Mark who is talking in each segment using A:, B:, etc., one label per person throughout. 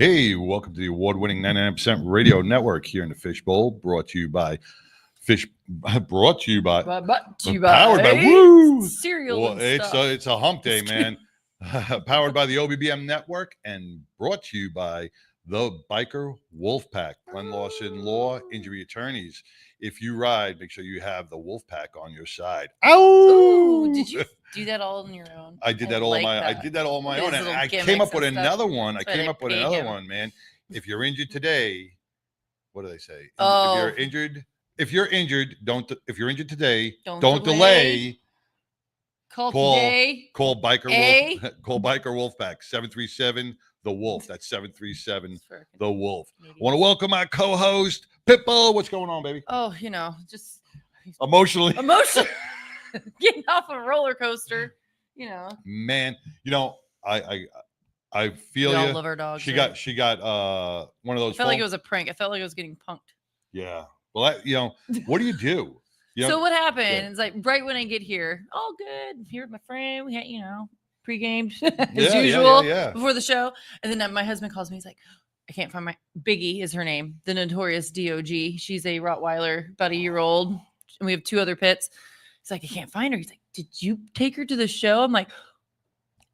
A: Hey, welcome to the award-winning 99% Radio Network here in the Fishbowl, brought to you by powered by Woo.
B: Cereal
A: Well,
B: and
A: it's
B: stuff.
A: it's a hump day, man. Powered by the OBBM Network and brought to you by the Biker Wolf Pack, Glenn Lawson Law Injury Attorneys. If you ride, make sure you have the Wolf Pack on your side.
B: Ooh, did you do that all on your own?
A: I did that all on my own. And I came up with another one.
B: That's why they paid him.
A: Man. If you're injured today, what do they say?
B: Oh.
A: If you're injured, if you're injured today,
B: Don't delay. Call today.
A: Call Biker Wolf. Call Biker Wolfpack 737 the Wolf. That's 737 the Wolf. I want to welcome my co-host Pitbull. What's going on, baby?
B: Oh, just
A: emotionally
B: getting off a roller coaster.
A: Man, I feel
B: we all
A: you.
B: love our dogs.
A: She got one of those.
B: I felt like it was a prank. I felt like I was getting punked.
A: Yeah. Well, what do you do?
B: So what happened? It's like right when I get here, all good. Here with my friend, we had pre-gamed as usual before the show, and then my husband calls me. He's like, I can't find my Biggie is her name, the notorious DOG. She's a Rottweiler, about a year old, and we have 2 other pits. He's like, I can't find her. He's like, did you take her to the show? I'm like,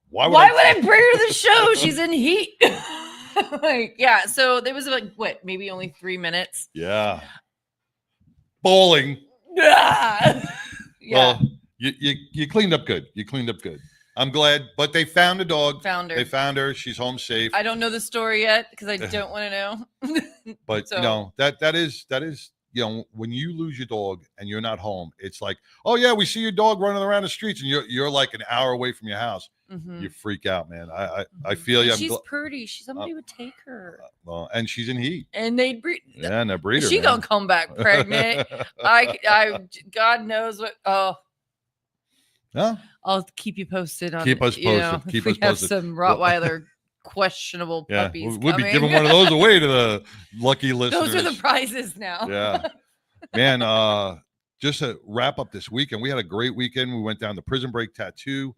B: why would I bring her to the show? She's in heat. Yeah. So there was maybe only 3 minutes.
A: Yeah. Bowling.
B: Yeah.
A: Well, you cleaned up good. I'm glad, but they found a dog. They found her. She's home safe.
B: I don't know the story yet because I don't want to know.
A: But that is when you lose your dog and you're not home, it's like, oh yeah, we see your dog running around the streets and you're like an hour away from your house. Mm-hmm. You freak out, man. I feel you.
B: She's pretty. Somebody would take her.
A: Well, and she's in heat.
B: And they'd breed.
A: Yeah, and they breed her.
B: She gonna come back pregnant. I God knows what. Oh.
A: Yeah.
B: I'll keep you posted on.
A: Keep us posted.
B: Keep us posted. Have some Rottweiler questionable puppies.
A: We'll be giving one of those away to the lucky listeners.
B: Those are the prizes now.
A: Yeah. Man, just to wrap up this weekend, we had a great weekend. We went down to Prison Break Tattoo.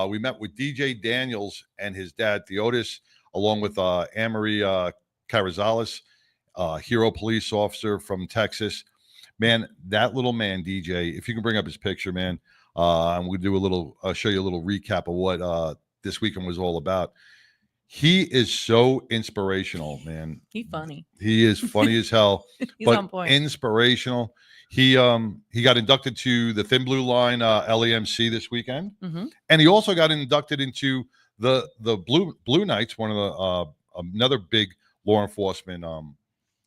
A: We met with DJ Daniels and his dad, Theodis, along with Anne-Marie Carrizales, hero police officer from Texas. Man, that little man, DJ, if you can bring up his picture, man, and we'll do show you a little recap of what this weekend was all about. He is so inspirational, man.
B: He's funny.
A: He is funny as hell.
B: He's on point.
A: Inspirational. He got inducted to the Thin Blue Line LAMC this weekend, and he also got inducted into the Blue Knights, one of the another big law enforcement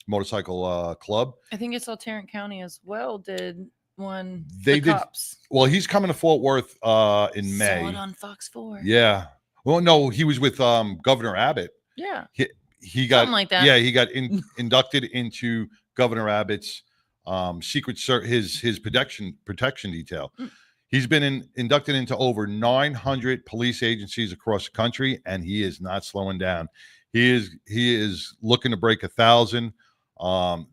A: motorcycle club.
B: I think it's all Tarrant County as well. Did one?
A: They did.
B: Cops.
A: Well, he's coming to Fort Worth in May.
B: Saw it on Fox 4.
A: Yeah. Well, no, he was with Governor Abbott.
B: Yeah.
A: He got
B: something like that.
A: Yeah, he got inducted into Governor Abbott's his protection detail. He's been inducted into over 900 police agencies across the country, and he is not slowing down. He is looking to break 1,000.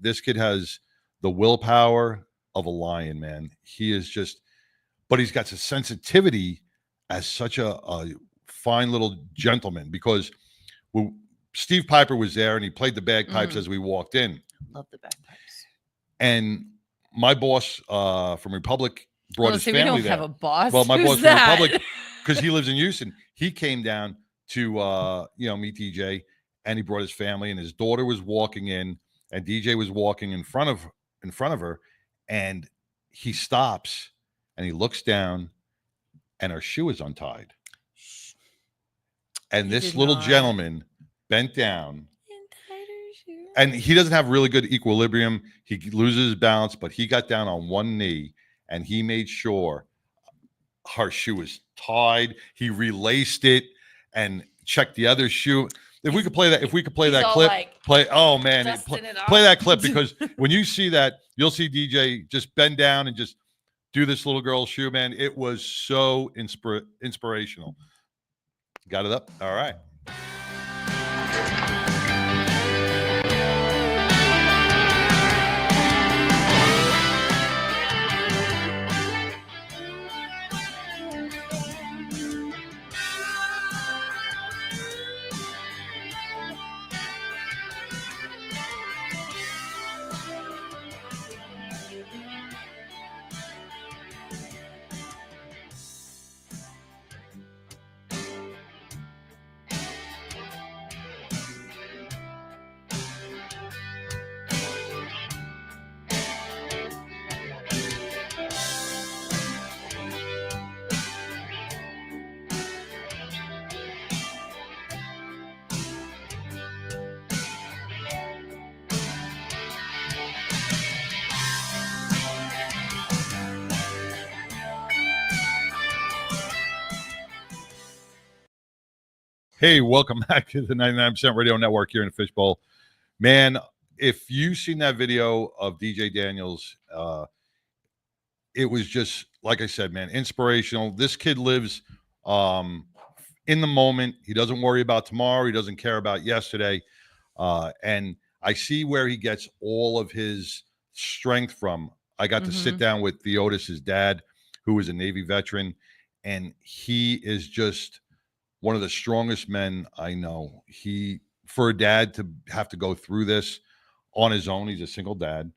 A: This kid has the willpower of a lion, man. He is but he's got the sensitivity as such a fine little gentleman, because Steve Piper was there and he played the bagpipes as we walked in.
B: Love the bagpipes.
A: And my boss from Republic brought his family there. We don't
B: have a boss.
A: Well, my boss
B: from
A: Republic, because he lives in Houston, he came down to meet DJ, and he brought his family, and his daughter was walking in, and DJ was walking in front of her, and he stops and he looks down, and her shoe is untied. And this little gentleman bent down, and he doesn't have really good equilibrium. He loses his balance, but he got down on one knee and he made sure her shoe was tied. He relaced it and checked the other shoe. If we could play that clip, play that clip, because when you see that, you'll see DJ just bend down and just do this little girl's shoe, man. It was so inspirational. Got it up? All right. Hey, welcome back to the 99% Radio Network here in the Fishbowl. Man, if you've seen that video of DJ Daniels, it was just, like I said, man, inspirational. This kid lives in the moment. He doesn't worry about tomorrow. He doesn't care about yesterday. And I see where he gets all of his strength from. I got to sit down with Theodis, his dad, who is a Navy veteran, and he is just one of the strongest men I know. For a dad to have to go through this on his own, he's a single dad,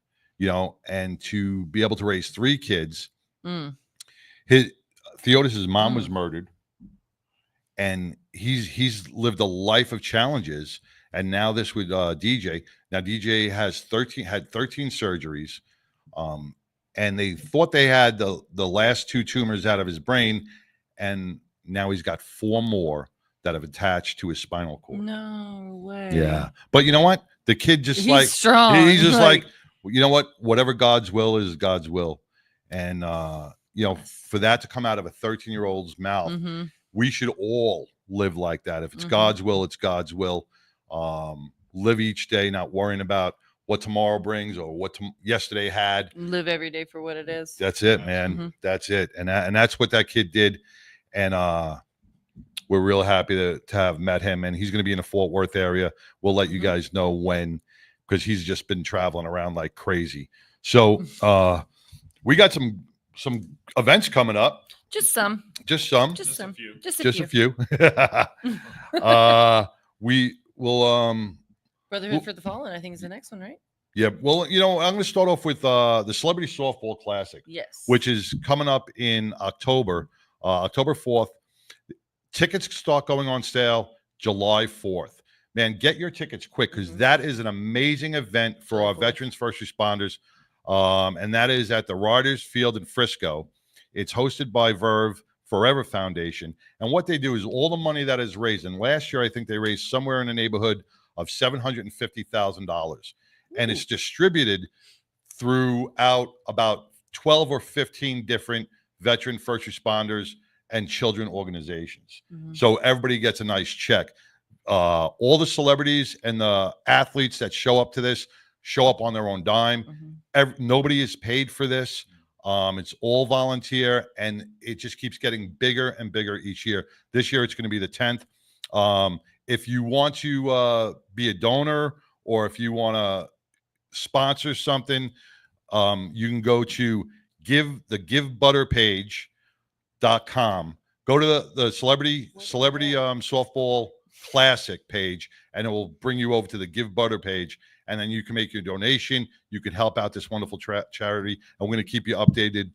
A: and to be able to raise 3 kids. Theodis's mom was murdered, and he's lived a life of challenges. And now this with DJ. Now DJ had 13 surgeries, and they thought they had the last 2 tumors out of his brain, and now he's got 4 more that have attached to his spinal cord.
B: No way.
A: Yeah, but you know what? The kid just
B: he's strong.
A: He's just like, you know what? Whatever God's will is God's will, and for that to come out of a 13-year-old's mouth, we should all live like that. If it's God's will, it's God's will. Live each day, not worrying about what tomorrow brings or what yesterday had.
B: Live every day for what it is.
A: That's it, man. That's it, and that's what that kid did, and we're real happy to have met him, and he's going to be in the Fort Worth area. We'll let you guys know when, because he's just been traveling around like crazy. So we got some events coming up.
B: Just some.
A: Just a few. We will
B: Brotherhood for the Fallen, I think, is the next one, right?
A: Yeah. Well, I'm going to start off with the Celebrity Softball Classic.
B: Yes.
A: Which is coming up in October 4th. Tickets start going on sale July 4th. Man, get your tickets quick, because that is an amazing event for our veterans, first responders. And that is at the Riders Field in Frisco. It's hosted by Verve Forever Foundation. And what they do is all the money that is raised, and last year I think they raised somewhere in the neighborhood of $750,000. And it's distributed throughout about 12 or 15 different veteran first responders and children organizations. So everybody gets a nice check. All the celebrities and the athletes that show up to this show up on their own dime. Nobody is paid for this. It's all volunteer, and it just keeps getting bigger and bigger each year. This year, it's going to be the 10th. If you want to be a donor, or if you want to sponsor something, you can go to the Give Butter page.com. Go to the celebrity softball classic page, and it will bring you over to the Give Butter page, and then you can make your donation. You can help out this wonderful charity, and we're going to keep you updated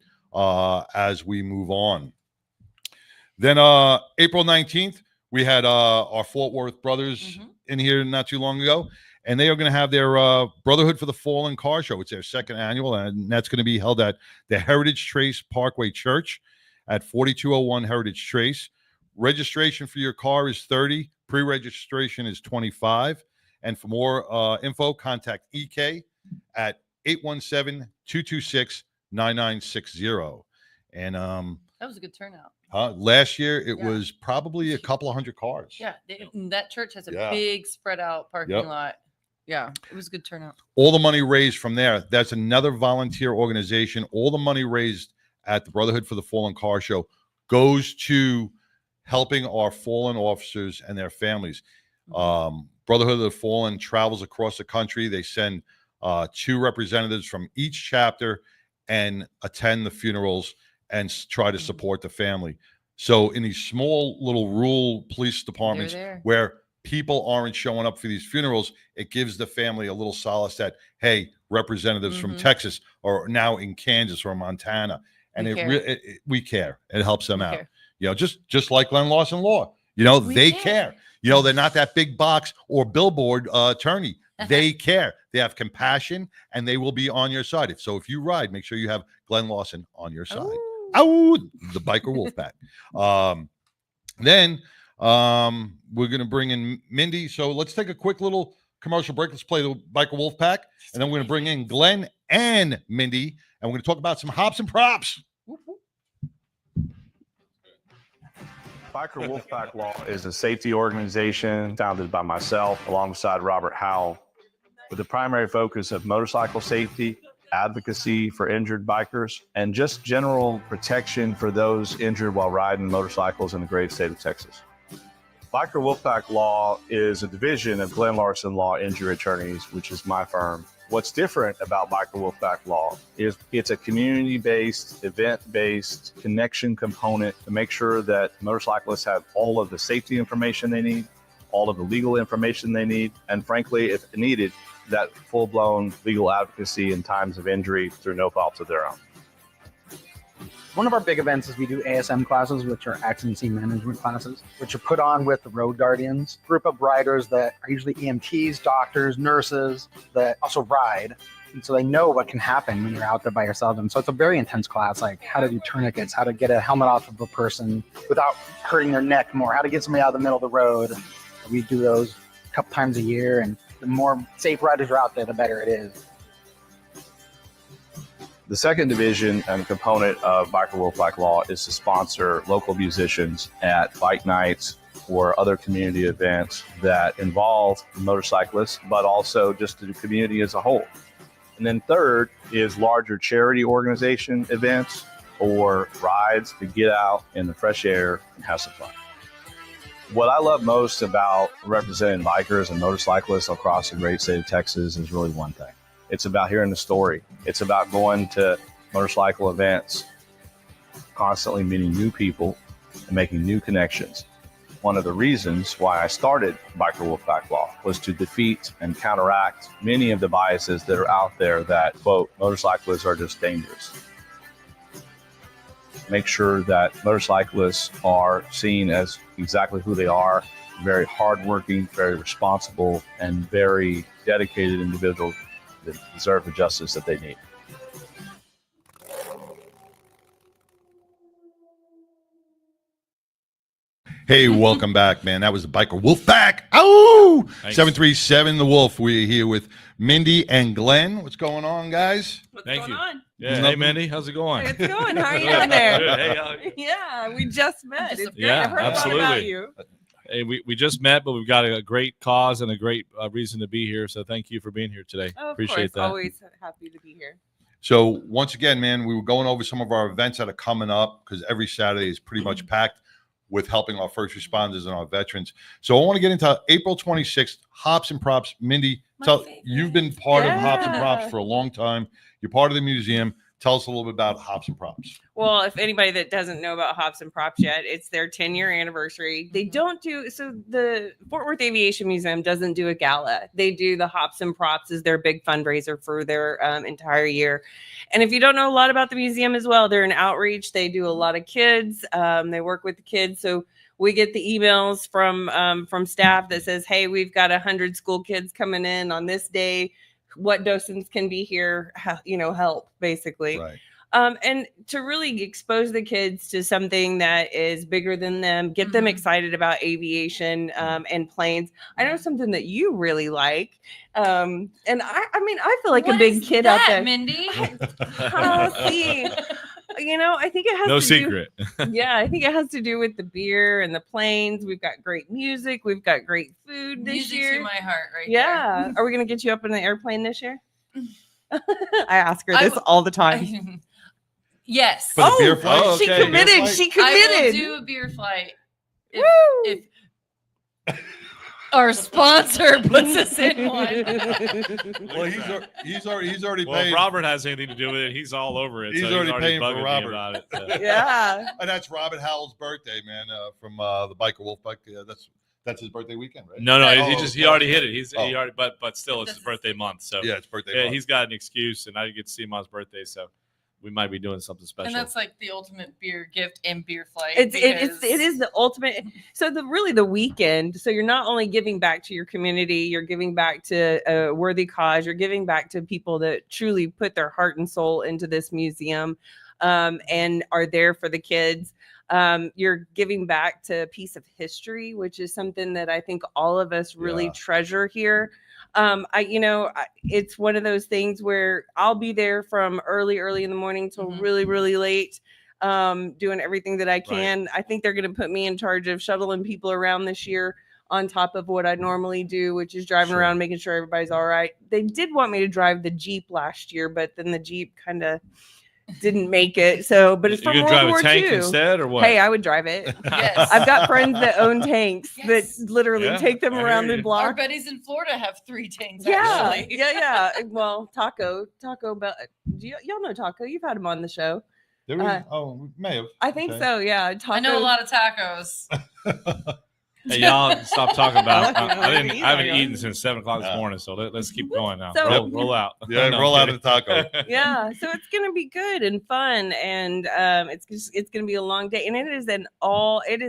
A: as we move on. Then April 19th, we had our Fort Worth brothers in here not too long ago, and they are going to have their Brotherhood for the Fallen car show. It's their 2nd annual, and that's going to be held at the Heritage Trace Parkway Church at 4201 Heritage Trace. Registration for your car is $30. Pre-registration is $25. And for more info, contact EK at 817-226-9960. And
B: that was a good turnout.
A: Last year, it was probably a couple of hundred cars.
B: Yeah, that church has a big spread out parking lot. Yeah, it was a good turnout.
A: All the money raised from there, that's another volunteer organization. All the money raised at the Brotherhood for the Fallen car show goes to helping our fallen officers and their families. Brotherhood of the Fallen travels across the country. They send 2 representatives from each chapter and attend the funerals and try to support the family. So in these small little rural police departments where people aren't showing up for these funerals, it gives the family a little solace that, hey, representatives from Texas or now in Kansas or Montana, and we care. It helps them out. Just like Glenn Lawson Law, they care. They're not that big box or billboard attorney. They care. They have compassion, and they will be on your side. So if you ride, make sure you have Glenn Lawson on your side. Oh, the Biker Wolfpack. Then we're going to bring in Mindy. So let's take a quick little commercial break. Let's play the Biker Wolfpack, and then we're going to bring in Glenn and Mindy, and we're going to talk about some hops and props.
C: Biker Wolfpack Law is a safety organization founded by myself alongside Robert Howell with the primary focus of motorcycle safety, advocacy for injured bikers, and just general protection for those injured while riding motorcycles in the great state of Texas. Biker Wolfpack Law is a division of Glenn Larson Law Injury Attorneys, which is my firm. What's different about Biker Wolfpack Law is it's a community-based, event-based connection component to make sure that motorcyclists have all of the safety information they need, all of the legal information they need, and frankly, if needed, that full-blown legal advocacy in times of injury through no fault of their own.
D: One of our big events is we do ASM classes, which are accident scene management classes, which are put on with the Road Guardians, group of riders that are usually EMTs, doctors, nurses that also ride. And so they know what can happen when you're out there by yourself. And so it's a very intense class, like how to do tourniquets, how to get a helmet off of a person without hurting their neck more, how to get somebody out of the middle of the road. We do those a couple times a year, and the more safe riders are out there, the better it is.
C: The second division and component of Biker Wolfpack Law is to sponsor local musicians at bike nights or other community events that involve motorcyclists, but also just the community as a whole. And then third is larger charity organization events or rides to get out in the fresh air and have some fun. What I love most about representing bikers and motorcyclists across the great state of Texas is really one thing. It's about hearing the story. It's about going to motorcycle events, constantly meeting new people and making new connections. One of the reasons why I started Biker Wolfpack Law was to defeat and counteract many of the biases that are out there that, quote, motorcyclists are just dangerous. Make sure that motorcyclists are seen as exactly who they are, very hardworking, very responsible, and very dedicated individuals that deserve the justice that they need.
A: Hey, welcome back, man. That was the Biker Wolfpack. Oh, 737 The Wolf. We're here with Mindy and Glenn. What's going on, guys?
E: What's going on?
F: Yeah, hey, Mindy, how's it going?
E: It's going. How are you doing there?
F: Hey,
E: yeah, we just met. It's great.
F: Yeah,
E: I've heard
F: absolutely.
E: about you.
F: Hey, we just met, but we've got a great cause and a great reason to be here. So thank you for being here today.
E: Oh,
F: Appreciate that.
E: Always happy to be here.
A: So once again, man, we were going over some of our events that are coming up because every Saturday is pretty much packed with helping our first responders and our veterans. So I want to get into April 26th, Hops and Props. Mindy, you've been part of Hops and Props for a long time. You're part of the museum. Tell us a little bit about Hops and Props.
E: Well, if anybody that doesn't know about Hops and Props yet, it's their 10-year anniversary. They don't do, so the Fort Worth Aviation Museum doesn't do a gala. They do the Hops and Props as their big fundraiser for their entire year. And if you don't know a lot about the museum as well, they're an outreach. They do a lot of kids. They work with the kids. So we get the emails from staff that says, hey, we've got 100 school kids coming in on this day. What docents can be here, help basically.
A: Right.
E: And to really expose the kids to something that is bigger than them, get them excited about aviation and planes. I know something that you really like. And I feel like a big kid out there.
B: Mindy?
E: See, I think it has
F: no
E: to
F: secret.
E: Yeah, I think it has to do with the beer and the planes. We've got great music. We've got great food this
B: Music
E: year.
B: to my heart right
E: Yeah.
B: there.
E: Are we going to get you up in the airplane this year? I ask her this all the time.
B: Yes.
A: For the beer flight?
F: Oh,
E: She
F: okay.
E: committed. She committed.
B: I will do a beer flight.
E: Woo!
B: If our sponsor puts us in one.
A: Well, he's already
F: Well, if
A: paid.
F: Robert has anything to do with it, he's all over it.
A: He's
F: so
A: already paying for
F: bugging me
A: Robert.
F: about it, so.
E: Yeah.
A: And that's Robert Howell's birthday, man, from the Biker Wolfpack. That's his birthday weekend, right?
F: No,
A: Oh,
F: he already hit it.
A: Oh.
F: He already, but still, it's his birthday month. So
A: Yeah, it's birthday.
F: yeah,
A: month.
F: he's got an excuse, and I didn't get to see him on his birthday, so we might be doing something special.
B: And that's like the ultimate beer gift and beer flight.
E: It is the ultimate. So the weekend. So you're not only giving back to your community, you're giving back to a worthy cause. You're giving back to people that truly put their heart and soul into this museum, and are there for the kids. You're giving back to a piece of history, which is something that I think all of us really treasure here. It's one of those things where I'll be there from early in the morning till really, really late. doing everything that I can. I think they're going to put me in charge of shuttling people around this year on top of what I normally do, which is driving around, making sure everybody's all right. They did want me to drive the Jeep last year, but then the Jeep kind of didn't make it. So, but it's from
F: You're
E: World
F: gonna drive
E: War
F: a tank
E: II.
F: instead, or what?
E: Hey, I would drive it.
B: Yes.
E: I've got friends that own tanks that literally
F: Yeah,
E: take them
F: I
E: around
F: hear
E: the
F: you.
E: block.
B: Our buddies in Florida have 3 tanks.
E: Yeah,
B: Actually.
E: yeah. Well, Taco, y'all know Taco. You've had him on the show.
A: There was, we may have.
E: I think so. Yeah, Taco.
B: I know a lot of tacos.
F: Hey, y'all stop talking about.
E: I
F: I haven't eaten since 7:00 this morning, so let's keep going now.
E: So-
F: roll out.
A: Yeah,
F: No,
A: roll
F: I'm
A: out of the taco.
E: Yeah, so it's gonna be good and fun, and it's gonna be a long day, and it is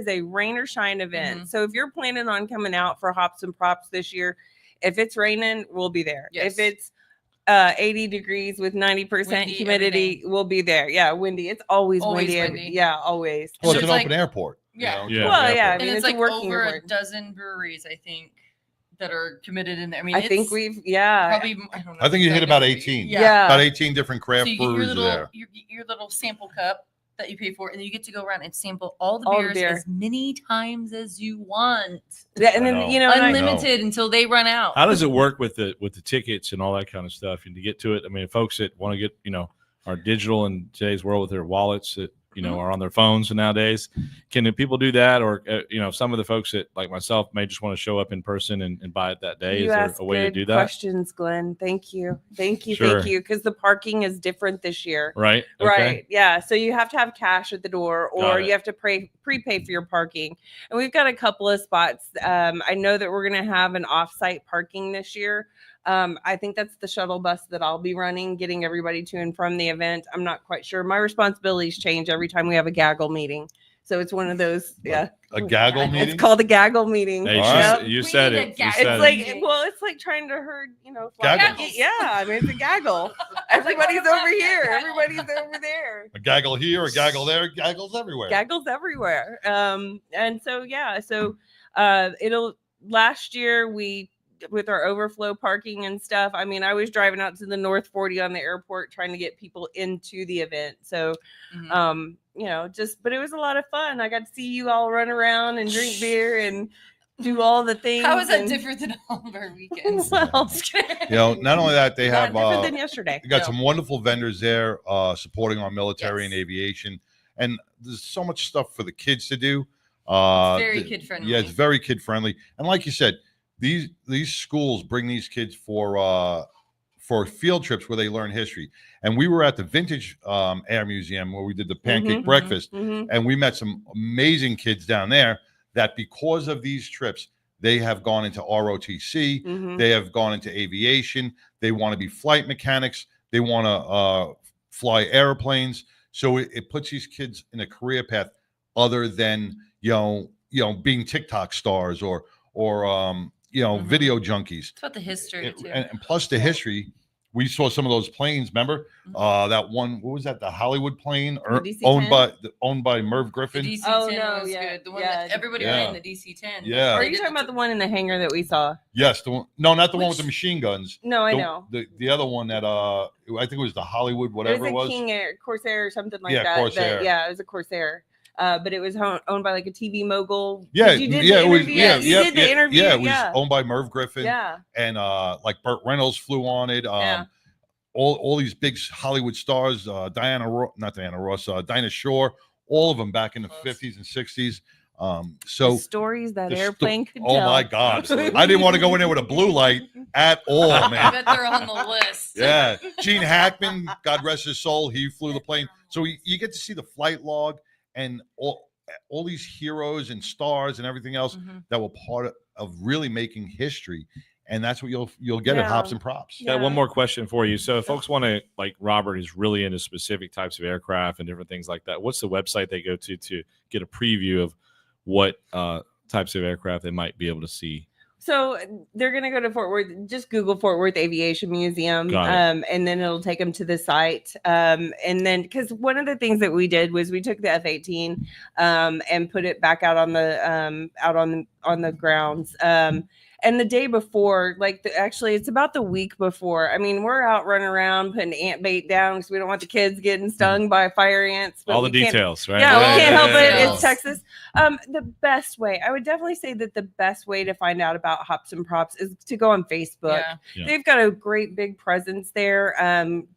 E: a rain or shine event.
B: Mhm.
E: So if you're planning on coming out for Hops and Props this year, if it's raining, we'll be there.
B: Yes.
E: If it's 80 degrees with 90%
B: Windy,
E: humidity,
B: everything.
E: we'll be there. Yeah, windy. It's always
B: Always
E: windy.
B: windy.
E: Yeah, always.
A: Well,
B: So
A: it's
B: it's
A: an
B: like-
A: open airport.
B: Yeah.
F: Yeah.
E: Well, yeah, I
B: And
E: mean,
B: it's
E: it's a
B: like
E: working
B: over
E: airport.
B: a dozen breweries, I think, that are committed in there. I mean,
E: I think
B: it's
E: we've
B: probably. I don't know.
A: I think you hit about
B: exactly.
A: 18.
B: Yeah.
A: About 18 different
B: So
A: craft
B: you get your
A: breweries
B: little
A: there.
B: your little sample cup that you pay for, and then you get to go around and sample all the
E: All the
B: beers
E: beer.
B: as many times as you want,
E: Yeah, and
A: I
E: then
A: know.
E: you know, and I-
B: unlimited until they run out.
F: How does it work with the tickets and all that kind of stuff? And to get to it, I mean, folks that want to get are digital in today's world with their wallets that are on their phones nowadays. Can the people do that, or some of the folks that like myself may just want to show up in person and buy it that day?
E: You
F: Is there
E: ask
F: a way to
E: good
F: do that?
E: questions, Glenn. Thank you.
F: Sure.
E: Because the parking is different this year.
F: Right. Okay.
E: Right. Yeah. So you have to have cash at the door,
F: Got
E: or
F: it.
E: you have to prepay for your parking. And we've got a couple of spots. I know that we're going to have an off-site parking this year. I think that's the shuttle bus that I'll be running, getting everybody to and from the event. I'm not quite sure. My responsibilities change every time we have a gaggle meeting. So it's one of those. Yeah.
A: A gaggle meeting?
E: It's called a gaggle meeting.
F: Hey,
A: All
E: Yep.
F: you
B: We
F: said
B: need a
F: it. You
B: gag-
F: said
E: It's
F: it.
E: like, it's like trying to herd,
A: Gaggles.
E: Yeah, I mean, it's a gaggle. Everybody's over here. Everybody's over there.
A: A gaggle here, a gaggle there, gaggles everywhere.
E: Gaggles everywhere. And so, yeah, so last year with our overflow parking and stuff, I mean, I was driving out to the North 40 on the airport trying to get people into the event. So,
B: Mhm.
E: but it was a lot of fun. I got to see you all run around and drink beer and do all the things.
B: How is that
E: and-
B: different than all of our weekends?
E: Well,
A: Not only that, they
E: not
A: have
E: different than yesterday.
A: you got
B: No.
A: some wonderful vendors there supporting our military and
B: Yes.
A: aviation, and there's so much stuff for the kids to do.
B: Very kid friendly.
A: Yeah, it's very kid friendly, and like you said, these schools bring these kids for field trips where they learn history. And we were at the Vintage Air Museum where we did the pancake
E: Mhm,
A: breakfast,
E: Mhm.
A: and we met some amazing kids down there that because of these trips, they have gone into ROTC,
E: Mhm.
A: they have gone into aviation, they want to be flight mechanics, they want to fly airplanes. So it puts these kids in a career path other than being TikTok stars or
B: Mhm.
A: video junkies.
B: It's about the history too.
A: And plus the history. We saw some of those planes. Remember that one? What was that? The Hollywood plane,
E: The DC-10?
A: owned by Merv
B: The
A: Griffin.
B: DC-10
E: Oh, no,
B: was
E: yeah,
B: good. The one
E: yeah,
B: that everybody
A: yeah.
B: ran, the DC-10.
A: Yeah.
E: Are you talking about the one in the hangar that we saw?
A: Yes, the one. No, not the one with the
B: Which-
A: machine guns.
E: No, I
A: The-
E: know.
A: The other one that I think it was the Hollywood whatever
E: it was a King Air, Corsair or something like
A: Yeah,
E: that.
A: Corsair.
E: Yeah, it was a Corsair. But it was owned by like a TV mogul.
A: Yeah,
E: You did
A: yeah,
E: the
A: it was.
E: interview.
A: Yeah,
E: You did the interview.
A: Yeah, it was
E: Yeah.
A: owned by Merv Griffin.
E: Yeah.
A: And like Burt Reynolds flew on it.
E: Yeah.
A: All these big Hollywood stars, not Diana Ross, Dinah Shore, all of them back in the
B: Close.
A: 50s and 60s.
E: The
A: So
E: stories that
A: the sto-
E: airplane could
A: oh
E: tell.
A: my God, I didn't want to go in there with a blue light at all,
B: I
A: man.
B: bet they're on the list.
A: Yeah, Gene Hackman, God rest his soul, he flew the plane. So you get to see the flight log and all these heroes and stars and everything else
B: Mhm.
A: that were part of really making history. And that's what you'll get at
E: Yeah.
A: Hops and Props.
F: Got
E: Yeah.
F: one more question for you. So if folks want to, like Robert is really into specific types of aircraft and different things like that, what's the website they go to get a preview of what types of aircraft they might be able to see?
E: So they're going to go to Fort Worth, just Google Fort Worth Aviation Museum,
F: Got
E: and then it'll take them to the site. And then, because one of the things that we did was we took the F-18 and put it back out on the grounds. And the day before, like actually, it's about the week before. I mean, we're out running around putting ant bait down because we don't want the kids getting stung by fire ants.
F: All the details, right?
E: Yeah, we can't help it.
B: Yeah.
E: It's Texas. The best way, I would definitely say that the best way to find out about Hops and Props is to go on Facebook.
F: Yeah.
E: They've got a great big presence there.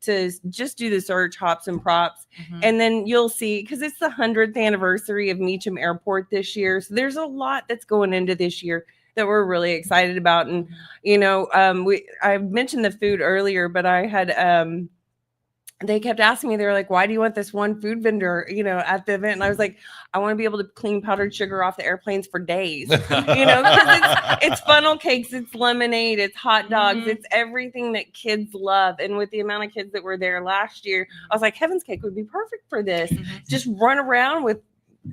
E: To just do the search Hops and Props, and then you'll see, because it's the 100th anniversary of Meacham Airport this year. So there's a lot that's going into this year that we're really excited about. And I mentioned the food earlier, but I had they kept asking me, they were like, why do you want this one food vendor, at the event? And I was like, I want to be able to clean powdered sugar off the airplanes for days, because it's funnel cakes, it's lemonade, it's hot dogs, it's everything that kids love. And with the amount of kids that were there last year, I was like, Heaven's Cake would be perfect for this. Just run around with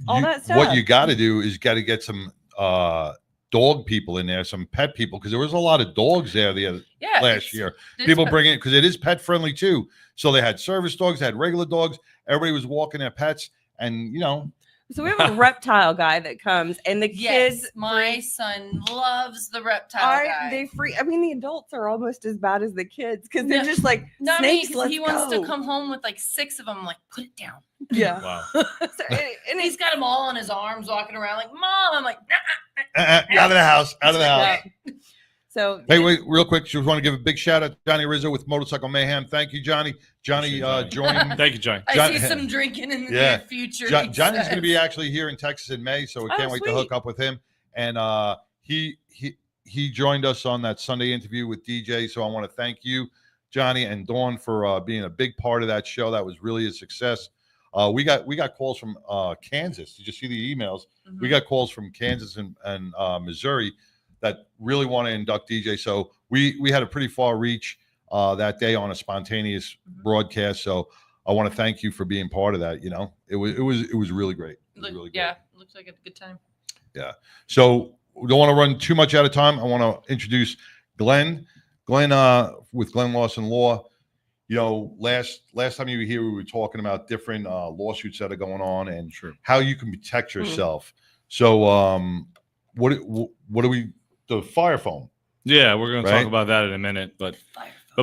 E: all that stuff.
A: What you got to do is got to get some dog people in there, some pet people, because there was a lot of dogs there last year. People bring it because it is pet friendly too. So they had service dogs, they had regular dogs. Everybody was walking their pets, and
E: So we have a reptile guy that comes, and the kids.
B: My son loves the reptile guy.
E: I mean, the adults are almost as bad as the kids because they're just like snakes.
B: He wants to come home with like 6 of them. I'm like, put it down.
E: Yeah.
F: Wow.
B: And he's got them all on his arms, walking around like, Mom. I'm like,
A: out of the house, out of the house.
E: So
A: hey, wait, real quick. Just want to give a big shout out to Johnny Rizzo with Motorcycle Mayhem. Thank you, Johnny. Johnny joined.
F: Thank you, Johnny.
B: I see some drinking in the near future.
A: Johnny's going to be actually here in Texas in May, so we can't wait to hook up with him. And he joined us on that Sunday interview with DJ. So I want to thank you, Johnny and Dawn, for being a big part of that show. That was really a success. We got calls from Kansas. Did you see the emails? We got calls from Kansas and Missouri that really want to induct DJ. So we had a pretty far reach that day on a spontaneous broadcast. So I want to thank you for being part of that. It was really great.
B: Yeah, looks like a good time.
A: Yeah. So we don't want to run too much out of time. I want to introduce Glenn. Glenn with Glenn Lawson Law. Last time you were here, we were talking about different lawsuits that are going on and how you can protect yourself. So what do we? The fire foam.
F: Yeah, we're going to talk about that in a minute. But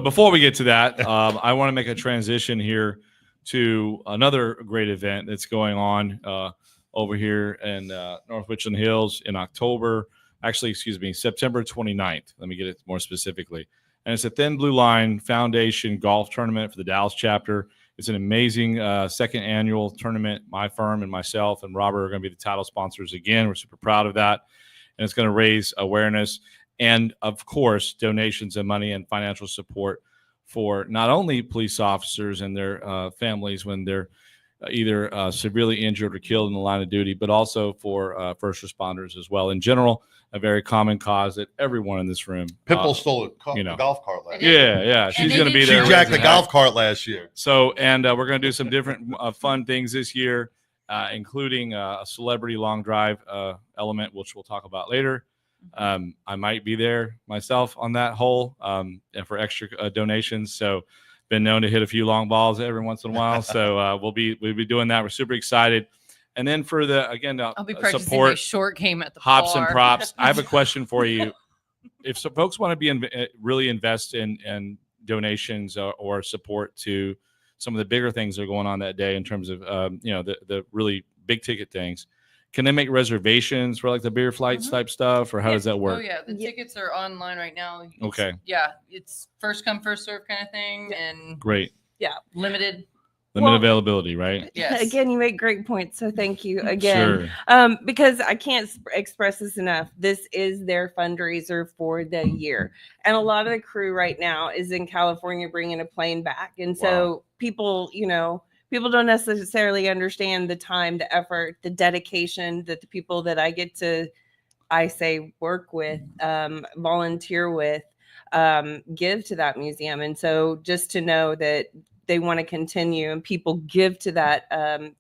F: before we get to that, I want to make a transition here to another great event that's going on over here in North Richland Hills in October. Actually, September 29th. Let me get it more specifically. And it's a Thin Blue Line Foundation golf tournament for the Dallas chapter. It's an amazing second annual tournament. My firm and myself and Robert are going to be the title sponsors again. We're super proud of that. And it's going to raise awareness and, of course, donations and money and financial support for not only police officers and their families when they're either severely injured or killed in the line of duty, but also for first responders as well. In general, a very common cause that everyone in this room.
A: Pitbull stole a golf cart last
F: year. Yeah. She's going to be there.
A: She jacked the golf cart last year.
F: So, and we're going to do some different fun things this year. Including a celebrity long drive element, which we'll talk about later. I might be there myself on that hole and for extra donations. So been known to hit a few long balls every once in a while. So we'll be doing that. We're super excited. And then for the
B: I'll be practicing
F: support
B: my short game at the
F: Hops
B: bar.
F: and Props. I have a question for you. If some folks want to be really invest in donations or support to some of the bigger things that are going on that day in terms of, the really big ticket things. Can they make reservations for like the beer flights type stuff, or how does that work?
B: Oh yeah, the tickets are online right now.
F: Okay.
B: Yeah, it's first come first serve kind of thing, and
F: great.
E: Yeah,
B: limited
F: availability, right?
B: Yes.
E: Again, you make great points, so thank you again. Sure. Because I can't express this enough. This is their fundraiser for the year, and a lot of the crew right now is in California bringing a plane back, and so people don't necessarily understand the time, the effort, the dedication that the people that I get to, work with, volunteer with, give to that museum. And so just to know that they want to continue, and people give to that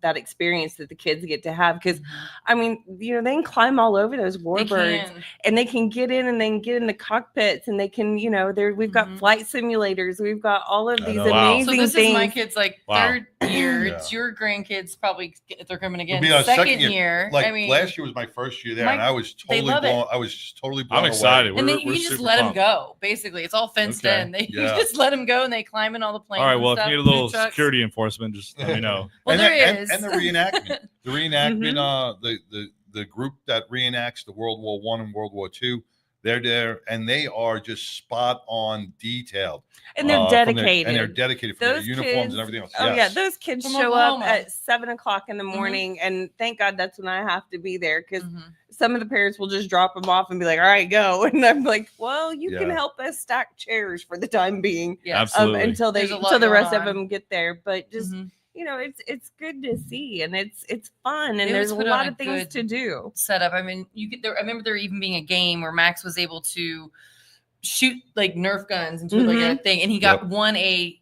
E: that experience that the kids get to have. Because I mean, you know, they can climb all over those warbirds, and they can get in and they can get in the cockpits, and they can, you know, we've got flight simulators, we've got all of these amazing
B: so this
E: things.
B: is my kids like third year. It's your grandkids probably they're coming again. Second year.
A: Like
B: I mean,
A: last year was my first year there, and I was totally blown. I was totally blown.
F: I'm excited.
B: And then you just let them go. Basically, it's all fenced in. You just let them go, and they climb in all the planes.
F: All right. Well,
B: if
F: you need a little security enforcement, just let me know.
B: Well, there is.
A: And the reenactment. The reenactment. The group that reenacts the World War I and World War II. They're there, and they are just spot on detailed.
E: And they're dedicated.
A: They're dedicated for their uniforms and everything else.
E: Oh, yeah. Those kids show up at 7:00 in the morning, and thank God that's when I have to be there, because some of the parents will just drop them off and be like, all right, go. And I'm like, well, you can help us stack chairs for the time being.
B: Yeah,
F: absolutely.
E: Until the rest of them get there. But just, you know, it's good to see, and it's fun, and there's a lot of things to do.
B: Setup. I mean, I remember there even being a game where Max was able to shoot like Nerf guns into like a thing, and he won a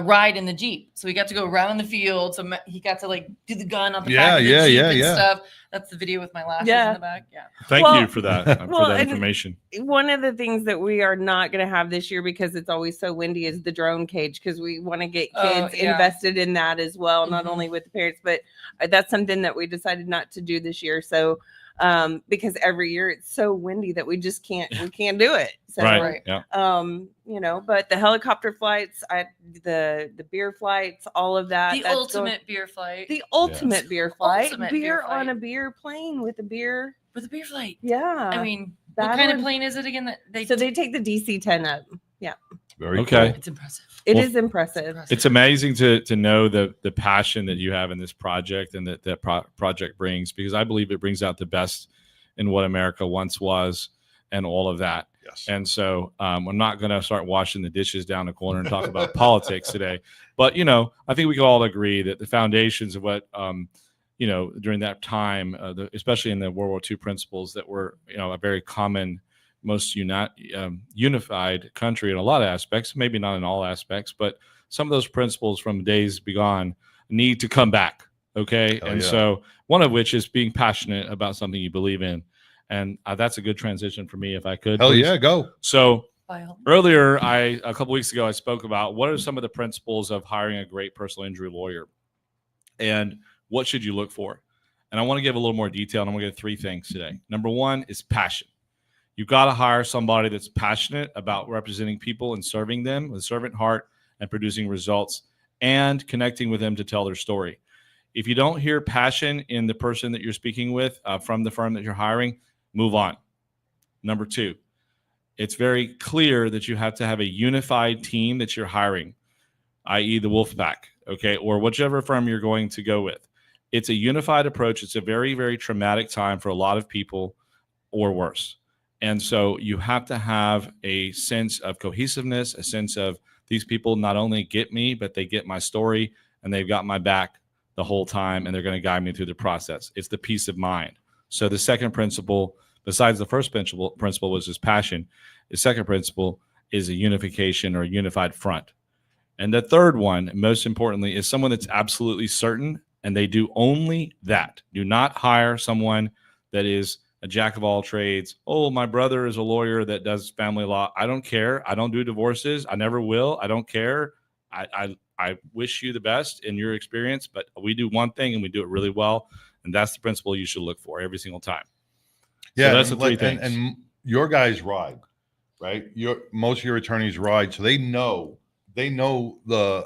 B: ride in the Jeep, so he got to go around in the field. So he got to like do the gun on the back of the Jeep and stuff. That's the video with my lashes in the back. Yeah.
F: Thank you for that for that information.
E: One of the things that we are not going to have this year, because it's always so windy, is the drone cage, because we want to get kids invested in that as well, not only with the parents, but that's something that we decided not to do this year. So because every year it's so windy that we just can't do it. So, you know, but the helicopter flights, the beer flights, all of that.
B: The ultimate beer flight.
E: The ultimate beer flight.
B: Ultimate
E: beer
B: flight.
E: on a beer plane with a beer.
B: With a beer flight.
E: Yeah.
B: I mean, what kind of plane is it again?
E: So they take the DC-10 up. Yeah.
A: Very
F: cool.
B: It's impressive.
E: It is impressive.
F: It's amazing to know the passion that you have in this project, and that project brings, because I believe it brings out the best in what America once was and all of that.
A: Yes.
F: And so I'm not going to start washing the dishes down the corner and talk about politics today. But, you know, I think we can all agree that the foundations of what, you know, during that time, especially in the World War II principles that were, you know, a very common, most unified country in a lot of aspects, maybe not in all aspects, but some of those principles from days begone need to come back. Okay. So one of which is being passionate about something you believe in. And that's a good transition for me, if I could.
A: Hell yeah, go.
F: So earlier, a couple weeks ago, I spoke about what are some of the principles of hiring a great personal injury lawyer, and what should you look for. And I want to give a little more detail, and I'm going to give 3 things today. Number 1 is passion. You've got to hire somebody that's passionate about representing people and serving them with a servant heart and producing results and connecting with them to tell their story. If you don't hear passion in the person that you're speaking with from the firm that you're hiring, move on. Number 2, it's very clear that you have to have a unified team that you're hiring, i.e. the wolf pack, okay, or whichever firm you're going to go with. It's a unified approach. It's a very, very traumatic time for a lot of people, or worse. And so you have to have a sense of cohesiveness, a sense of these people not only get me, but they get my story, and they've got my back the whole time, and they're going to guide me through the process. It's the peace of mind. So the second principle, besides the first principle was just passion, the second principle is a unification or a unified front. And the third one, most importantly, is someone that's absolutely certain, and they do only that. Do not hire someone that is a jack of all trades. Oh, my brother is a lawyer that does family law. I don't care. I don't do divorces. I never will. I don't care. I wish you the best in your experience, but we do one thing and we do it really well. And that's the principle you should look for every single time.
A: Yeah.
F: So that's the 3 things.
A: And your guys ride, right? Most of your attorneys ride. So they know the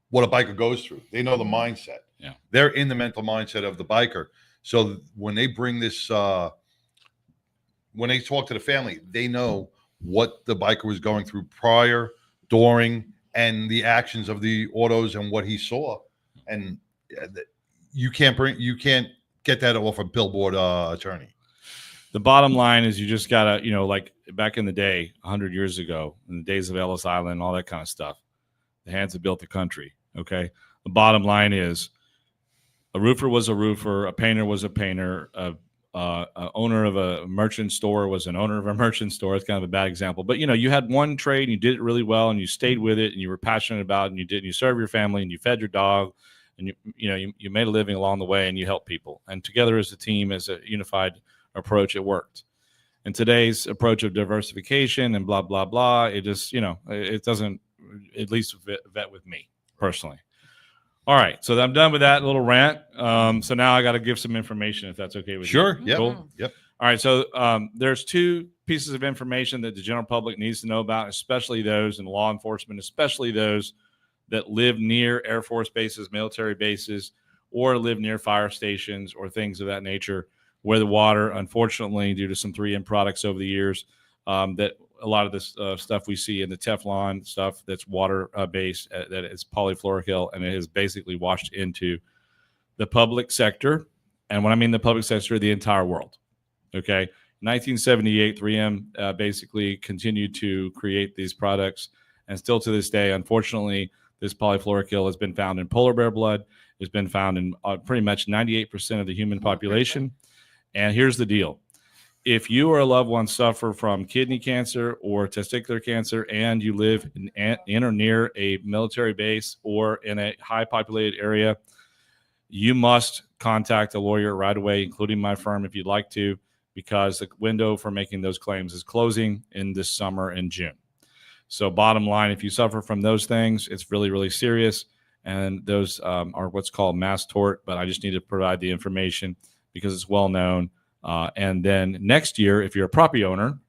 A: what a biker goes through. They know the mindset.
F: Yeah.
A: They're in the mental mindset of the biker. So when they bring this, when they talk to the family, they know what the biker was going through prior, during, and the actions of the autos and what he saw. And you can't get that off a billboard attorney.
F: The bottom line is you just gotta, you know, like back in the day, 100 years ago, in the days of Ellis Island, all that kind of stuff, the hands that built the country. Okay. The bottom line is a roofer was a roofer, a painter was a painter, a owner of a merchant store was an owner of a merchant store. It's kind of a bad example, but you had one trade and you did it really well and you stayed with it and you were passionate about it and you served your family and you fed your dog and you made a living along the way and you helped people, and together as a team, as a unified approach, it worked. And today's approach of diversification and blah, blah, blah, it just, it doesn't at least vet with me personally. All right. So I'm done with that little rant. So now I got to give some information, if that's okay with you.
A: Sure. Yep.
F: Cool.
A: Yep.
F: All right. So there's two pieces of information that the general public needs to know about, especially those in law enforcement, especially those that live near Air Force bases, military bases, or live near fire stations or things of that nature, where the water, unfortunately, due to some 3M products over the years, that a lot of this stuff we see in the Teflon stuff that's water based, that is polyfluoroalkyl, and it has basically washed into the public sector. And when I mean the public sector, the entire world. Okay. 1978, 3M basically continued to create these products. And still to this day, unfortunately, this polyfluoroalkyl has been found in polar bear blood. It's been found in pretty much 98% of the human population. And here's the deal. If you or a loved one suffer from kidney cancer or testicular cancer and you live in or near a military base or in a high populated area, you must contact a lawyer right away, including my firm if you'd like to, because the window for making those claims is closing in this summer in June. So bottom line, if you suffer from those things, it's really, really serious. And those are what's called mass tort, but I just need to provide the information because it's well known. And then next year, if you're a property owner,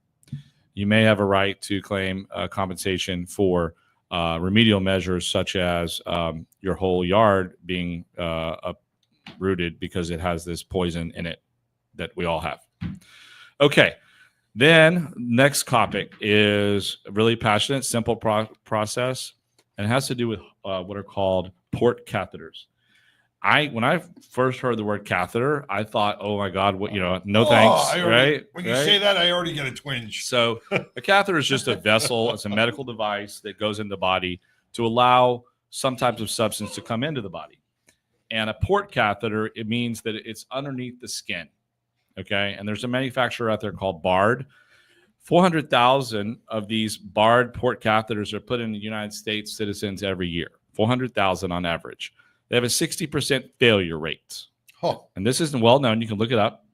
F: you may have a right to claim compensation for remedial measures such as your whole yard being uprooted because it has this poison in it that we all have. Okay. Then next topic is really passionate, simple process, and it has to do with what are called port catheters. When I first heard the word catheter, I thought, oh my God, what, no thanks, right?
A: When you say that, I already get a twinge.
F: So a catheter is just a vessel. It's a medical device that goes in the body to allow some types of substance to come into the body. And a port catheter, it means that it's underneath the skin. Okay. And there's a manufacturer out there called Bard. 400,000 of these Bard port catheters are put in the United States citizens every year. 400,000 on average. They have a 60% failure rate.
A: Oh.
F: And this isn't well known. You can look it up.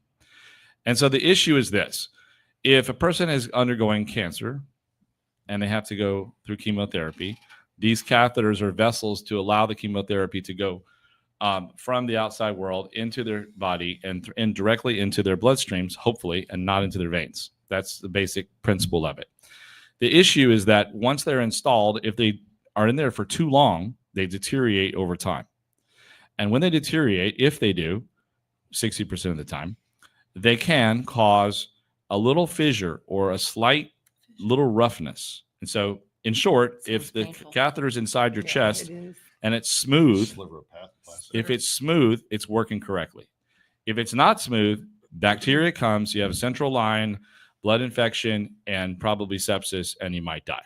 F: And so the issue is this. If a person is undergoing cancer and they have to go through chemotherapy, these catheters are vessels to allow the chemotherapy to go from the outside world into their body and directly into their bloodstreams, hopefully, and not into their veins. That's the basic principle of it. The issue is that once they're installed, if they are in there for too long, they deteriorate over time. And when they deteriorate, if they do, 60% of the time, they can cause a little fissure or a slight little roughness. And so, in short, if the catheter is inside your chest and it's smooth, if it's smooth, it's working correctly. If it's not smooth, bacteria comes, you have a central line, blood infection, and probably sepsis, and you might die.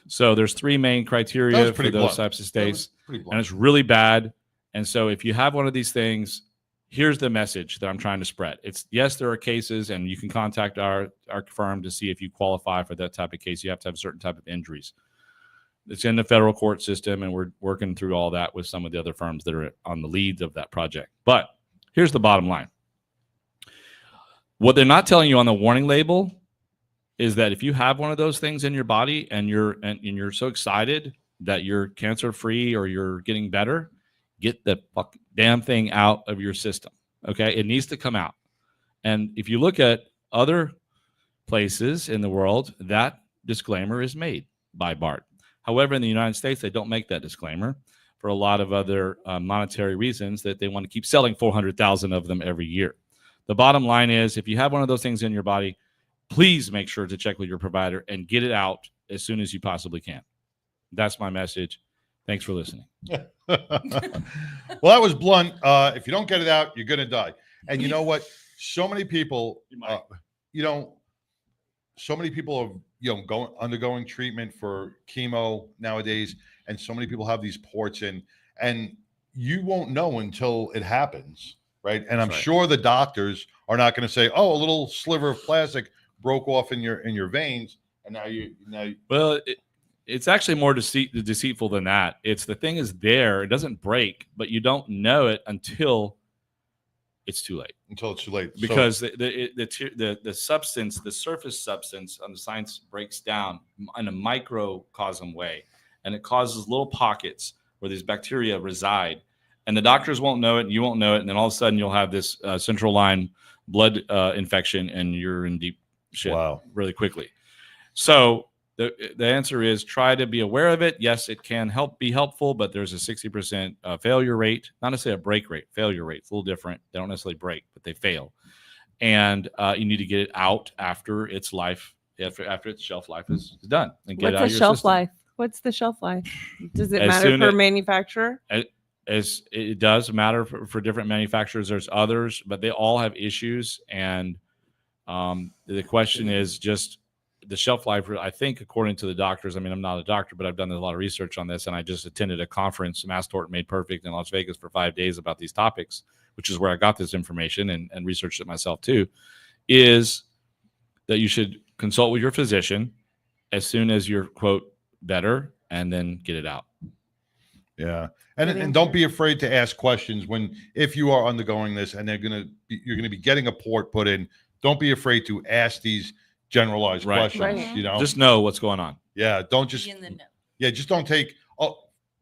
F: So there's three main criteria for those types of states, and it's really bad. And so if you have one of these things, here's the message that I'm trying to spread. It's yes, there are cases, and you can contact our firm to see if you qualify for that type of case. You have to have a certain type of injuries. It's in the federal court system, and we're working through all that with some of the other firms that are on the leads of that project. But here's the bottom line. What they're not telling you on the warning label is that if you have one of those things in your body and you're so excited that you're cancer-free or you're getting better, get the damn thing out of your system. Okay, it needs to come out. And if you look at other places in the world, that disclaimer is made by BART. However, in the United States, they don't make that disclaimer for a lot of other monetary reasons that they want to keep selling 400,000 of them every year. The bottom line is, if you have one of those things in your body, please make sure to check with your provider and get it out as soon as you possibly can. That's my message. Thanks for listening.
A: Well, that was blunt. If you don't get it out, you're going to die. And you know what? So many people, so many people are, undergoing treatment for chemo nowadays. And so many people have these ports in, and you won't know until it happens right? And I'm
F: That's right.
A: sure the doctors are not going to say, "Oh, a little sliver of plastic broke off in your veins, and now."
F: Well, it's actually more deceitful than that. It's the thing is there; it doesn't break, but you don't know it until it's too late.
A: Until it's too late,
F: Because the substance, the surface substance on the science breaks down in a microcosm way, and it causes little pockets where these bacteria reside, and the doctors won't know it, and you won't know it, and then all of a sudden you'll have this central line blood infection, and you're in deep shit really quickly. So the answer is try to be aware of it. Yes, it can be helpful, but there's a 60% failure rate, not necessarily a break rate, failure rate. It's a little different. They don't necessarily break, but they fail. And you need to get it out after its life, after its shelf life is done. And get it out of your
E: shelf
F: system.
E: life? What's the shelf life? Does it
F: As
E: matter
F: soon
E: per
F: as-
E: manufacturer?
F: As it does matter for different manufacturers. There's others, but they all have issues. And the question is just the shelf life. I think according to the doctors, I mean, I'm not a doctor, but I've done a lot of research on this, and I just attended a conference, Mass Tort Made Perfect, in Las Vegas for 5 days about these topics, which is where I got this information and researched it myself too, is that you should consult with your physician as soon as you're, quote, better, and then get it out.
A: Yeah. And don't be afraid to ask questions if you are undergoing this and you're going to be getting a port put in. Don't be afraid to ask these generalized questions.
E: Right.
A: You know,
F: Just know what's going on.
A: Yeah. Don't just,
B: Be in the know.
A: yeah, just don't take,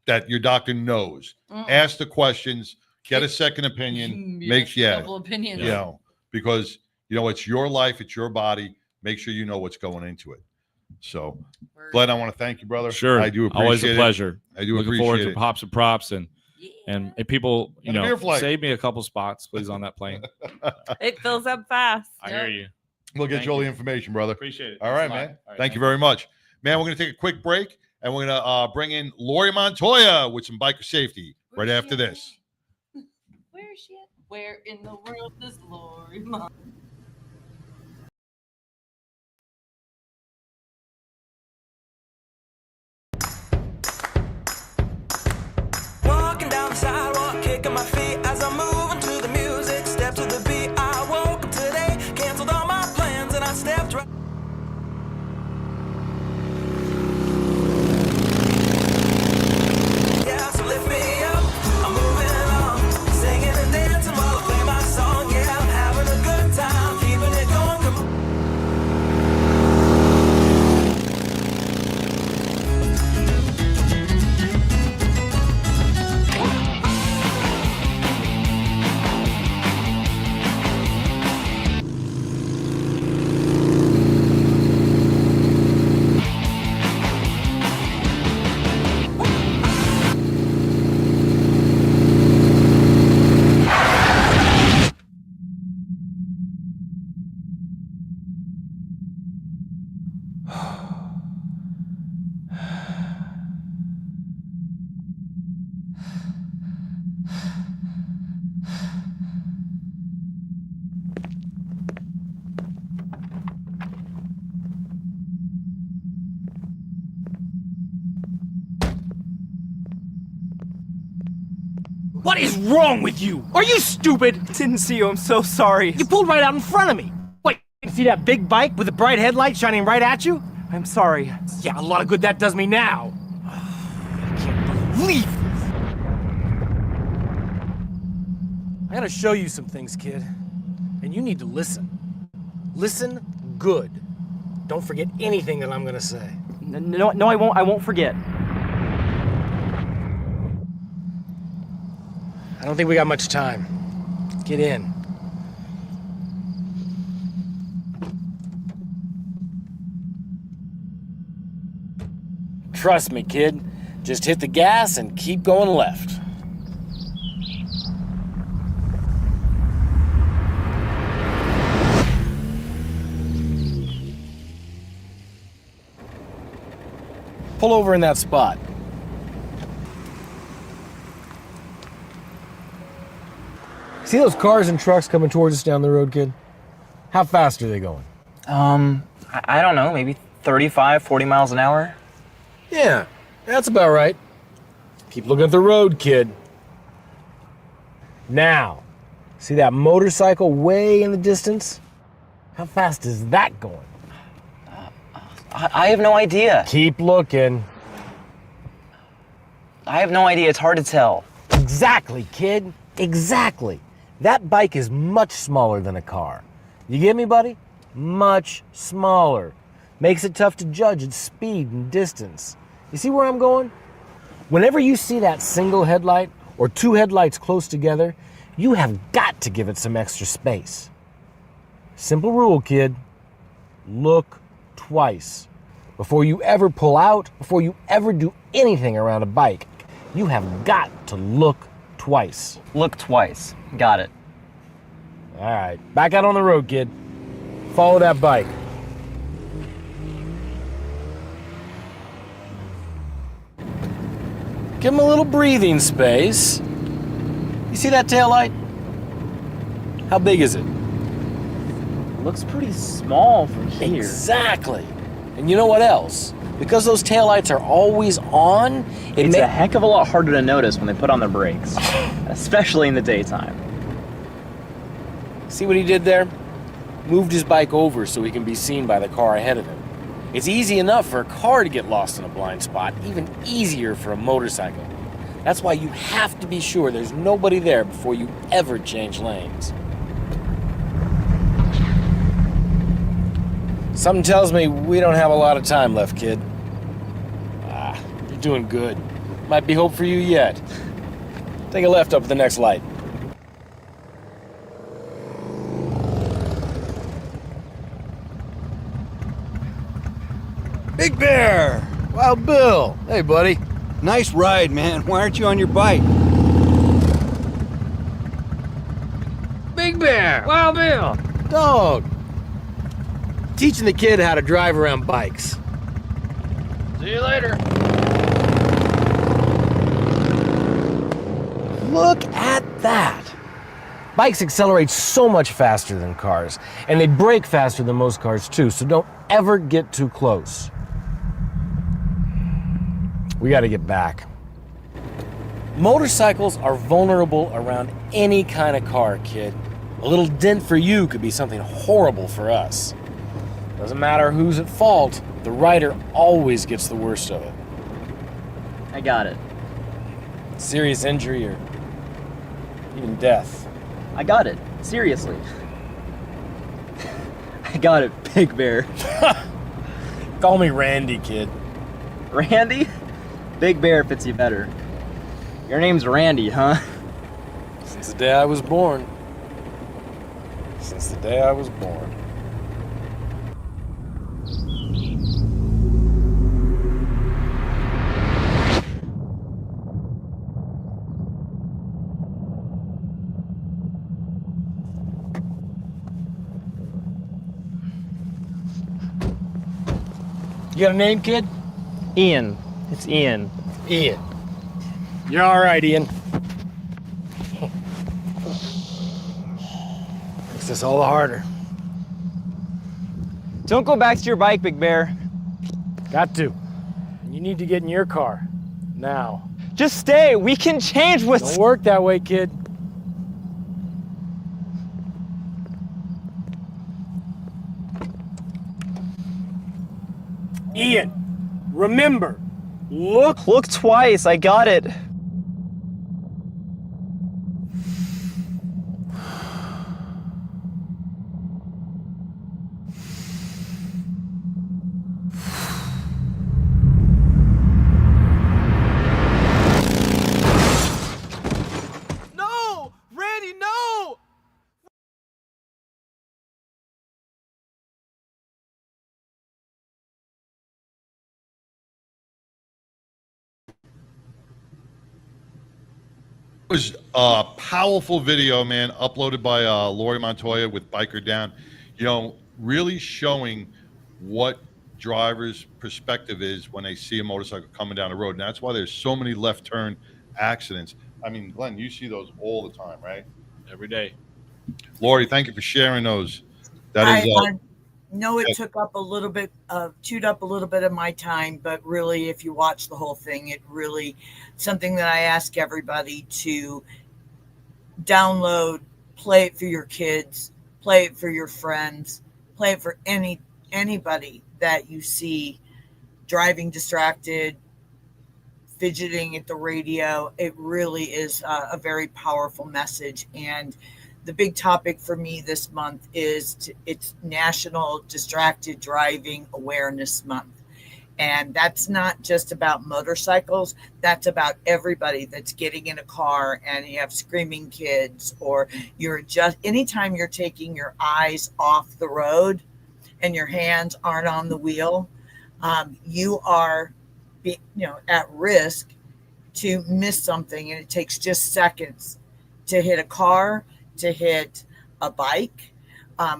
A: that your doctor knows.
B: Mm-mm.
A: Ask the questions, get a second opinion,
B: Couple opinions.
A: you know, because, it's your life, it's your body. Make sure you know what's going into it. So, Glenn, I want to thank you, brother.
F: Sure.
A: I do appreciate
F: Always a
A: it.
F: pleasure.
A: I do
F: Looking
A: appreciate
F: forward
A: it.
F: to Pops and Props and people,
A: And a beer flight.
F: save me a couple spots, please, on that plane.
E: It fills up fast.
F: I hear you.
A: We'll get
F: Thank
A: you all the
F: you.
A: information, brother.
F: Appreciate it.
A: All
F: Thanks
A: right,
F: a lot.
A: man.
F: All right,
A: Thank you very much. Man, we're going to take a quick break, and we're going to bring in Lori Montoya with some biker safety right
B: Where's
A: after
B: she at?
A: this.
B: Where is she at? Where in the world is Lori Montoya?
G: Walking down the sidewalk, kicking my feet as I'm moving to the music. Step to the beat. I woke up today, canceled all my plans, and I stepped right. Yeah, so lift me up. I'm moving on, singing and dancing while I play my song. Yeah, I'm having a good time, keeping it going. Come on.
H: What is wrong with you? Are you stupid?
G: Didn't see you, I'm so sorry.
H: You pulled right out in front of me. Wait, you see that big bike with a bright headlight shining right at you?
G: I'm sorry.
H: Yeah, a lot of good that does me now. I can't believe this. I gotta show you some things, kid. And you need to listen. Listen good. Don't forget anything that I'm gonna say.
G: No, I won't. I won't forget.
H: I don't think we got much time. Get in. Trust me, kid. Just hit the gas and keep going left. Pull over in that spot. See those cars and trucks coming towards us down the road, kid? How fast are they going?
G: I don't know, maybe 35, 40 miles an hour.
H: Yeah, that's about right. Keep looking at the road, kid. Now, See that motorcycle way in the distance? How fast is that going?
I: I have no idea.
H: Keep looking.
I: I have no idea. It's hard to tell.
H: Exactly, kid. Exactly. That bike is much smaller than a car. You get me, buddy? Much smaller. Makes it tough to judge its speed and distance. You see where I'm going? Whenever you see that single headlight or two headlights close together, you have got to give it some extra space. Simple rule, kid. Look twice. Before you ever pull out, before you ever do anything around a bike, you have got to look twice.
I: Look twice. Got it.
H: All right, back out on the road, kid. Follow that bike. Give him a little breathing space. You see that taillight? How big is it?
I: Looks pretty small from here.
H: Exactly. And you know what else? Because those taillights are always on,
I: It's a heck of a lot harder to notice when they put on their brakes, especially in the daytime.
H: See what he did there? Moved his bike over so he can be seen by the car ahead of him. It's easy enough for a car to get lost in a blind spot, even easier for a motorcycle. That's why you have to be sure there's nobody there before you ever change lanes. Something tells me we don't have a lot of time left, kid. You're doing good. Might be hope for you yet. Take a left up at the next light.
J: Big Bear!
H: Wild Bill! Hey, buddy.
J: Nice ride, man. Why aren't you on your bike?
H: Big Bear! Wild Bill! Dog! Teaching the kid how to drive around bikes. See you later. Look at that! Bikes accelerate so much faster than cars, and they brake faster than most cars too, so don't ever get too close. We gotta get back. Motorcycles are vulnerable around any kind of car, kid. A little dent for you could be something horrible for us. Doesn't matter who's at fault, the rider always gets the worst of it.
I: I got it.
H: Serious injury or even death.
I: I got it. Seriously. I got it, Big Bear.
H: Call me Randy, kid.
I: Randy? Big Bear fits you better. Your name's Randy, huh?
H: Since the day I was born. Since the day I was born. You got a name, kid?
I: Ian. It's Ian.
H: Ian. You're all right, Ian. Makes this all the harder.
I: Don't go back to your bike, Big Bear.
H: Got to. You need to get in your car. Now.
I: Just stay. We can change what's...
H: Don't work that way, kid. Ian, remember, look
I: twice. I got it.
G: No! Randy, no!
A: It was a powerful video, man, uploaded by Lori Montoya with Biker Down. You know, really showing what drivers' perspective is when they see a motorcycle coming down the road. And that's why there's so many left turn accidents. I mean, Glenn, you see those all the time, right?
F: Every day.
A: Lori, thank you for sharing those. That is
K: I know it took up a little bit chewed up a little bit of my time, but really, if you watch the whole thing, it really something that I ask everybody to download play it for your kids, play it for your friends, play it for anybody that you see driving distracted, fidgeting at the radio. It really is a very powerful message. And the big topic for me this month is it's National Distracted Driving Awareness Month. And that's not just about motorcycles. That's about everybody that's getting in a car and you have screaming kids, or you're just, anytime you're taking your eyes off the road and your hands aren't on the wheel, you are at risk to miss something. And it takes just seconds to hit a car, to hit a bike,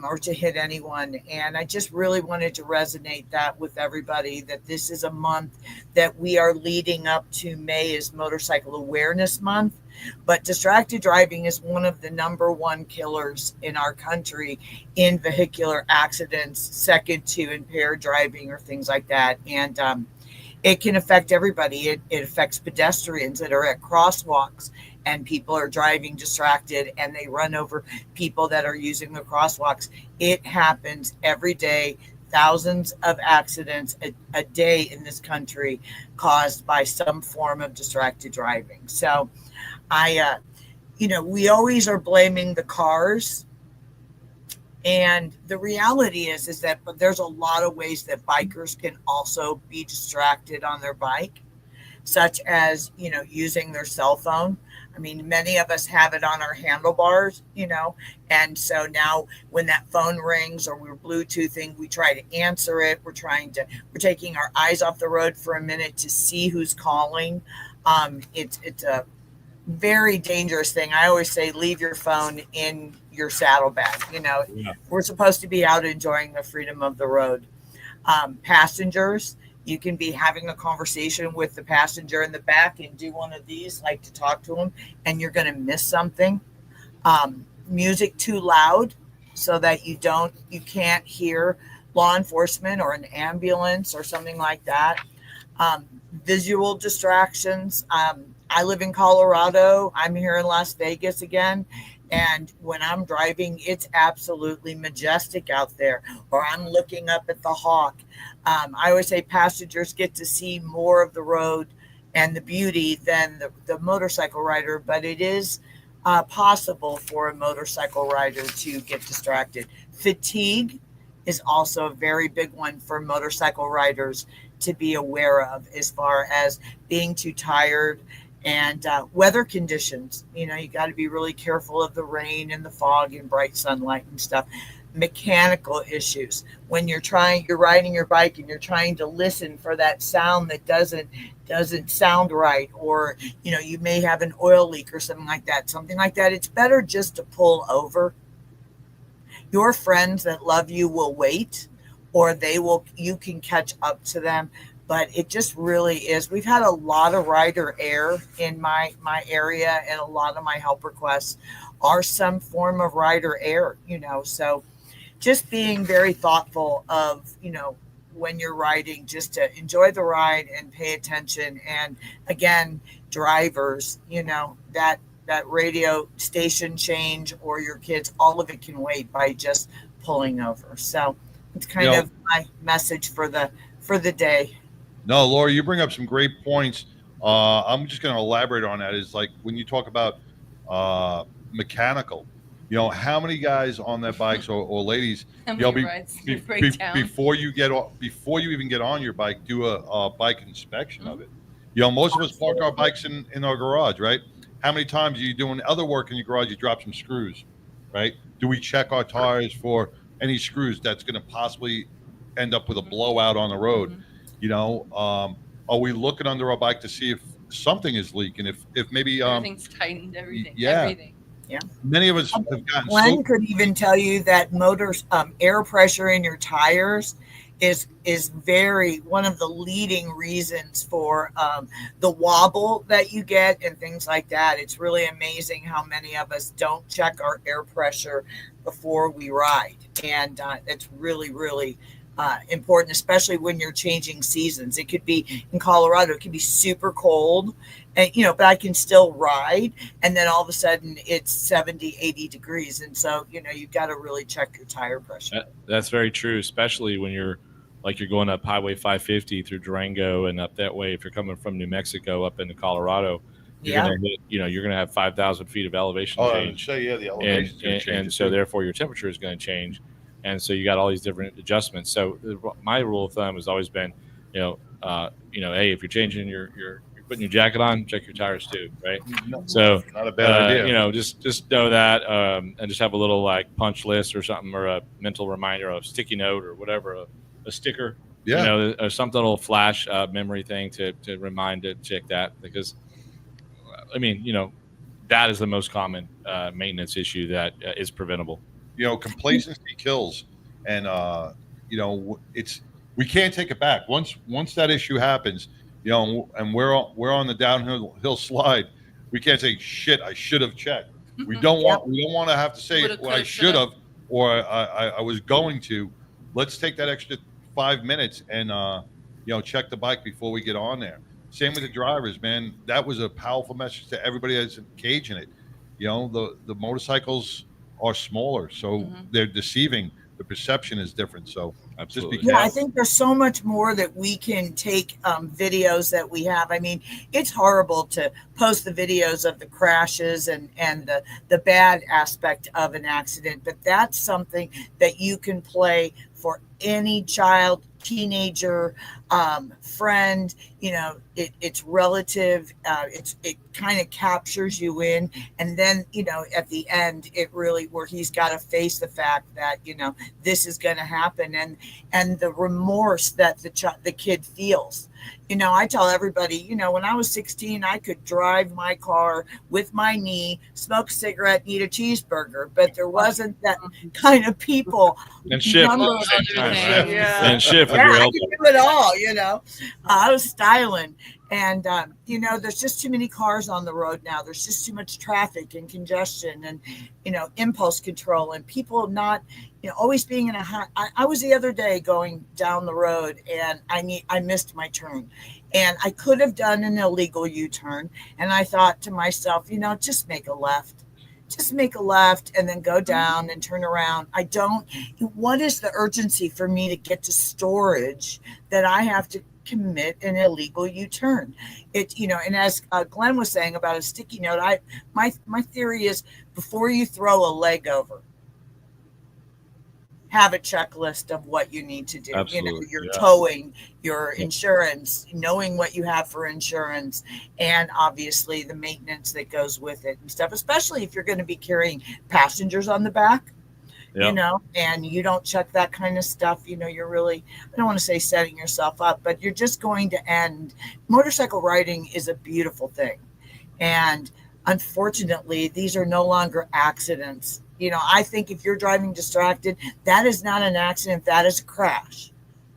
K: or to hit anyone. And I just really wanted to resonate that with everybody, that this is a month that we are leading up to. May is Motorcycle Awareness Month, but distracted driving is one of the number one killers in our country in vehicular accidents, second to impaired driving or things like that. And it can affect everybody. It affects pedestrians that are at crosswalks, and people are driving distracted and they run over people that are using the crosswalks. It happens every day. Thousands of accidents a day in this country caused by some form of distracted driving. So we always are blaming the cars. And the reality is that there's a lot of ways that bikers can also be distracted on their bike, such as, using their cell phone. I mean, many of us have it on our handlebars, and so now when that phone rings or we're Bluetoothing, we try to answer it. We're taking our eyes off the road for a minute to see who's calling. It's a very dangerous thing. I always say, leave your phone in your saddlebag. We're supposed to be out enjoying the freedom of the road. Passengers, you can be having a conversation with the passenger in the back and do one of these, like to talk to them, and you're going to miss something. Music too loud so that you can't hear law enforcement or an ambulance or something like that. Visual distractions. I live in Colorado. I'm here in Las Vegas again. And when I'm driving, it's absolutely majestic out there, or I'm looking up at the hawk. I always say passengers get to see more of the road and the beauty than the motorcycle rider, but it is possible for a motorcycle rider to get distracted. Fatigue is also a very big one for motorcycle riders to be aware of, as far as being too tired. And weather conditions, you got to be really careful of the rain and the fog and bright sunlight and stuff. Mechanical issues, when you're riding your bike and you're trying to listen for that sound that doesn't sound right, or you may have an oil leak or something like that. It's better just to pull over. Your friends that love you will wait, or you can catch up to them. But it just really is. We've had a lot of rider error in my area, and a lot of my help requests are some form of rider error, So just being very thoughtful of, when you're riding, just to enjoy the ride and pay attention. And again, drivers, that radio station change or your kids, all of it can wait by just pulling over. So it's kind of my message for the day.
A: No, Laura, you bring up some great points. I'm just going to elaborate on that. Is like when you talk about mechanical, how many guys on their bikes or ladies, before you even get on your bike, do a bike inspection of it. Most of us park our bikes in our garage, right? How many times are you doing other work in your garage? You drop some screws, right? Do we check our tires for any screws that's going to possibly end up with a blowout on the road? Are we looking under our bike to see if something is leaking? If maybe
B: everything's tightened, everything.
K: Yeah.
A: Many of us have gotten.
K: Glenn could even tell you that air pressure in your tires is one of the leading reasons for the wobble that you get and things like that. It's really amazing how many of us don't check our air pressure before we ride, and it's really, really important, especially when you're changing seasons. It could be in Colorado, it could be super cold, and but I can still ride, and then all of a sudden it's 70, 80 degrees, and so you've got to really check your tire pressure.
F: That's very true, especially when you're going up Highway 550 through Durango and up that way. If you're coming from New Mexico up into Colorado, you're gonna hit, you're gonna have 5,000 feet of elevation change.
A: The elevation
F: and so therefore your temperature is going to change, and so you got all these different adjustments. So my rule of thumb has always been, hey, if you're changing you're putting your jacket on, check your tires too, right? So
A: not a bad idea.
F: Just know that, and just have a little like punch list or something, or a mental reminder, a sticky note or whatever, a sticker, or something that'll flash a memory thing to remind to check that, because that is the most common maintenance issue that is preventable.
A: Complacency kills, and we can't take it back. Once that issue happens, and we're on the downhill slide, we can't say, shit, I should have checked. We don't want to have to say, well, I should have, or I was going to. Let's take that extra 5 minutes and check the bike before we get on there. Same with the drivers, man. That was a powerful message to everybody that's engaged in it. The motorcycles are smaller, so they're deceiving. The perception is different. So
F: absolutely.
A: Just be careful.
K: I think there's so much more that we can take videos that we have. I mean, it's horrible to post the videos of the crashes and the bad aspect of an accident, but that's something that you can play for any child, teenager, friend. It's relative. It kind of captures you in, and then at the end, it really where he's got to face the fact that this is going to happen, and the remorse that the kid feels. I tell everybody, when I was 16, I could drive my car with my knee, smoke a cigarette, eat a cheeseburger, but there wasn't that kind of people.
F: And shift. And shift with your
K: I
F: elbow.
K: could do it all, I was styling. And, there's just too many cars on the road now. There's just too much traffic and congestion and, impulse control and people not, always being in a hot. I was the other day going down the road and I missed my turn and I could have done an illegal U-turn. And I thought to myself, just make a left. Just make a left and then go down and turn around. What is the urgency for me to get to storage that I have to commit an illegal U-turn? And as Glenn was saying about a sticky note, my theory is before you throw a leg over, have a checklist of what you need to do.
F: Absolutely.
K: Your towing, your insurance, knowing what you have for insurance, and obviously the maintenance that goes with it and stuff, especially if you're going to be carrying passengers on the back. And you don't check that kind of stuff, you're really, I don't want to say setting yourself up, but you're just going to end. Motorcycle riding is a beautiful thing. And unfortunately, these are no longer accidents. I think if you're driving distracted, that is not an accident, that is a crash.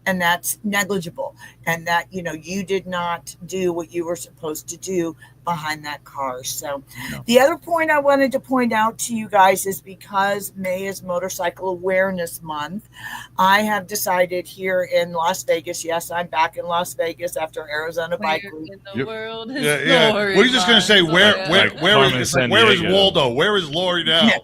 K: And that's negligible. And that, you did not do what you were supposed to do behind that car. So the other point I wanted to point out to you guys is because May is Motorcycle Awareness Month, I have decided here in Las Vegas, yes, I'm back in Las Vegas after Arizona Bike Week.
B: In the world is
A: Yeah.
B: Lori
A: We're just going to say, where is
F: Diego.
A: Waldo? Where is Lori now?
K: Yeah.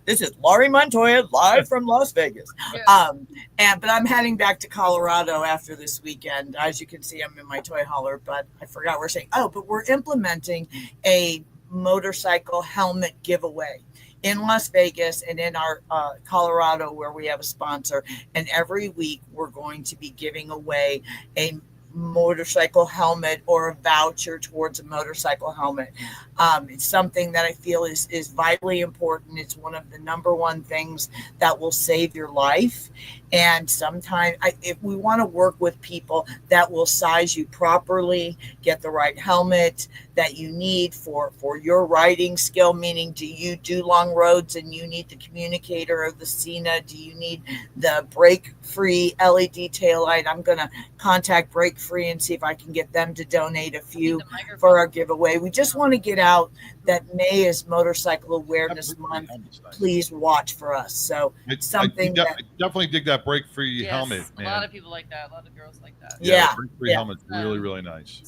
K: This is Laurie Montoya live from Las Vegas. But I'm heading back to Colorado after this weekend. As you can see, I'm in my toy hauler, but I forgot we're saying. But we're implementing a motorcycle helmet giveaway in Las Vegas and in our Colorado, where we have a sponsor. And every week we're going to be giving away a motorcycle helmet or a voucher towards a motorcycle helmet. It's something that I feel is vitally important. It's one of the number one things that will save your life. And sometimes if we want to work with people that will size you properly, get the right helmet, that you need for your riding skill, meaning do you do long roads and you need the communicator or the Cena? Do you need the brake-free LED taillight? I'm going to contact Brake Free and see if I can get them to donate a few for our giveaway. We just want to get out that May is Motorcycle Awareness Month. Please watch for us. So it's something
A: I definitely dig that brake-free helmet, man.
B: A lot of people like that. A lot of girls like that.
K: Yeah,
A: brake-free helmet's really, really nice.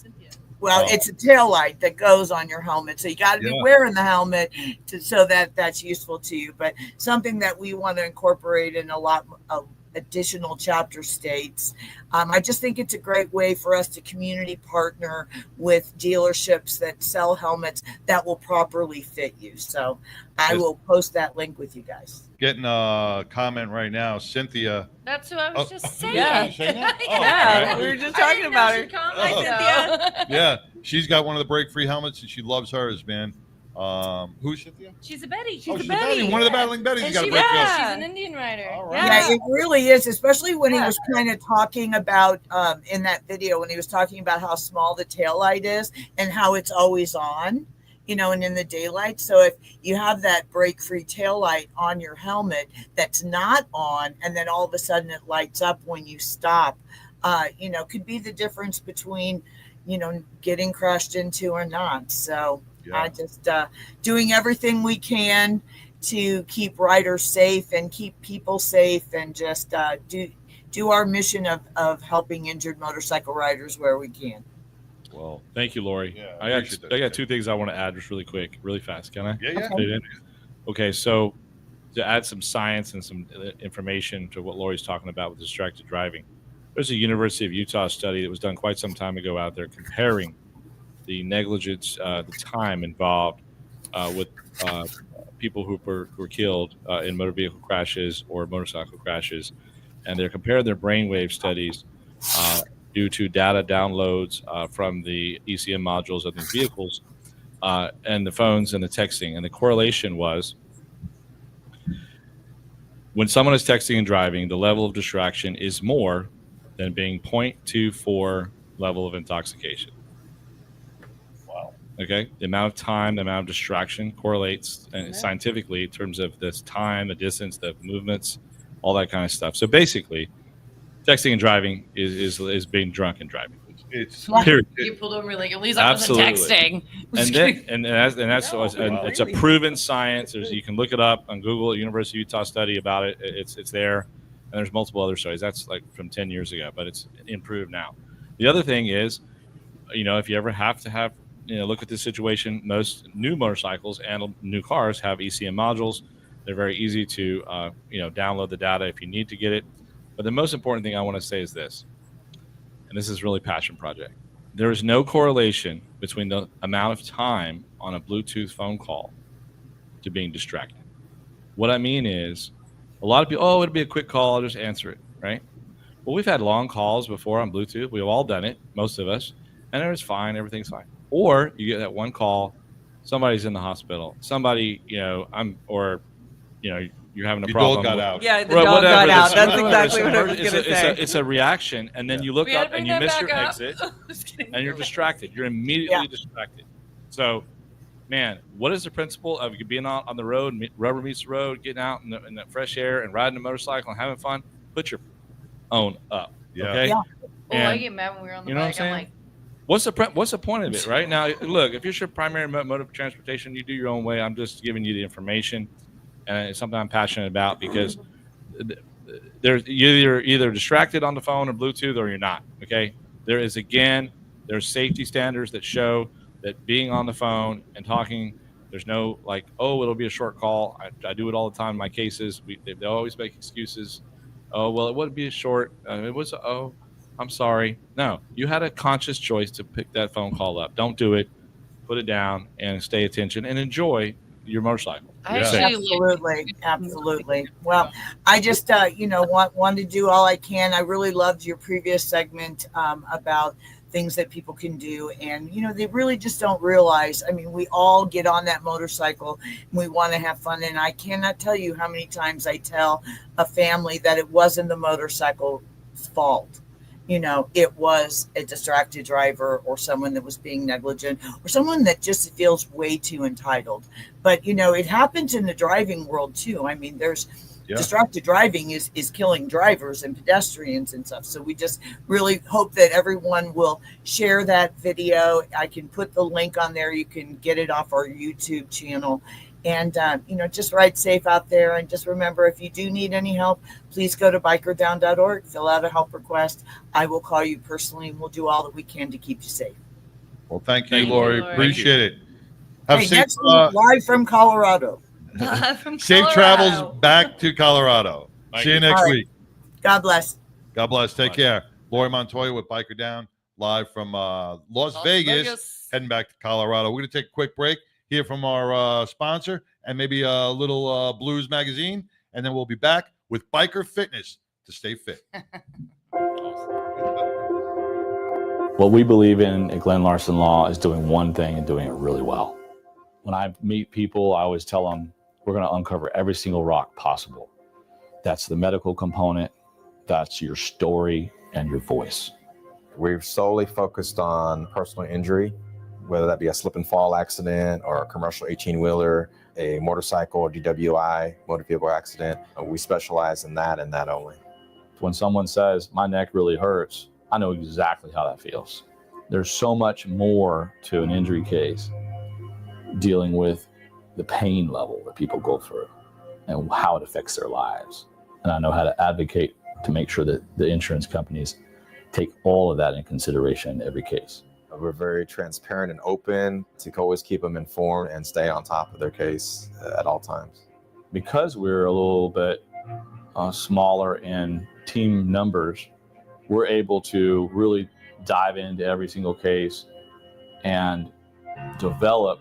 K: Well, it's a tail light that goes on your helmet, so you got to be wearing the helmet so that that's useful to you. But something that we want to incorporate in a lot of additional chapter states. I just think it's a great way for us to community partner with dealerships that sell helmets that will properly fit you. So I will post that link with you guys.
A: Getting a comment right now, Cynthia.
B: That's who I was just saying.
E: Yeah, we were just talking about her.
B: Hi, Cynthia.
A: Yeah, she's got one of the brake-free helmets, and she loves hers, man. Who's Cynthia?
B: She's a Betty.
A: She's a Betty. One of the Battling Betties.
B: And
A: got a brake-free helmet.
B: she's an Indian rider.
A: All right.
K: Yeah, it really is, especially when he was kind of talking about in that video when he was talking about how small the tail light is and how it's always on, and in the daylight. So if you have that brake-free tail light on your helmet that's not on, and then all of a sudden it lights up when you stop, could be the difference between, getting crashed into or not. So I just doing everything we can to keep riders safe and keep people safe, and just do our mission of helping injured motorcycle riders where we can.
F: Well, thank you, Lori.
A: Yeah,
F: I got two things I want to add just really quick, really fast. Can I?
A: Yeah.
F: Okay, so to add some science and some information to what Lori's talking about with distracted driving, there's a University of Utah study that was done quite some time ago out there comparing the negligence, the time involved with people who were killed in motor vehicle crashes or motorcycle crashes, and they're comparing their brainwave studies due to data downloads from the ECM modules of these vehicles and the phones and the texting. And the correlation was when someone is texting and driving, the level of distraction is more than being 0.24 level of intoxication.
A: Wow.
F: Okay. The amount of time, the amount of distraction correlates scientifically in terms of this time, the distance, the movements, all that kind of stuff. So basically, texting and driving is being drunk and driving.
A: It's
B: You pulled over like, at least I wasn't texting.
F: It's a proven science. You can look it up on Google. University of Utah study about it. It's there, and there's multiple other studies. That's like from 10 years ago, but it's improved now. The other thing is, if you ever have to have look at this situation, most new motorcycles and new cars have ECM modules. They're very easy to download the data if you need to get it. But the most important thing I want to say is this, and this is really passion project. There is no correlation between the amount of time on a Bluetooth phone call to being distracted. What I mean is, a lot of people, it'll be a quick call, I'll just answer it, right? Well, we've had long calls before on Bluetooth. We've all done it, most of us, and it was fine, everything's fine. Or you get that one call, somebody's in the hospital, somebody, you're having a problem.
A: Your dog got out.
E: Yeah, the dog got out. That's exactly what I was going to say.
F: It's a reaction, and then you look up and you miss your exit, and you're distracted. You're immediately distracted. So, man, what is the principle of being on the road, rubber meets the road, getting out in the fresh air and riding a motorcycle and having fun? Put your own up.
A: Yeah.
F: Okay?
B: Oh,
F: And,
B: I get mad when we're on the
F: you know
B: bike.
F: what I'm
B: I'm
F: saying?
B: like,
F: what's the point of it, right? Now, look, if it's your primary mode of transportation, you do your own way. I'm just giving you the information, and it's something I'm passionate about because you're either distracted on the phone or Bluetooth or you're not, okay? There's safety standards that show that being on the phone and talking, there's no it'll be a short call. I do it all the time in my cases. They always make excuses. Oh, well, it wouldn't be a short. I'm sorry. No, you had a conscious choice to pick that phone call up. Don't do it. Put it down and stay attention and enjoy your motorcycle.
K: Absolutely. Well, I just want to do all I can. I really loved your previous segment about things that people can do, and they really just don't realize. I mean, we all get on that motorcycle and we want to have fun, and I cannot tell you how many times I tell a family that it wasn't the motorcycle's fault. it was a distracted driver or someone that was being negligent or someone that just feels way too entitled. But, it happens in the driving world too. I mean, there's distracted driving is killing drivers and pedestrians and stuff. So we just really hope that everyone will share that video. I can put the link on there. You can get it off our YouTube channel. And, just ride safe out there. And just remember, if you do need any help, please go to bikerdown.org, fill out a help request. I will call you personally, and we'll do all that we can to keep you safe.
A: Well, thank you, Lori. Appreciate it.
K: Have safe, next week, live from Colorado.
A: Safe travels back to Colorado. See you next week.
K: God bless.
A: God bless. Take care. Lori Montoya with Biker Down, live from Las Vegas, heading back to Colorado. We're going to take a quick break, hear from our sponsor, and maybe a little Blues magazine, and then we'll be back with Biker Fitness to stay fit.
C: What we believe in at Glenn Larson Law is doing one thing and doing it really well. When I meet people, I always tell them we're going to uncover every single rock possible. That's the medical component, that's your story and your voice.
L: We're solely focused on personal injury, whether that be a slip and fall accident or a commercial 18-wheeler, a motorcycle or DWI, motor vehicle accident. We specialize in that and that only.
C: When someone says, my neck really hurts, I know exactly how that feels. There's so much more to an injury case dealing with the pain level that people go through and how it affects their lives. And I know how to advocate to make sure that the insurance companies take all of that in consideration in every case.
L: We're very transparent and open to always keep them informed and stay on top of their case at all times.
C: Because we're a little bit smaller in team numbers, we're able to really dive into every single case and develop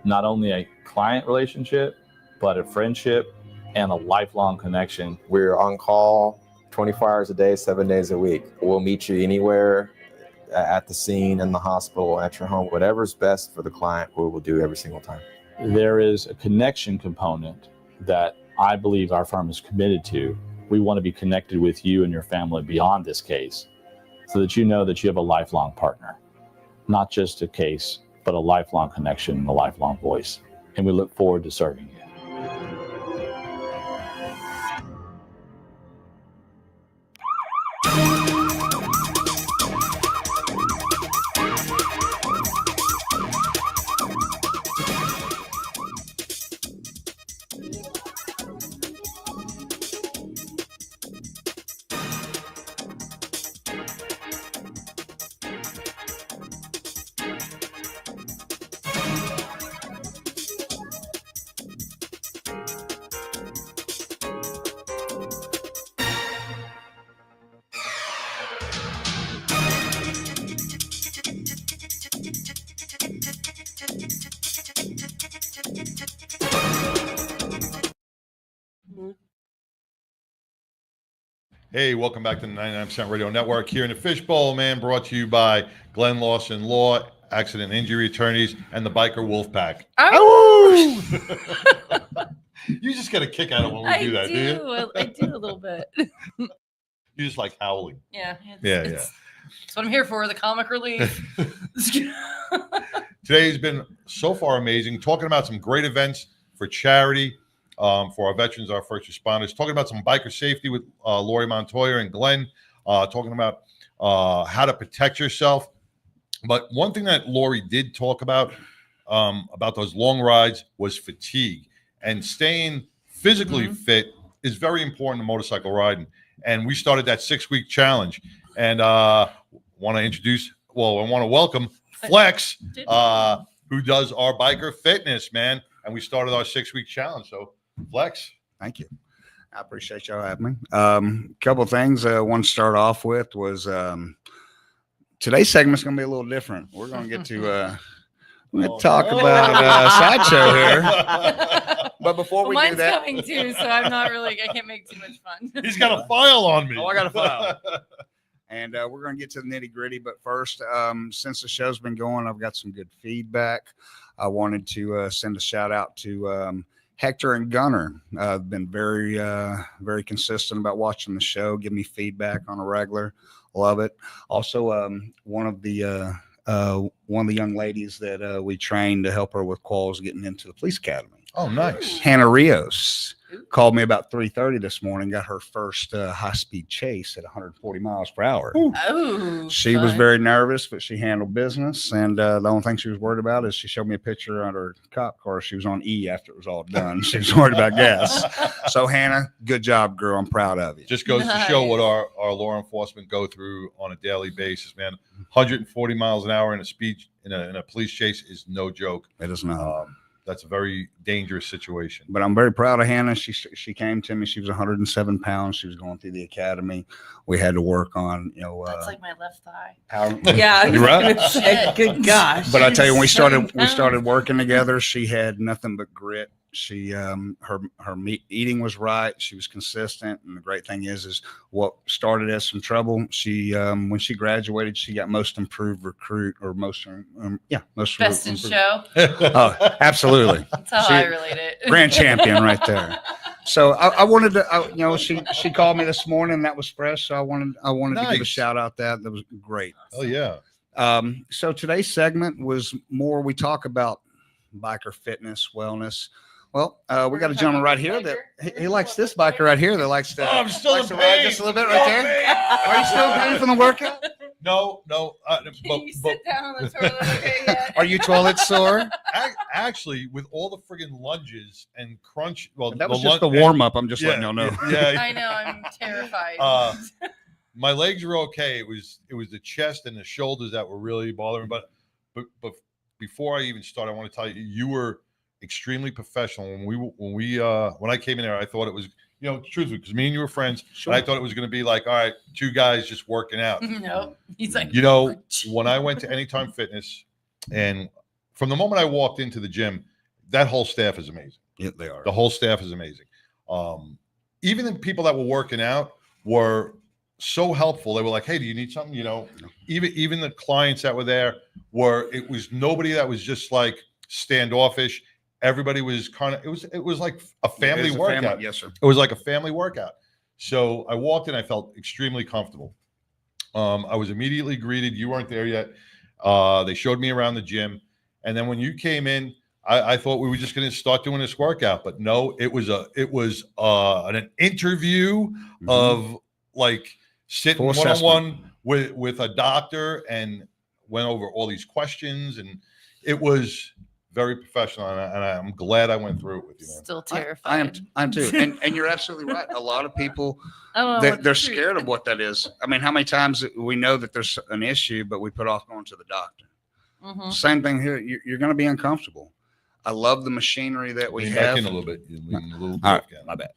C: not only a client relationship, but a friendship and a lifelong connection.
L: We're on call 24 hours a day, 7 days a week. We'll meet you anywhere, at the scene, in the hospital, at your home. Whatever's best for the client, we will do every single time.
C: There is a connection component that I believe our firm is committed to. We want to be connected with you and your family beyond this case so that you know that you have a lifelong partner, not just a case, but a lifelong connection and a lifelong voice. And we look forward to serving you.
A: Hey, welcome back to the 99% Radio Network here in the Fishbowl, man, brought to you by Glenn Lawson Law, Accident and Injury Attorneys, and the Biker Wolf Pack.
B: Oh!
A: You just get a kick out of when we do that, do you?
B: I do a little bit.
A: You just like howling.
B: Yeah.
A: That's
B: what I'm here for, the comic relief.
A: Today's been so far amazing, talking about some great events for charity, for our veterans, our first responders, talking about some biker safety with Lori Montoya and Glenn, talking about how to protect yourself. But one thing that Lori did talk about those long rides was fatigue, and staying physically fit is very important in motorcycle riding. And we started that 6-week challenge, and I want to welcome Flex, who does our biker fitness, man. And we started our 6-week challenge. So Flex.
J: Thank you. I appreciate y'all having me. Couple of things I want to start off with was today's segment's going to be a little different. We're going to get to talk about Sideshow here. But before we do that,
B: mine's coming too, so I'm not really. I can't make too much fun.
A: He's got a file on me.
J: Oh, I got a file. And we're going to get to the nitty gritty. But first, since the show's been going, I've got some good feedback. I wanted to send a shout out to Hector and Gunner. Been very consistent about watching the show, give me feedback on a regular. Love it. Also, one of the young ladies that we trained to help her with quals getting into the police academy.
A: Oh, nice.
J: Hannah Rios called me about 3:30 this morning, got her first high-speed chase at 140 miles per hour.
B: Oh,
J: She was very nervous, but she handled business. And the only thing she was worried about is she showed me a picture on her cop car. She was on E after it was all done. She was worried about gas. So, Hannah, good job, girl. I'm proud of you.
A: Just goes to show what our law enforcement go through on a daily basis, man. 140 miles an hour in a police chase is no joke.
J: It is not.
A: That's a very dangerous situation.
J: But I'm very proud of Hannah. She came to me. She was 107 pounds. She was going through the academy. We had to work on,
B: that's like my left thigh.
J: power.
E: Yeah,
J: You're right.
E: Good gosh.
J: But I tell you, when we started working together, she had nothing but grit. She her eating was right. She was consistent, and the great thing is what started as some trouble. She when she graduated, she got most improved recruit or most
B: Best in show.
J: Oh, absolutely.
B: That's how I relate it.
J: Grand champion right there. So I wanted to, she called me this morning. That was fresh. So I wanted to give a shout out. That was great.
A: Oh yeah.
J: So today's segment was more. We talk about biker fitness, wellness. Well, we got a gentleman right here that he likes this biker right here that likes to.
A: I'm still in
J: to
A: pain.
J: ride just a little bit right there. Are you still in pain from the workout?
A: No.
B: Can you sit down on the toilet okay yet?
J: Are you toilet sore?
A: Actually, with all the friggin' lunges and crunch,
J: That was just the warm up. I'm just letting y'all know.
A: Yeah,
B: I know. I'm terrified.
A: my legs were okay. It was the chest and the shoulders that were really bothering me. But before I even start, I want to tell you, you were extremely professional when I came in there. I thought it was, truthfully, because me and you were friends.
J: Sure.
A: And I thought it was going to be like, all right, two guys just working out.
B: No, he's like,
A: when I went to Anytime Fitness, and from the moment I walked into the gym, that whole staff is amazing.
J: Yeah, they are.
A: The whole staff is amazing. Even the people that were working out were so helpful. They were like, hey, do you need something? Even the clients that were there it was nobody that was just like standoffish. Everybody was it was like a family workout.
J: Yes, sir.
A: It was like a family workout. So I walked in, I felt extremely comfortable. I was immediately greeted. You weren't there yet. They showed me around the gym. And then when you came in, I thought we were just going to start doing this workout, but no, it was an interview of like sitting one-on-one with a doctor and went over all these questions, and it was very professional, and I'm glad I went through it with you, man.
B: Still terrified.
J: I'm too. And you're absolutely right. A lot of people, they're scared of what that is. I mean, how many times we know that there's an issue, but we put off going to the doctor.
B: Mm-hmm.
J: Same thing here. You're going to be uncomfortable. I love the machinery that we have.
A: Back in a little bit.
J: All right, my bad.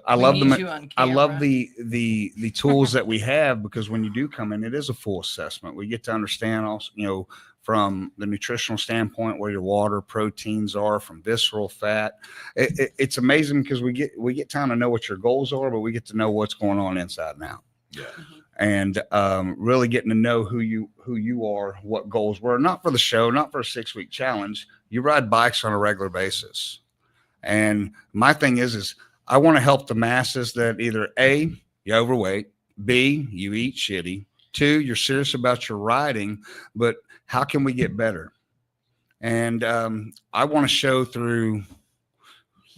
J: I love the tools that we have, because when you do come in, it is a full assessment. We get to understand also, from the nutritional standpoint, where your water, proteins are, from visceral fat. It's amazing because we get time to know what your goals are, but we get to know what's going on inside and out.
A: Yeah.
J: And really getting to know who you are, what goals were, not for the show, not for a 6-week challenge. You ride bikes on a regular basis. And my thing is I want to help the masses that either A, you're overweight, B, you eat shitty, 2, you're serious about your riding, but how can we get better? And I want to show through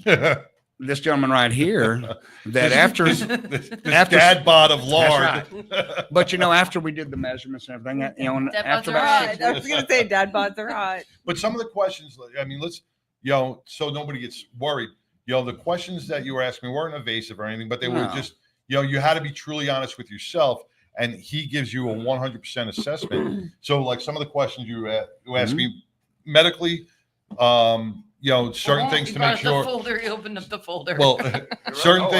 J: this gentleman right here that after
A: dad bod of lard,
J: right. But after we did the measurements and everything, after about 6
E: I was gonna say dad bods are hot.
A: But some of the questions, I mean, let's so nobody gets worried. The questions that you were asking me weren't evasive or anything, but they were just, you had to be truly honest with yourself, and he gives you a 100% assessment. So like some of the questions you asked me medically, certain things to make sure.
B: The folder, he opened up the folder.
A: Well, certain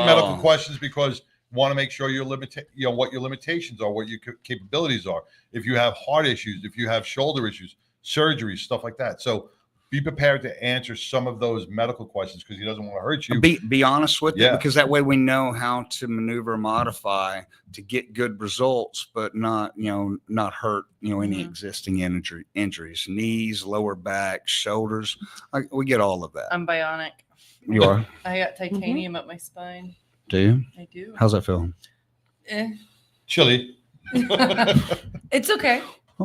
A: medical questions, because want to make sure what your limitations are, what your capabilities are. If you have heart issues, if you have shoulder issues, surgeries, stuff like that. So be prepared to answer some of those medical questions, because he doesn't want to hurt you.
J: Be honest with it, because that way we know how to maneuver, modify to get good results, but not hurt any existing injuries, knees, lower back, shoulders. We get all of that.
B: I'm bionic.
J: You are?
B: I got titanium up my spine.
J: Do you?
B: I do.
J: How's that feel?
A: Chili.
B: It's okay.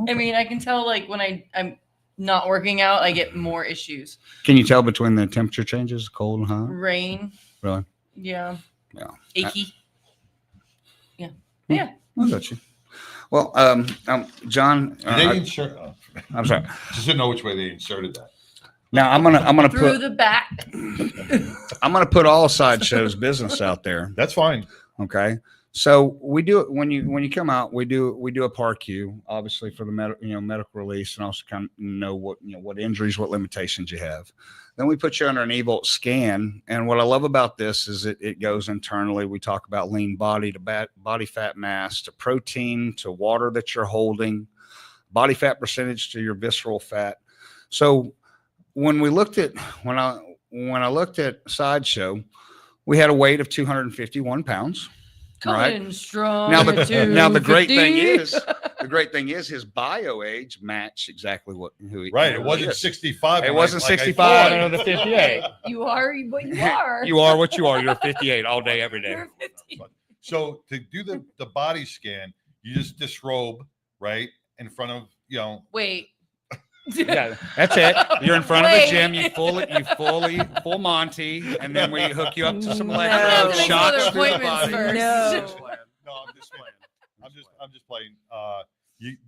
B: I mean, I can tell like when I'm not working out, I get more issues.
J: Can you tell between the temperature changes, cold and hot?
B: Rain.
J: Really?
B: Yeah.
J: Yeah.
B: Achy. Yeah.
J: Hmm.
B: Yeah.
J: I got you. Well, John,
A: Did they insert?
J: I'm sorry.
A: Just didn't know which way they inserted that.
J: Now I'm gonna
B: Through
J: put
B: the back.
J: I'm gonna put all Sideshow's business out there.
A: That's fine.
J: Okay. So we do it when you come out. We do a PAR-Q, obviously for the medical release, and also kind of know what injuries, what limitations you have. Then we put you under an EVOLT scan, and what I love about this is it goes internally. We talk about lean body to body fat mass to protein to water that you're holding, body fat percentage to your visceral fat. So when I looked at Sideshow, we had a weight of 251 pounds.
B: Coming in strong.
J: Now the great thing is his bio age matched exactly who he
A: Right. It wasn't 65.
J: It wasn't 65
A: out
J: of the 58.
B: You are what you are.
J: You are what you are. You're 58 all day, every day.
B: You're 50.
A: So to do the body scan, you just disrobe, right? In front of,
B: Wait.
J: Yeah, that's it. You're in front of the gym. You full Monty, and then we hook you up to some electrode shots through the body.
B: No,
A: I'm just playing. I'm just playing.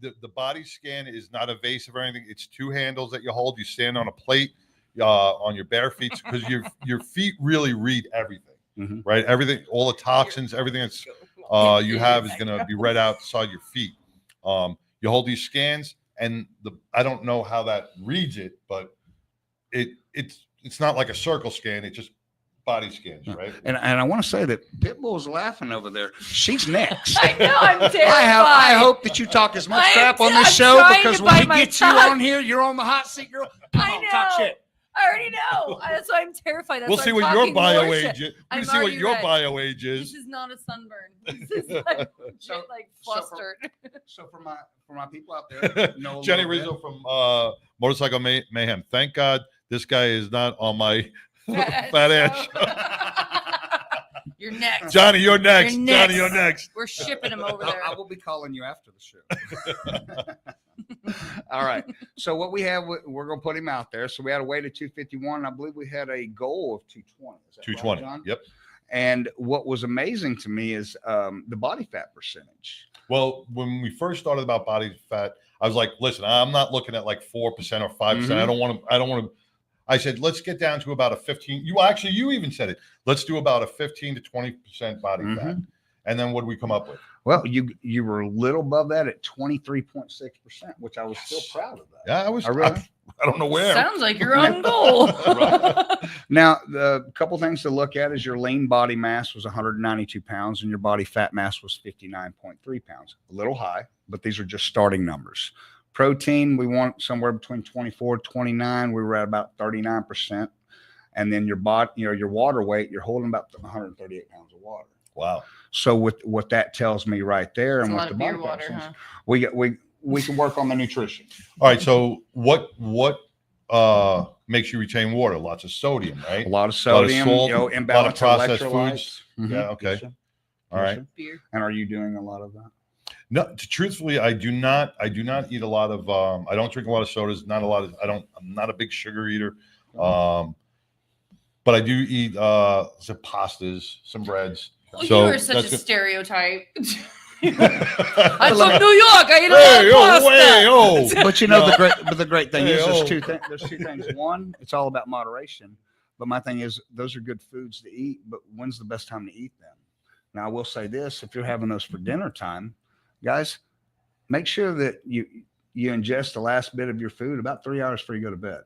A: The body scan is not invasive or anything. It's two handles that you hold. You stand on a plate on your bare feet because your feet really read everything, right? Everything, all the toxins, everything that's you have is going to be read outside your feet. You hold these scans. And I don't know how that reads it, but it's not like a circle scan. It's just body scans, right?
J: And I want to say that Pitbull's laughing over there. She's next.
B: I know. I'm terrified.
J: I hope that you talk as much crap on this show because when we get you on here, you're on the hot seat, girl. Come on, talk shit.
B: I already know. That's why I'm terrified.
A: We'll see what your bio age is. We'll see what your bio age is.
B: This is not a sunburn. This is like flustered.
J: So for my people out there,
A: Jenny Rizzo from Motorcycle Mayhem. Thank God this guy is not on my fat ass show.
B: You're next.
A: Johnny, you're next.
B: You're
A: Johnny, you're next.
B: We're shipping him over there.
J: I will be calling you after the show. All right. So what we have, we're going to put him out there. So we had a weight of 251. I believe we had a goal of 220. Is that
A: 220.
J: Right, John?
A: Yep.
J: And what was amazing to me is the body fat percentage.
A: Well, when we first started about body fat, I was like, listen, I'm not looking at like 4% or 5%. I don't want to. I said, let's get down to about a 15. You even said it. Let's do about a 15 to 20% body fat. And then what did we come up with?
J: Well, you were a little above that at 23.6%, which I was still proud of that.
A: Yeah, I don't know where.
B: Sounds like you're on goal.
J: Now, the couple things to look at is your lean body mass was 192 pounds and your body fat mass was 59.3 pounds. A little high, but these are just starting numbers. Protein, we want somewhere between 24 and 29. We were at about 39%. And then your water weight, you're holding about 138 pounds of water.
A: Wow.
J: So with what that tells me right there,
B: That's
J: and
B: a
J: what
B: lot
J: the
B: of
J: body
B: beer water,
J: fat
B: huh?
J: we can work on the nutrition.
A: All right. So what makes you retain water? Lots of sodium, right?
J: A lot of sodium,
A: salt,
J: imbalance
A: a lot of processed
J: electrolytes.
A: foods. Yeah. Okay.
J: Yes,
A: all right.
B: Beer.
J: And are you doing a lot of that?
A: No, truthfully, I do not eat a lot of. I don't drink a lot of sodas. I'm not a big sugar eater. But I do eat some pastas, some breads.
B: Well,
A: so
B: you are such a stereotype. I'm from New York. I eat a lot of pasta.
J: But the great thing is there's two things. One, it's all about moderation. But my thing is those are good foods to eat. But when's the best time to eat them? Now I will say this: if you're having those for dinner time, guys, make sure that you ingest the last bit of your food about 3 hours before you go to bed.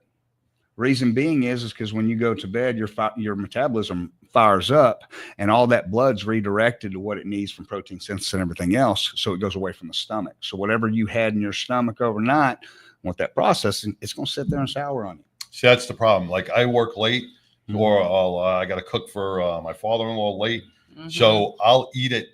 J: Reason being is because when you go to bed, your metabolism fires up and all that blood's redirected to what it needs from protein synthesis and everything else. So it goes away from the stomach. So whatever you had in your stomach overnight, with that processing, it's going to sit there and sour on you.
A: See, that's the problem. Like I work late or I got to cook for my father-in-law late. So I'll eat it.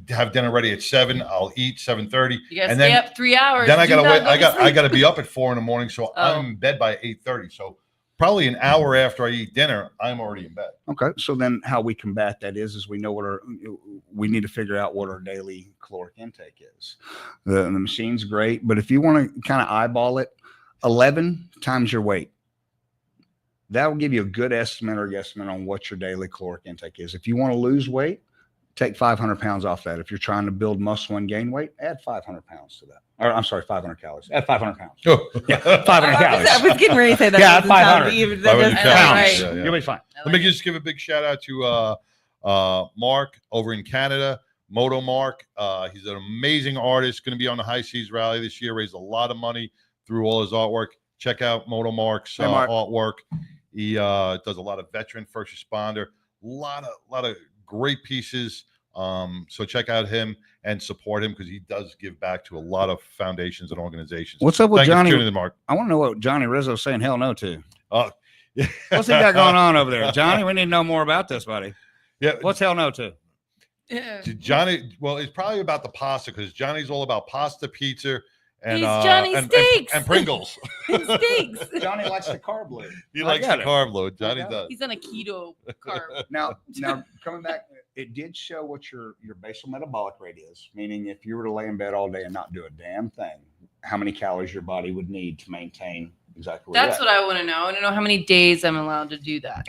A: Have dinner ready at 7. I'll eat 7:30.
B: You gotta stay up 3 hours.
A: Then I gotta wait. I got to be up at 4 a.m. So I'm in bed by 8:30. So probably an hour after I eat dinner, I'm already in bed.
J: Okay, so then how we combat that is we know we need to figure out what our daily caloric intake is. The machine's great, but if you want to kind of eyeball it, 11 times your weight. That will give you a good estimate or guesstimate on what your daily caloric intake is. If you want to lose weight, take 500 pounds off that. If you're trying to build muscle and gain weight, add 500 pounds to that. Or I'm sorry, 500 calories. Add 500 pounds.
A: Oh.
J: Yeah, 500 calories.
E: I was getting ready to say that.
J: Yeah,
E: doesn't
J: 500.
E: sound even-
A: 500
E: that doesn't
A: pounds.
E: sound right.
A: Yeah, yeah.
J: You'll be fine.
A: Let me just give a big shout out to Mark over in Canada, Moto Mark. He's an amazing artist, going to be on the High Seas Rally this year, raised a lot of money through all his artwork. Check out Moto Mark's
J: Hey, Mark.
A: artwork. He does a lot of veteran first responder, a lot of great pieces. So check out him and support him because he does give back to a lot of foundations and organizations.
J: What's up with
A: Thank you for
J: Johnny?
A: tuning in, Mark.
J: I want to know what Johnny Rizzo's saying hell no to.
A: Oh,
J: What's he got going on over there? Johnny, we need to know more about this, buddy.
A: Yeah.
J: What's hell no to?
B: Yeah.
A: Johnny, well, it's probably about the pasta because Johnny's all about pasta, pizza, and
B: He's Johnny
A: and
B: Steaks.
A: and Pringles.
B: Steaks.
J: Johnny likes the carb load.
A: He
J: I
A: likes
J: get
A: the
J: it.
A: carb load. Johnny
J: got it.
A: does.
B: He's on a keto carb.
J: Now coming back, it did show what your basal metabolic rate is, meaning if you were to lay in bed all day and not do a damn thing, how many calories your body would need to maintain exactly where
B: That's what I want to know. I want to know how many days I'm allowed to do that.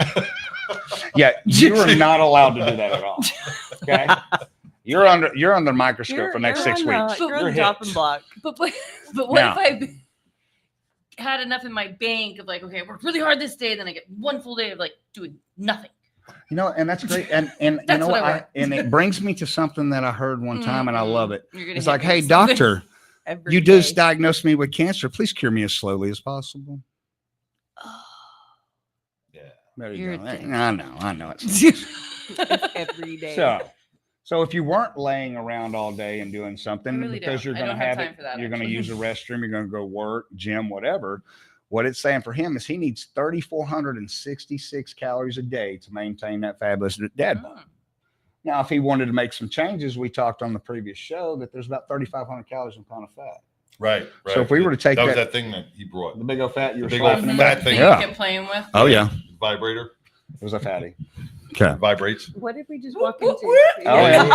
J: Yeah, you are not allowed to do that at all. Okay. You're under the microscope for the next 6 weeks.
E: You're on
J: You're
E: the chopping
J: hit.
E: block.
B: But what
J: Now-
B: if I had enough in my bank of like, okay, I worked really hard this day, then I get one full day of like doing nothing.
J: You know, and that's great. And you
B: That's
J: know
B: what
J: what?
B: I want.
J: And it brings me to something that I heard one time, and I love it.
B: You're gonna
J: It's
B: hit
J: like,
B: me
J: hey,
B: with something.
J: doctor,
E: Every
J: you
E: day.
J: just diagnosed me with cancer. Please cure me as slowly as possible.
A: Yeah.
J: There
B: You're
J: you go.
B: a dick.
J: I know. It's
E: Every day.
J: So if you weren't laying around all day and doing something
B: really
J: because
B: don't.
J: you're
B: I
J: going to
B: don't have
J: have
B: time
J: it,
B: for that,
J: you're going to
B: actually.
J: use a restroom, you're going to go work, gym, whatever. What it's saying for him is he needs 3,466 calories a day to maintain that fabulous dad bod.
B: Oh.
J: Now, if he wanted to make some changes, we talked on the previous show that there's about 3,500 calories in a pound of fat.
A: Right.
J: So if we were to take
A: that was
J: that-
A: that thing that he brought,
J: The big old fat you were
A: big old
J: slapping him
A: fat
J: with?
A: thing.
B: You kept playing with.
J: Oh, yeah.
A: vibrator,
J: It was a fatty. Okay.
A: vibrates.
E: What did we just walk into?
J: Oh, yeah.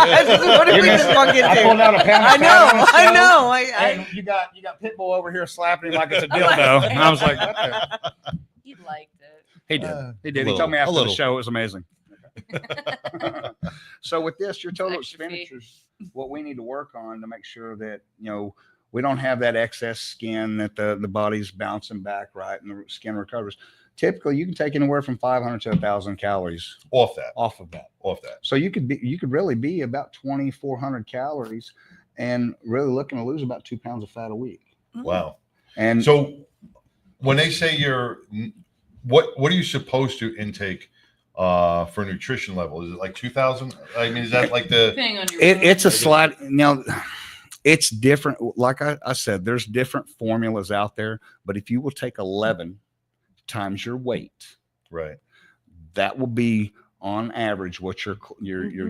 E: What did
J: You
E: we
J: missed-
E: just walk into?
J: I pulled out a pound of
E: I
J: fat
E: know.
J: on the
E: I
J: show,
E: know.
J: And you got Pitbull over here slapping him like it's a dildo. And I was like, okay.
B: He liked it.
J: He did. He did.
A: a
J: He told me
A: little,
J: after
A: a
J: the
A: little.
J: show it was amazing. So with this, your total
B: Extra fee.
J: expenditures, what we need to work on to make sure that, we don't have that excess skin, that the body's bouncing back right and the skin recovers. Typically, you can take anywhere from 500 to 1,000 calories
A: Off
J: off of that.
A: that.
J: So you could really be about 2,400 calories and really looking to lose about 2 pounds of fat a week.
A: Wow.
J: And
A: So when they say what are you supposed to intake for nutrition level? Is it like 2,000? I mean, is that like the?
B: Depending on your
J: it's a slide. Now, it's different. Like I said, there's different formulas out there, but if you will take 11 times your weight,
A: Right.
J: that will be on average what your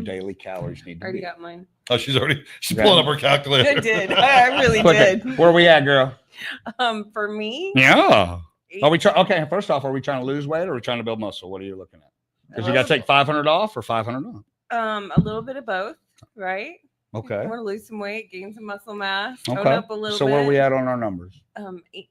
J: daily calories need to
E: Already
J: be.
E: got mine.
A: Oh, she's
J: Okay.
A: pulling up her calculator.
E: I did. I really
J: Okay,
E: did.
J: where we at, girl?
E: For me,
J: Yeah. Are we okay? First off, are we trying to lose weight or are we trying to build muscle? What are you looking at? Because you got to take 500 off or 500 on.
E: a little bit of both, right?
J: Okay.
E: I want to lose some weight, gain some muscle mass, tone
J: Okay.
E: up a little
J: So
E: bit.
J: where are we at on our numbers?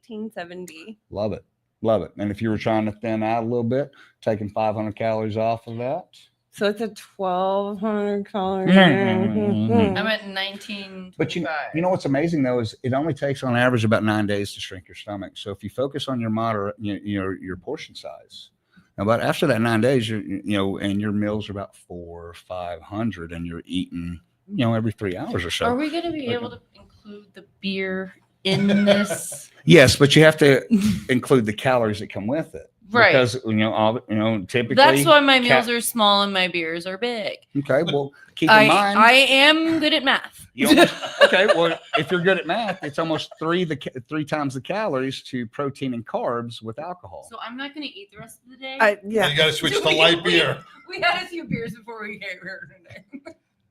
E: 1870.
J: Love it. Love it. And if you were trying to thin out a little bit, taking 500 calories off of that.
E: So it's a 1,200 calories.
J: Mhm.
B: I'm at 19.
J: But you know what's amazing though is it only takes on average about 9 days to shrink your stomach. So if you focus on your moderate, your portion size, now, but after that 9 days, and your meals are about 400 or 500, and you're eating, every 3 hours or so.
B: Are we going to be able to include the beer in this?
J: Yes, but you have to include the calories that come with it.
B: Right.
J: Because typically
B: That's why my meals are small and my beers are big.
J: Okay, well, keep in mind.
B: I am good at math.
J: Okay, well, if you're good at math, it's almost three times the calories to protein and carbs with alcohol.
B: So I'm not going to eat the rest of the day.
A: You got to switch to light beer.
B: We had a few beers before we came here today.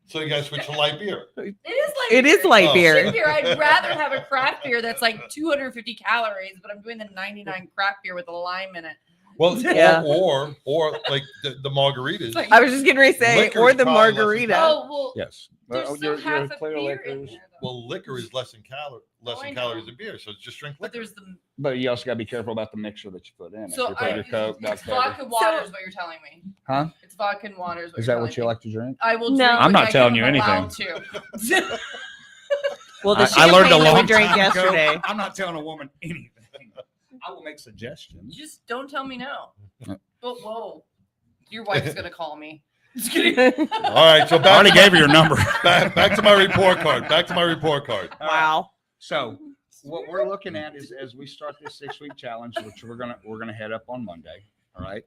A: So you got to switch to light beer.
E: It is light beer.
B: Cheap beer. I'd rather have a craft beer that's like 250 calories, but I'm doing the 99 craft beer with a lime in it.
A: Well,
E: Yeah.
A: or like the margaritas.
E: I was just getting ready to say,
A: Liquor
E: or
A: is
E: the
A: probably less than
E: margarita.
B: Oh well,
J: Yes.
B: there's
J: Well,
B: still half a
J: clear
B: beer in
J: liquors.
B: there, though.
A: Well, liquor is less than
B: I
A: calories
B: know.
A: than beer, so just drink
B: But
A: liquor.
B: there's the
J: But you also got to be careful about the mixture that you put in.
B: so
J: if you put your Coke,
B: it's
J: Dr. Pepper.
B: vodka water is what you're telling me.
J: Huh?
B: It's vodka and water is what
J: Is
B: you're
J: that what you
B: telling me.
J: like to drink?
B: I will
E: No.
B: drink.
J: I'm
B: what
J: not
B: I
J: telling
B: am
J: you
B: allowed
J: anything.
B: to.
E: Well, the
J: I learned a
E: champagne that
J: long
E: we drank
J: time ago,
E: yesterday.
J: I'm not telling a woman anything. I will make suggestions.
B: Just don't tell me no.
J: Uh.
B: But whoa, your wife's gonna call me. Just kidding.
A: All right, so
J: I already gave her your number.
A: back to my report card. Back to my report card.
E: Wow.
J: So what we're looking at is as we start this 6-week challenge, which we're gonna head up on Monday. All right,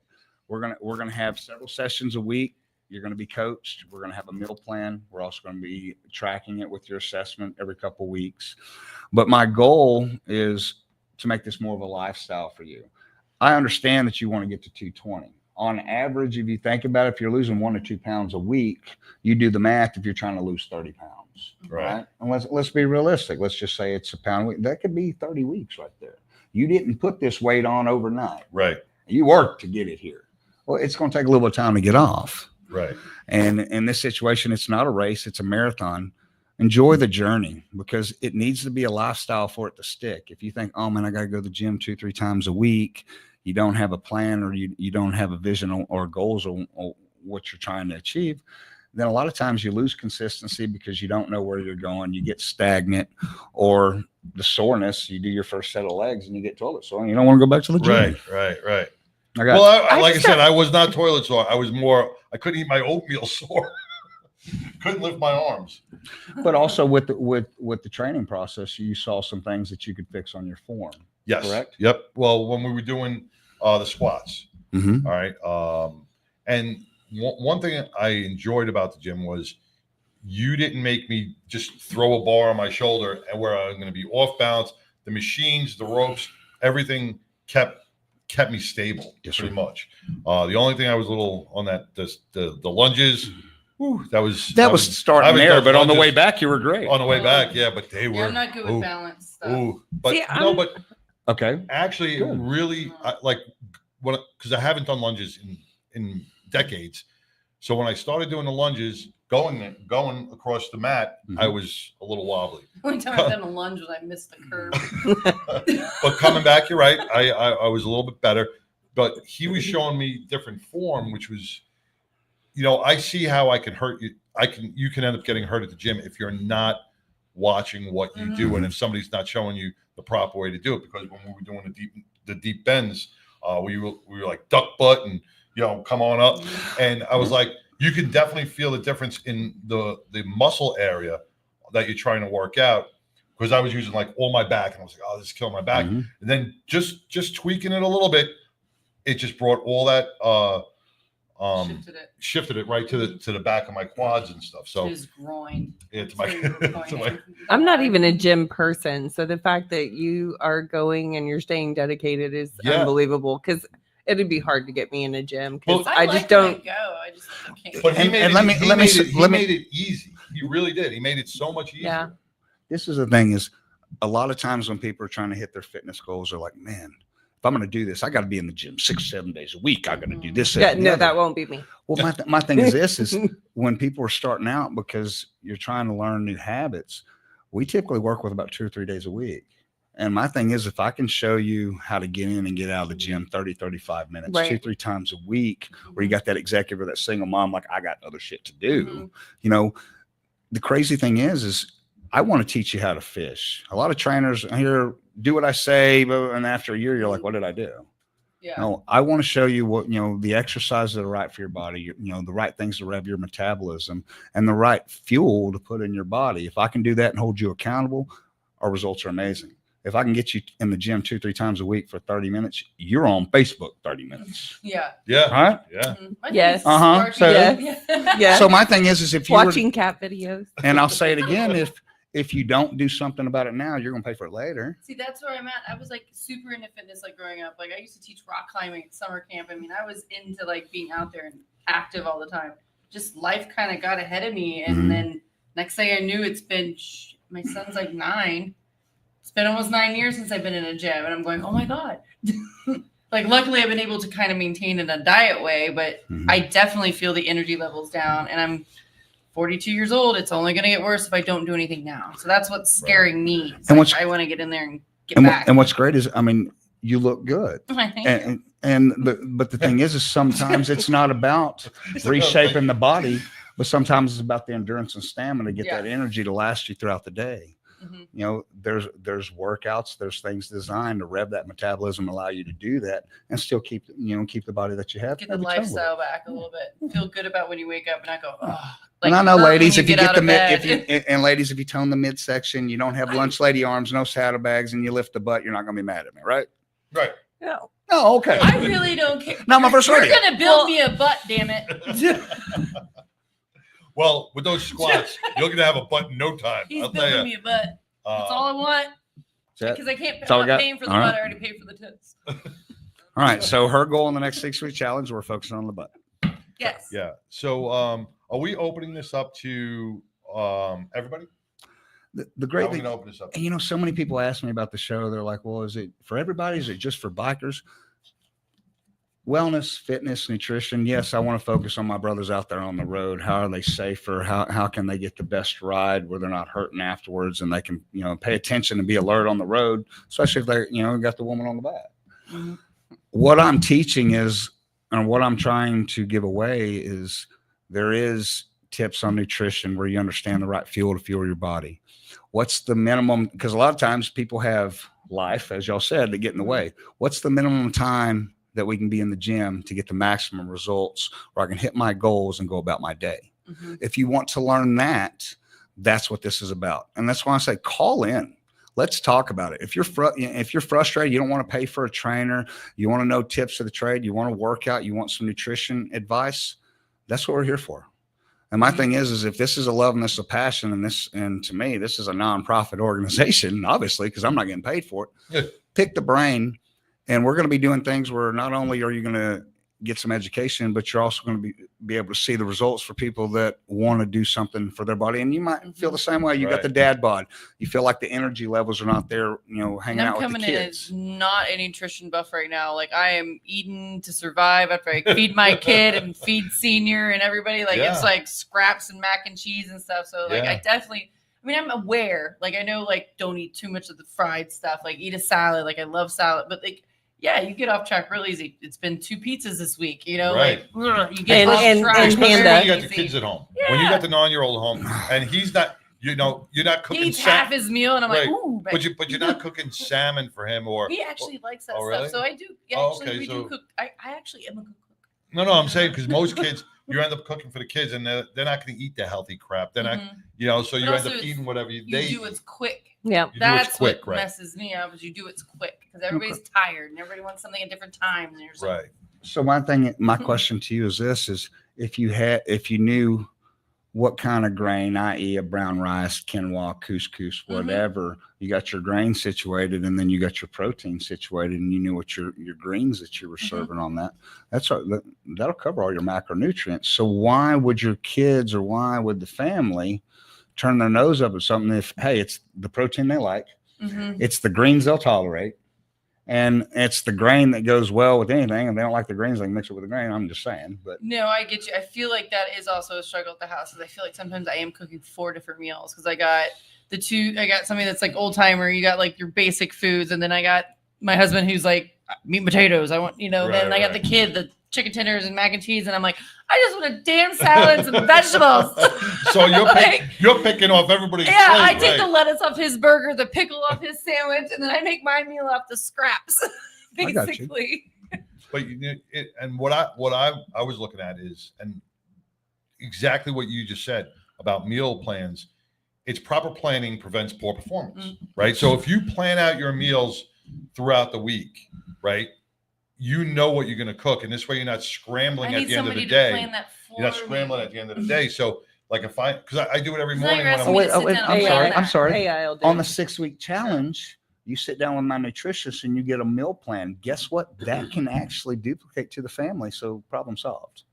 J: we're gonna have several sessions a week. You're gonna be coached. We're gonna have a meal plan. We're also gonna be tracking it with your assessment every couple of weeks. But my goal is to make this more of a lifestyle for you. I understand that you want to get to 220. On average, if you think about it, if you're losing 1 to 2 pounds a week, you do the math if you're trying to lose 30 pounds. Right. And let's be realistic. Let's just say it's a pound a week. That could be 30 weeks right there. You didn't put this weight on overnight.
A: Right.
J: You worked to get it here. Well, it's going to take a little bit of time to get off.
A: Right.
J: And in this situation, it's not a race, it's a marathon. Enjoy the journey because it needs to be a lifestyle for it to stick. If you think, oh man, I got to go to the gym 2-3 times a week, you don't have a plan or you don't have a vision or goals or what you're trying to achieve, then a lot of times you lose consistency because you don't know where you're going. You get stagnant or the soreness. You do your first set of legs and you get toilet sore and you don't want to go back to the gym.
A: Right.
J: Well,
A: Like I said, I was not toilet sore. I was more, I couldn't eat my oatmeal sore. Couldn't lift my arms.
J: But also with the training process, you saw some things that you could fix on your form.
A: Yes.
J: Correct?
A: Yep. Well, when we were doing the squats,
J: Mm-hmm.
A: all right. And one thing I enjoyed about the gym was you didn't make me just throw a bar on my shoulder and where I'm going to be off balance. The machines, the ropes, everything kept me stable pretty much. The only thing I was a little on that the lunges. Whew, that was
J: starting there, but on the way back, you were great.
A: On the way back, yeah, but they were.
B: I'm not good with balance stuff.
A: But
E: See,
A: but
J: okay.
A: Actually,
J: Good.
A: really, because I haven't done lunges in decades. So when I started doing the lunges, going across the mat, I was a little wobbly.
B: The only time I've done a lunge was I missed the curve.
A: But coming back, you're right. I was a little bit better. But he was showing me different form, which was, I see how I can hurt you. You can end up getting hurt at the gym if you're not watching what you do, and if somebody's not showing you the proper way to do it. Because when we were doing the deep bends, we were like duck butt and come on up, and I was like, you can definitely feel the difference in the muscle area that you're trying to work out. Because I was using like all my back, and I was like, oh, this is killing my back. And then just tweaking it a little bit, it just brought all that. Shifted it right to the back of my quads and stuff. So
B: his groin.
A: It's my.
E: I'm not even a gym person, so the fact that you are going and you're staying dedicated is unbelievable. Because it'd be hard to get me in a gym because I just don't
B: go. I just can't.
A: But he made it easy. He really did. He made it so much easier.
E: Yeah.
J: This is the thing is, a lot of times when people are trying to hit their fitness goals, they're like, man, if I'm going to do this, I got to be in the gym 6-7 days a week. I'm going to do this.
E: Yeah, no, that won't be me.
J: Well, my thing is this is when people are starting out because you're trying to learn new habits, we typically work with about 2 or 3 days a week. And my thing is, if I can show you how to get in and get out of the gym 30, 35 minutes, 2-3 times a week, where you got that executive or that single mom, like I got other shit to do. The crazy thing is I want to teach you how to fish. A lot of trainers here do what I say, and after a year, you're like, what did I do? Yeah. No, I want to show you what, the exercises that are right for your body, the right things to rev your metabolism and the right fuel to put in your body. If I can do that and hold you accountable, our results are amazing. If I can get you in the gym 2-3 times a week for 30 minutes, you're on Facebook 30 minutes.
B: Yeah.
A: Yeah.
J: Right?
A: Yeah.
E: Yes.
J: So,
E: yeah.
J: So my thing is if you
E: watching cat videos,
J: and I'll say it again, if you don't do something about it now, you're going to pay for it later.
B: See, that's where I'm at. I was like super into fitness, like growing up. Like I used to teach rock climbing at summer camp. I mean, I was into like being out there and active all the time. Just life kind of got ahead of me. And then next thing I knew, it's been, my son's like 9. It's been almost 9 years since I've been in a gym. And I'm going, oh my God. Like, luckily, I've been able to kind of maintain in a diet way, but I definitely feel the energy levels down. And I'm 42 years old. It's only going to get worse if I don't do anything now. So that's what's scaring me.
J: And
B: like, I want to get in there and get back.
J: And what's great is, I mean, you look good.
B: Thank
J: But the thing is sometimes it's not about reshaping the body, but sometimes it's about the endurance and stamina to get that energy to last you throughout the day. You know, there's workouts, there's things designed to rev that metabolism, allow you to do that, and still keep the body that you have.
B: Get the lifestyle back a little bit. Feel good about when you wake up and not go, oh.
J: Like, and I know, ladies, if you get the ladies, if you tone the midsection, you don't have lunch lady arms, no saddlebags, and you lift the butt, you're not going to be mad at me, right?
A: Right.
B: No.
J: No, okay.
B: I really don't care.
J: Not my first
B: You're
J: rodeo.
B: going to build me a butt, damn it.
A: Well, with those squats, you're going to have a butt in no time.
B: He's
A: I'll tell
B: building
A: you.
B: me a butt. That's all I want. Because I can't.
J: I'm
B: not paying for the butt. I already paid for the tits.
J: All right. So her goal in the next 6-week challenge, we're focusing on the butt.
B: Yes.
A: Yeah. So are we opening this up to everybody?
J: The great
A: How are we
J: thing,
A: gonna open this up?
J: and you know, so many people ask me about the show. They're like, well, is it for everybody? Is it just for bikers? Wellness, fitness, nutrition. Yes, I want to focus on my brothers out there on the road. How are they safer? How can they get the best ride where they're not hurting afterwards, and they can, you know, pay attention and be alert on the road, especially if they, you know, got the woman on the back. What I'm teaching is, and what I'm trying to give away is, there is tips on nutrition where you understand the right fuel to fuel your body. What's the minimum? Because a lot of times people have life, as y'all said, that get in the way. What's the minimum time that we can be in the gym to get the maximum results, where I can hit my goals and go about my day? If you want to learn that, that's what this is about. And that's why I say, call in. Let's talk about it. If you're frustrated, you don't want to pay for a trainer, you want to know tips of the trade, you want to work out, you want some nutrition advice, that's what we're here for. And my thing is if this is a love and this is a passion, and to me, this is a nonprofit organization, obviously, because I'm not getting paid for it. Pick the brain. And we're going to be doing things where not only are you going to get some education, but you're also going to be able to see the results for people that want to do something for their body. And you might feel the same way. You got the dad bod. You feel like the energy levels are not there, you know, hanging out with the kids.
B: I'm coming in as not a nutrition buff right now. Like, I am eating to survive after I feed my kid and feed senior and everybody. Like, it's like scraps and mac and cheese and stuff. So, like, I definitely... I mean, I'm aware. Like, I know, like, don't eat too much of the fried stuff. Like, eat a salad. Like, I love salad. But, like, yeah, you get off track real easy. It's been 2 pizzas this week, you know, like you get off track.
A: Especially when you got the kids at home. Yeah. When you got the 9-year-old home and he's not, you know, you're not cooking.
B: He eats half his meal, and I'm like, ooh.
A: But you're not cooking salmon for him, or
B: he actually likes that
A: really?
B: stuff. So I do. Yeah, actually, we do cook. I actually am a good cook.
A: No, I'm saying because most kids, you end up cooking for the kids, and they're not going to eat the healthy crap. They're not, you know, so you end up eating whatever you
B: do. It's quick.
E: Yeah,
B: that's quick, what messes me up. Is you do it's quick because everybody's tired and everybody wants something at different times. And you're just like,
J: so my question to you is this: is if you knew what kind of grain, i.e., a brown rice, quinoa, couscous, whatever, you got your grain situated, and then you got your protein situated, and you knew what your greens that you were serving on that'll cover all your macronutrients. So why would your kids, or why would the family turn their nose up at something if, hey, it's the protein they like, it's the greens they'll tolerate, and it's the grain that goes well with anything, and they don't like the greens, they can mix it with the grain. I'm just saying. But
B: no, I get you. I feel like that is also a struggle at the house, because I feel like sometimes I am cooking 4 different meals, because I got somebody that's like old timer, you got like your basic foods, and then I got my husband who's like meat and potatoes. I want, you know, then I got the kid, the chicken tenders and mac and cheese, and I'm like, I just want a damn salad and some vegetables.
A: So you're picking off everybody's plate,
B: I take the lettuce off his burger, the pickle off his sandwich, and then I make my meal off the scraps, basically.
A: But and what I was looking at is, and exactly what you just said about meal plans. It's proper planning prevents poor performance, right? So if you plan out your meals throughout the week, right? You know what you're going to cook, and this way you're not scrambling at the end of the day. You're not scrambling at the end of the day. So, like because I do it every morning.
J: I'm sorry. On the 6-week challenge, you sit down with my nutritionist and you get a meal plan. Guess what? That can actually duplicate to the family. So problem solved.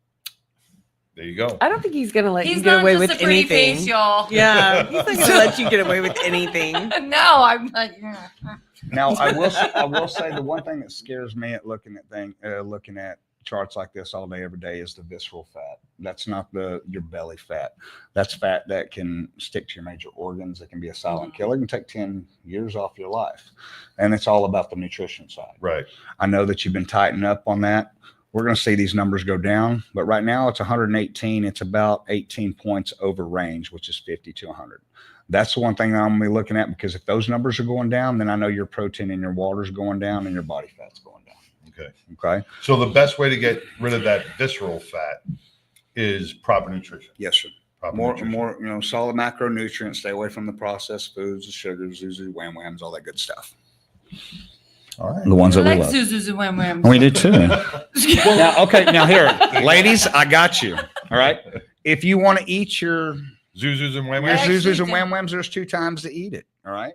A: There you go.
E: I don't think he's gonna let
B: He's
E: you get
B: not
E: away
B: just
E: with
B: a pretty
E: anything.
B: face, y'all.
E: Yeah, he's not gonna let you get away with anything.
B: No, I'm like.
J: Now, I will say the one thing that scares me at looking at charts like this all day, every day is the visceral fat. That's not your belly fat. That's fat that can stick to your major organs. It can be a silent killer. It can take 10 years off your life. And it's all about the nutrition side.
A: Right.
J: I know that you've been tightening up on that. We're going to see these numbers go down, but right now it's 118. It's about 18 points over range, which is 50 to 100. That's the one thing that I'm going to be looking at, because if those numbers are going down, then I know your protein in your water is going down and your body fat's going down.
A: Okay.
J: Okay.
A: So the best way to get rid of that visceral fat is proper nutrition.
J: Yes, sir.
A: Proper
J: More,
A: nutrition.
J: solid macronutrients. Stay away from the processed foods, the sugars, zuzu, wham whams, all that good stuff.
A: All right.
J: The ones
B: I
J: that we
B: like
J: love.
B: Zuzus and Wham Whams.
J: We do too. Now here, ladies, I got you. All right. If you want to eat your
A: Zuzus and Wham
J: Your
A: Whams.
J: Zuzus and Wham Whams, there's 2 times to eat it. All right.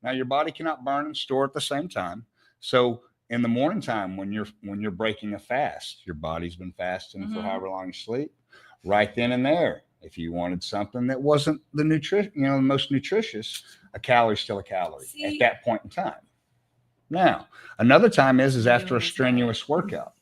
J: Now your body cannot burn and store at the same time. So in the morning time, when you're breaking a fast, your body's been fasting for however long you sleep. Right then and there, if you wanted something that wasn't the the most nutritious, a calorie is still a calorie at that point in time. Now, another time is after a strenuous workout.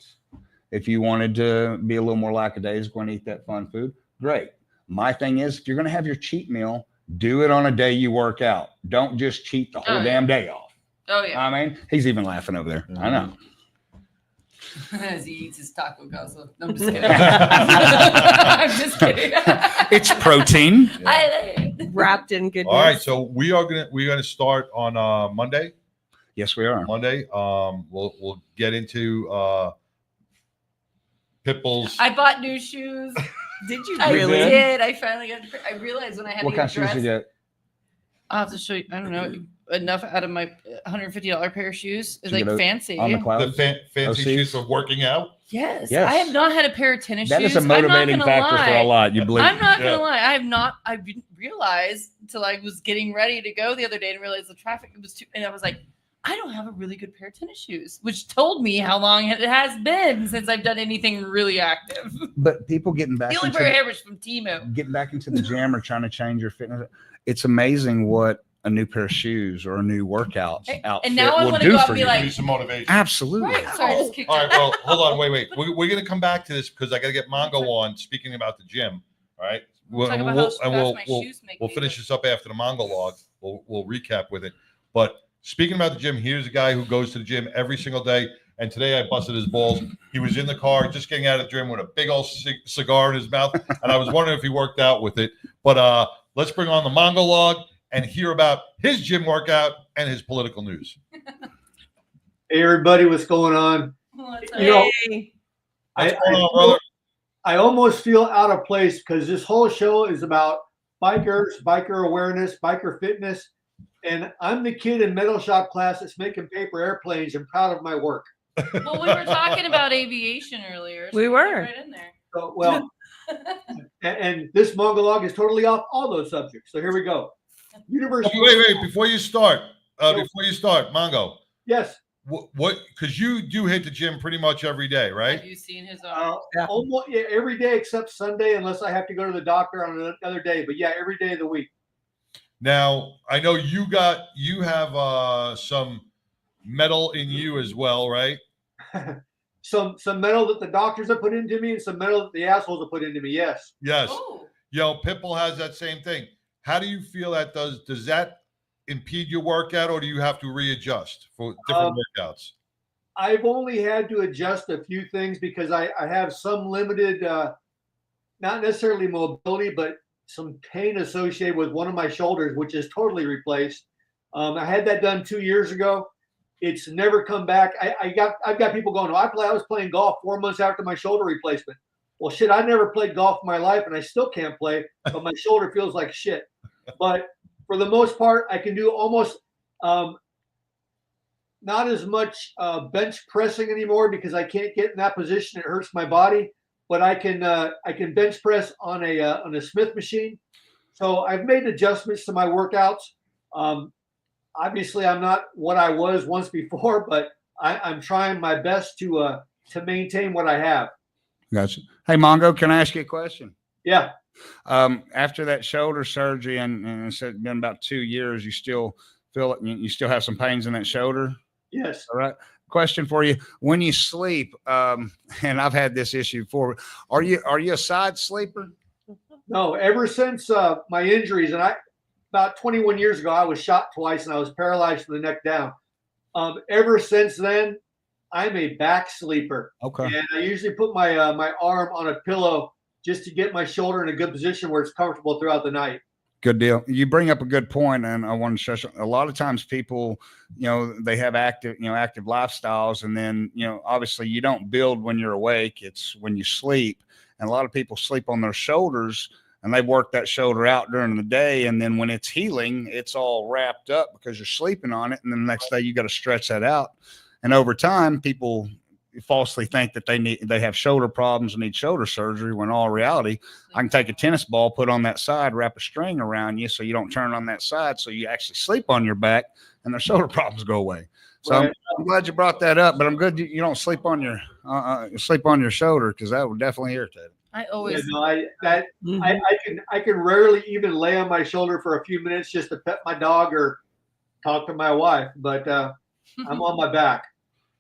J: If you wanted to be a little more lackadaisical and eat that fun food, great. My thing is, if you're going to have your cheat meal, do it on a day you work out. Don't just cheat the whole damn day off.
B: Oh, yeah.
J: I mean, he's even laughing over there. I know.
B: As he eats his taco castle. No, I'm just kidding. I'm just kidding.
J: It's protein.
E: Wrapped in goodness.
A: All right. So we're gonna start on Monday.
J: Yes, we are.
A: Monday. We'll get into Pitbull's.
B: I bought new shoes.
E: Did you
B: I
E: really?
B: did. I finally got. I realized when I had
J: What
B: to
J: kind
B: get
J: of shoes you
B: dressed.
J: get?
B: I'll have to show you. I don't know enough out of my $150 pair of shoes. It's
J: Did you
B: like
J: get it
B: fancy.
J: on the
A: The
J: clouds?
A: fancy
J: OCs?
A: shoes for working out.
B: Yes.
J: Yes.
B: I have not had a pair of tennis
J: That
B: shoes.
J: is a motivating
B: I'm not
J: factor
B: gonna
J: for a
B: lie.
J: lot. You believe?
B: I'm not
A: Yeah.
B: gonna lie. I didn't realize until I was getting ready to go the other day and realized the traffic was too. And I was like, I don't have a really good pair of tennis shoes, which told me how long it has been since I've done anything really active.
J: But people getting back
B: The only
J: into
B: pair I had was from Temu.
J: getting back into the gym or trying to change your fitness. It's amazing what a new pair of shoes or a new workout outfit
B: now I
J: will
B: wanna
J: do
B: go out
J: for
B: and be
J: you.
B: like-
A: Give you some motivation.
J: Absolutely.
B: Right. Sorry, I just kicked
A: All
B: you.
A: right. Well, hold on. Wait. We're going to come back to this because I got to get Mongo on. Speaking about the gym. All right.
B: Talking about how fast my shoes make
A: We'll
B: me
A: finish
B: look.
A: this up after the Mongo log. We'll recap with it. But speaking about the gym, here's a guy who goes to the gym every single day. And today I busted his balls. He was in the car just getting out of the gym with a big old cigar in his mouth. And I was wondering if he worked out with it. But let's bring on the Mongo log and hear about his gym workout and his political news.
M: Hey everybody, what's going on?
B: What's
M: You know,
E: Hey.
A: What's going on, brother?
M: I almost feel out of place because this whole show is about bikers, biker awareness, biker fitness, and I'm the kid in metal shop class that's making paper airplanes and proud of my work.
B: Well, we were talking about aviation earlier. so
E: We
B: get
E: were.
B: right in there.
M: So, well, and this monologue is totally off all those subjects. So here we go. University.
A: Wait. Before you start, Mongo,
M: Yes.
A: what? Because you do hit the gym pretty much every day,
B: Have
A: right?
B: you seen his
M: Almost every day except Sunday, unless I have to go to the doctor on another day. But yeah, every day of the week.
A: Now I know you have some metal in you as well, right?
M: Some metal that the doctors have put into me and some metal that the assholes have put into me. Yes.
A: Yes.
B: Oh,
A: Pitbull has that same thing. How do you feel that does that impede your workout, or do you have to readjust for different workouts?
M: I've only had to adjust a few things because I have some limited, not necessarily mobility, but some pain associated with one of my shoulders, which is totally replaced. I had that done 2 years ago. It's never come back. I've got people going, I was playing golf 4 months after my shoulder replacement. Well, shit, I never played golf in my life and I still can't play, but my shoulder feels like shit. But for the most part, I can do almost not as much bench pressing anymore because I can't get in that position. It hurts my body, but I can bench press on a Smith machine. So I've made adjustments to my workouts. Obviously, I'm not what I was once before, but I'm trying my best to maintain what I have.
J: Gotcha. Hey, Mongo, can I ask you a question?
M: Yeah.
J: After that shoulder surgery, and it's been about 2 years, you still feel it? You still have some pains in that shoulder?
M: Yes.
J: All right. Question for you: when you sleep, and I've had this issue before, are you a side sleeper?
M: No, ever since my injuries, and about 21 years ago, I was shot twice and I was paralyzed from the neck down. Ever since then, I'm a back sleeper.
J: Okay.
M: And I usually put my my arm on a pillow just to get my shoulder in a good position where it's comfortable throughout the night.
J: Good deal. You bring up a good point, and I want to stress a lot of times people, they have active lifestyles, and then obviously you don't build when you're awake. It's when you sleep, and a lot of people sleep on their shoulders, and they work that shoulder out during the day, and then when it's healing, it's all wrapped up because you're sleeping on it, and then the next day you got to stretch that out, and over time people falsely think that they have shoulder problems and need shoulder surgery, when all reality, I can take a tennis ball, put on that side, wrap a string around you so you don't turn on that side, so you actually sleep on your back and their shoulder problems go away. So
M: Right.
J: I'm glad you brought that up, but I'm good you don't sleep on your shoulder, because that would definitely irritate it.
B: I always
M: I can rarely even lay on my shoulder for a few minutes just to pet my dog or talk to my wife, but I'm on my back.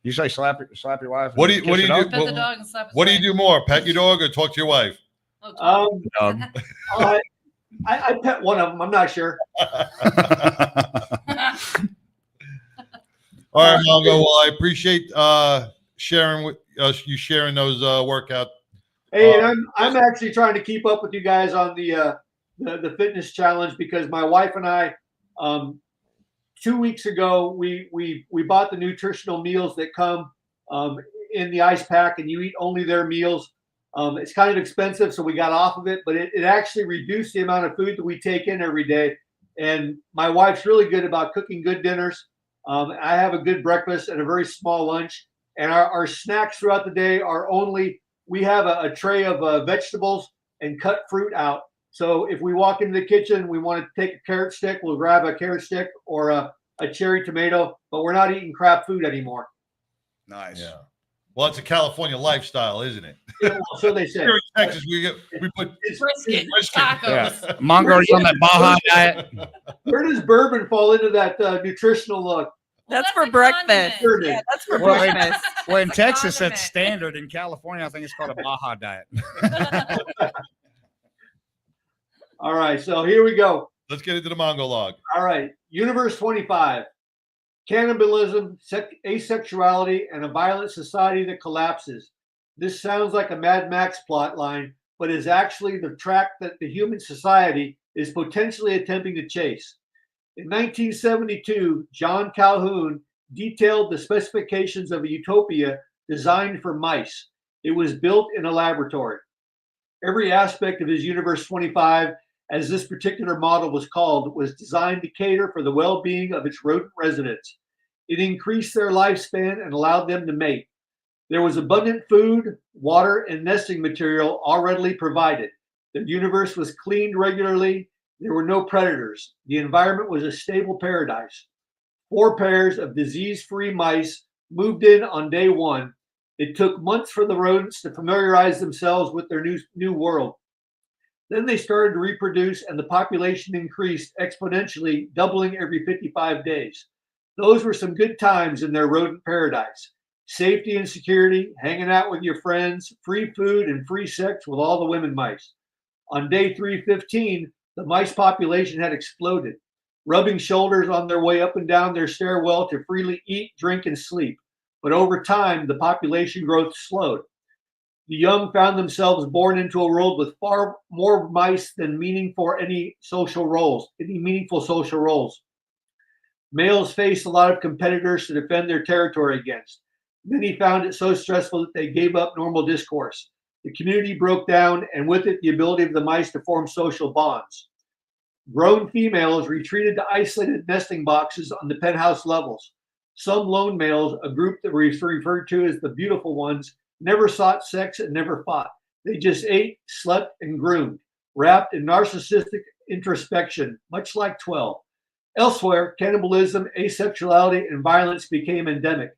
J: You say slap your wife?
A: What do you do?
B: pet the dog and slap his
A: What do you
B: leg.
A: do more? Pet your dog or talk to your wife?
B: Oh,
J: Dog.
M: I pet one of them. I'm not sure.
A: All right, Mongo. Well, I appreciate sharing with us. You sharing those workout.
M: Hey, and I'm actually trying to keep up with you guys on the fitness challenge, because my wife and I 2 weeks ago we bought the nutritional meals that come in the ice pack, and you eat only their meals. It's kind of expensive, so we got off of it, but it actually reduced the amount of food that we take in every day. And my wife's really good about cooking good dinners. I have a good breakfast and a very small lunch, and our snacks throughout the day are we have a tray of vegetables and cut fruit out. So if we walk into the kitchen, we want to take a carrot stick, we'll grab a carrot stick or a cherry tomato, but we're not eating crap food anymore.
J: Nice.
A: Yeah. Well, it's a California lifestyle, isn't it?
M: Yeah, well, so they say.
A: Here in Texas, we put
B: brisket, tacos.
J: Yeah. Mongo, are you on that Baja diet?
M: Where does bourbon fall into that nutritional look?
E: That's
B: Well,
E: for
B: a
E: breakfast.
B: condiment.
E: Yeah, that's for
J: Well,
E: breakfast.
J: Well, in Texas,
B: condiment.
J: that's standard. In California, I think it's called a Baja diet.
M: All right, so here we go.
A: Let's get into the Mongo log.
M: All right, Universe 25. Cannibalism, asexuality, and a violent society that collapses. This sounds like a Mad Max plot line, but is actually the track that the human society is potentially attempting to chase. In 1972, John Calhoun detailed the specifications of a utopia designed for mice. It was built in a laboratory. Every aspect of his Universe 25, as this particular model was called, was designed to cater for the well-being of its rodent residents. It increased their lifespan and allowed them to mate. There was abundant food, water, and nesting material all readily provided. The universe was cleaned regularly. There were no predators. The environment was a stable paradise. 4 pairs of disease-free mice moved in on day 1. It took months for the rodents to familiarize themselves with their new world. Then they started to reproduce, and the population increased exponentially, doubling every 55 days. Those were some good times in their rodent paradise. Safety and security, hanging out with your friends, free food, and free sex with all the women mice. On day 315, the mice population had exploded, rubbing shoulders on their way up and down their stairwell to freely eat, drink, and sleep. But over time, the population growth slowed. The young found themselves born into a world with far more mice than meaningful social roles. Males faced a lot of competitors to defend their territory against. Many found it so stressful that they gave up normal discourse. The community broke down, and with it, the ability of the mice to form social bonds. Grown females retreated to isolated nesting boxes on the penthouse levels. Some lone males, a group that was referred to as the beautiful ones, never sought sex and never fought. They just ate, slept, and groomed, wrapped in narcissistic introspection, much like 12. Elsewhere, cannibalism, asexuality, and violence became endemic.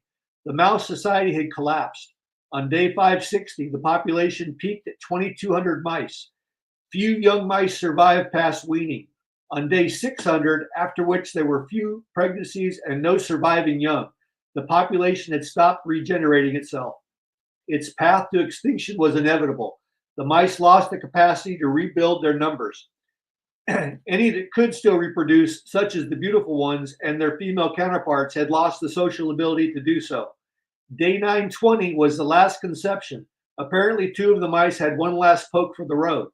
M: The mouse society had collapsed. On day 560, the population peaked at 2,200 mice. Few young mice survived past weaning. On day 600, after which there were few pregnancies and no surviving young, the population had stopped regenerating itself. Its path to extinction was inevitable. The mice lost the capacity to rebuild their numbers. Any that could still reproduce, such as the beautiful ones and their female counterparts, had lost the social ability to do so. Day 920 was the last conception. Apparently, 2 of the mice had one last poke for the road.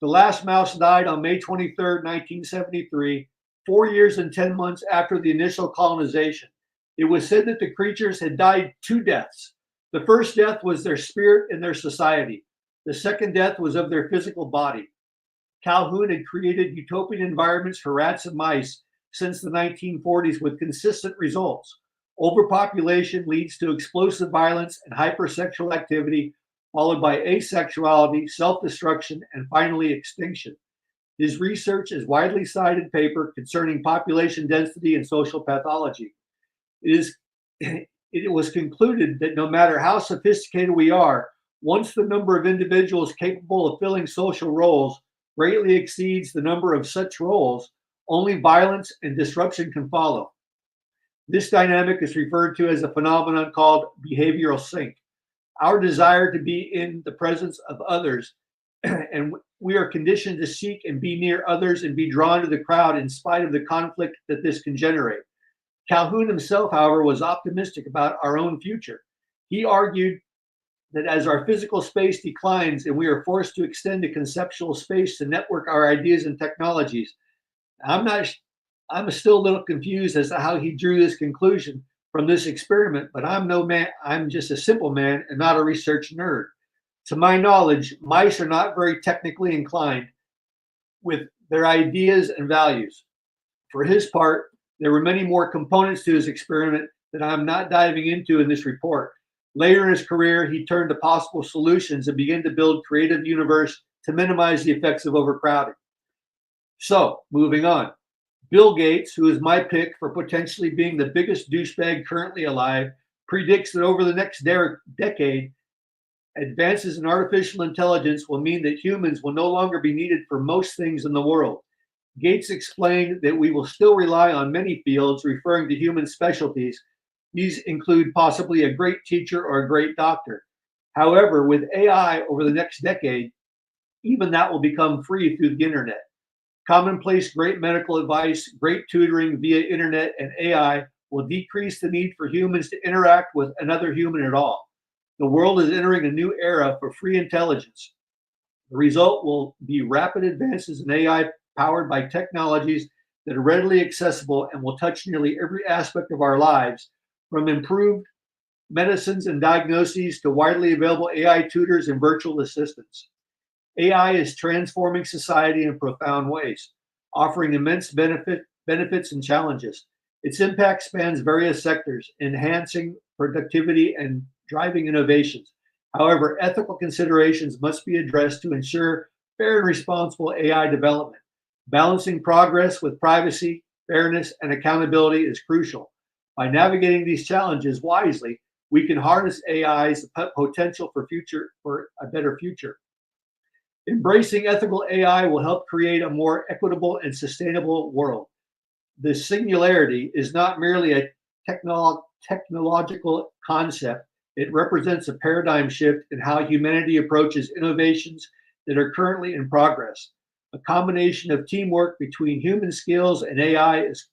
M: The last mouse died on May 23, 1973, 4 years and 10 months after the initial colonization. It was said that the creatures had died 2 deaths. The first death was their spirit and their society. The second death was of their physical body. Calhoun had created utopian environments for rats and mice since the 1940s with consistent results. Overpopulation leads to explosive violence and hypersexual activity, followed by asexuality, self-destruction, and finally extinction. His research is widely cited paper concerning population density and social pathology. It was concluded that no matter how sophisticated we are, once the number of individuals capable of filling social roles greatly exceeds the number of such roles, only violence and disruption can follow. This dynamic is referred to as a phenomenon called behavioral sync. Our desire to be in the presence of others, and we are conditioned to seek and be near others and be drawn to the crowd in spite of the conflict that this can generate. Calhoun himself, however, was optimistic about our own future. He argued that as our physical space declines and we are forced to extend to conceptual space to network our ideas and technologies, I'm still a little confused as to how he drew this conclusion from this experiment, but I'm no man, I'm just a simple man and not a research nerd. To my knowledge, mice are not very technically inclined with their ideas and values. For his part, there were many more components to his experiment that I'm not diving into in this report. Later in his career, he turned to possible solutions and began to build creative universe to minimize the effects of overcrowding. So, moving on. Bill Gates, who is my pick for potentially being the biggest douchebag currently alive, predicts that over the next decade, advances in artificial intelligence will mean that humans will no longer be needed for most things in the world. Gates explained that we will still rely on many fields, referring to human specialties. These include possibly a great teacher or a great doctor. However, with AI over the next decade, even that will become free through the internet. Commonplace great medical advice, great tutoring via internet and AI will decrease the need for humans to interact with another human at all. The world is entering a new era for free intelligence. The result will be rapid advances in AI powered by technologies that are readily accessible and will touch nearly every aspect of our lives, from improved medicines and diagnoses to widely available AI tutors and virtual assistants. AI is transforming society in profound ways, offering immense benefits and challenges. Its impact spans various sectors, enhancing productivity and driving innovations. However, ethical considerations must be addressed to ensure fair and responsible AI development. Balancing progress with privacy, fairness, and accountability is crucial. By navigating these challenges wisely, we can harness AI's potential for a better future. Embracing ethical AI will help create a more equitable and sustainable world. The singularity is not merely a technological concept. It represents a paradigm shift in how humanity approaches innovations that are currently in progress. A combination of teamwork between human skills and AI is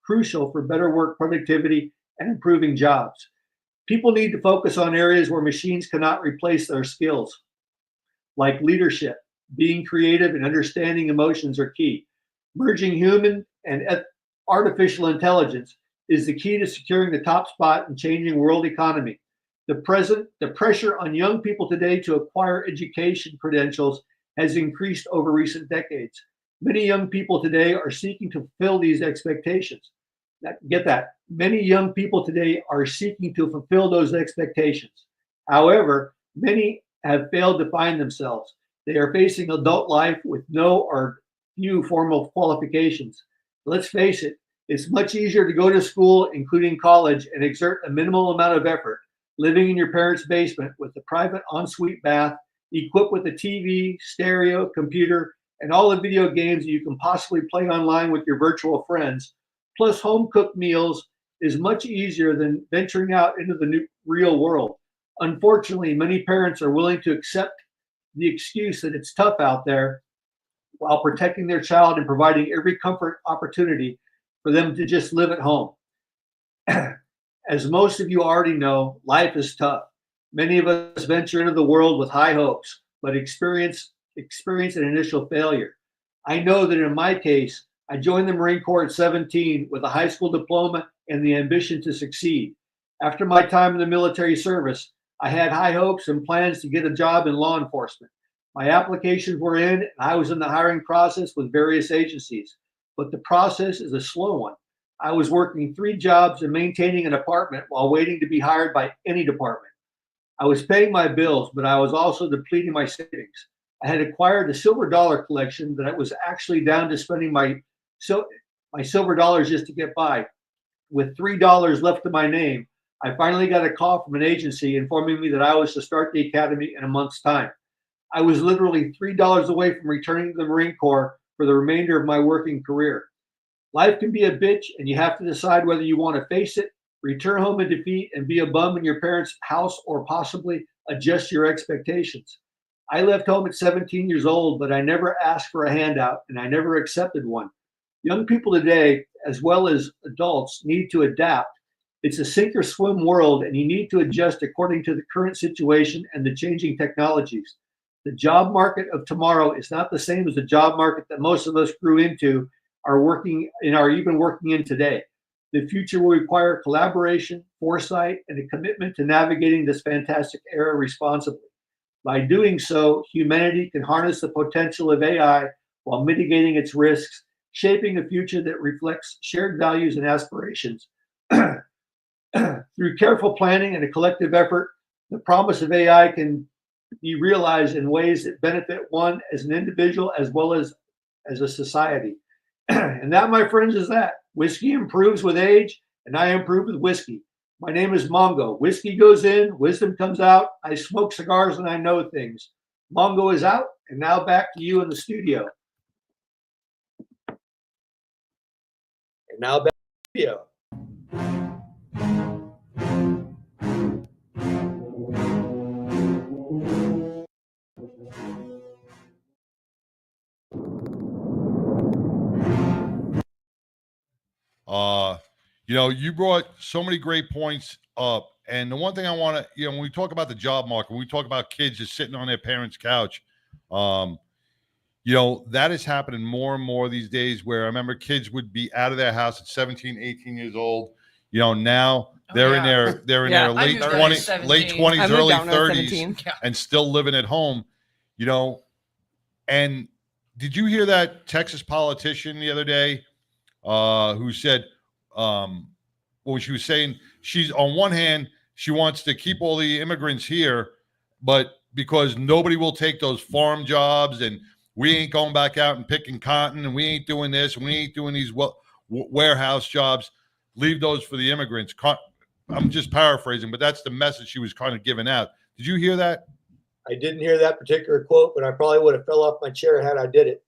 M: crucial for better work productivity and improving jobs. People need to focus on areas where machines cannot replace their skills, like leadership. Being creative and understanding emotions are key. Merging human and artificial intelligence is the key to securing the top spot in changing world economy. The pressure on young people today to acquire education credentials has increased over recent decades. Many young people today are seeking to fulfill these expectations. Get that. Many young people today are seeking to fulfill those expectations. However, many have failed to find themselves. They are facing adult life with no or few formal qualifications. Let's face it, it's much easier to go to school, including college, and exert a minimal amount of effort. living in your parents' basement with a private ensuite bath, equipped with a TV, stereo, computer, and all the video games that you can possibly play online with your virtual friends, plus home-cooked meals, is much easier than venturing out into the new real world. Unfortunately, many parents are willing to accept the excuse that it's tough out there while protecting their child and providing every comfort opportunity for them to just live at home. As most of you already know, life is tough. Many of us venture into the world with high hopes, but experience an initial failure. I know that in my case, I joined the Marine Corps at 17 with a high school diploma and the ambition to succeed. After my time in the military service, I had high hopes and plans to get a job in law enforcement. My applications were in, and I was in the hiring process with various agencies, but the process is a slow one. I was working 3 jobs and maintaining an apartment while waiting to be hired by any department. I was paying my bills, but I was also depleting my savings. I had acquired a silver dollar collection that I was actually down to spending my silver dollars just to get by. With $3 left to my name, I finally got a call from an agency informing me that I was to start the academy in a month's time. I was literally $3 away from returning to the Marine Corps for the remainder of my working career. Life can be a bitch, and you have to decide whether you want to face it, return home in defeat, and be a bum in your parents' house, or possibly adjust your expectations. I left home at 17 years old, but I never asked for a handout, and I never accepted one. Young people today, as well as adults, need to adapt. It's a sink or swim world, and you need to adjust according to the current situation and the changing technologies. The job market of tomorrow is not the same as the job market that most of us grew into, are even working in today. The future will require collaboration, foresight, and a commitment to navigating this fantastic era responsibly. By doing so, humanity can harness the potential of AI while mitigating its risks, shaping a future that reflects shared values and aspirations. Through careful planning and a collective effort, the promise of AI can be realized in ways that benefit one as an individual as well as a society. And that, my friends, is that. Whiskey improves with age, and I improve with whiskey. My name is Mongo. Whiskey goes in, wisdom comes out. I smoke cigars and I know things. Mongo is out, and now back to you in the studio. And now back to the studio.
A: You brought so many great points up. And the one thing I want to, when we talk about the job market, when we talk about kids just sitting on their parents' couch, that is happening more and more these days, where I remember kids would be out of their house at 17, 18 years old. Now they're in their late 20s, early 30s, and still living at home, and did you hear that Texas politician the other day who said, she was saying, she's on one hand, she wants to keep all the immigrants here, but because nobody will take those farm jobs, and we ain't going back out and picking cotton, and we ain't doing this, and we ain't doing these warehouse jobs, leave those for the immigrants. I'm just paraphrasing, but that's the message she was kind of giving out. Did you hear that?
M: I didn't hear that particular quote, but I probably would have fell off my chair had I did it.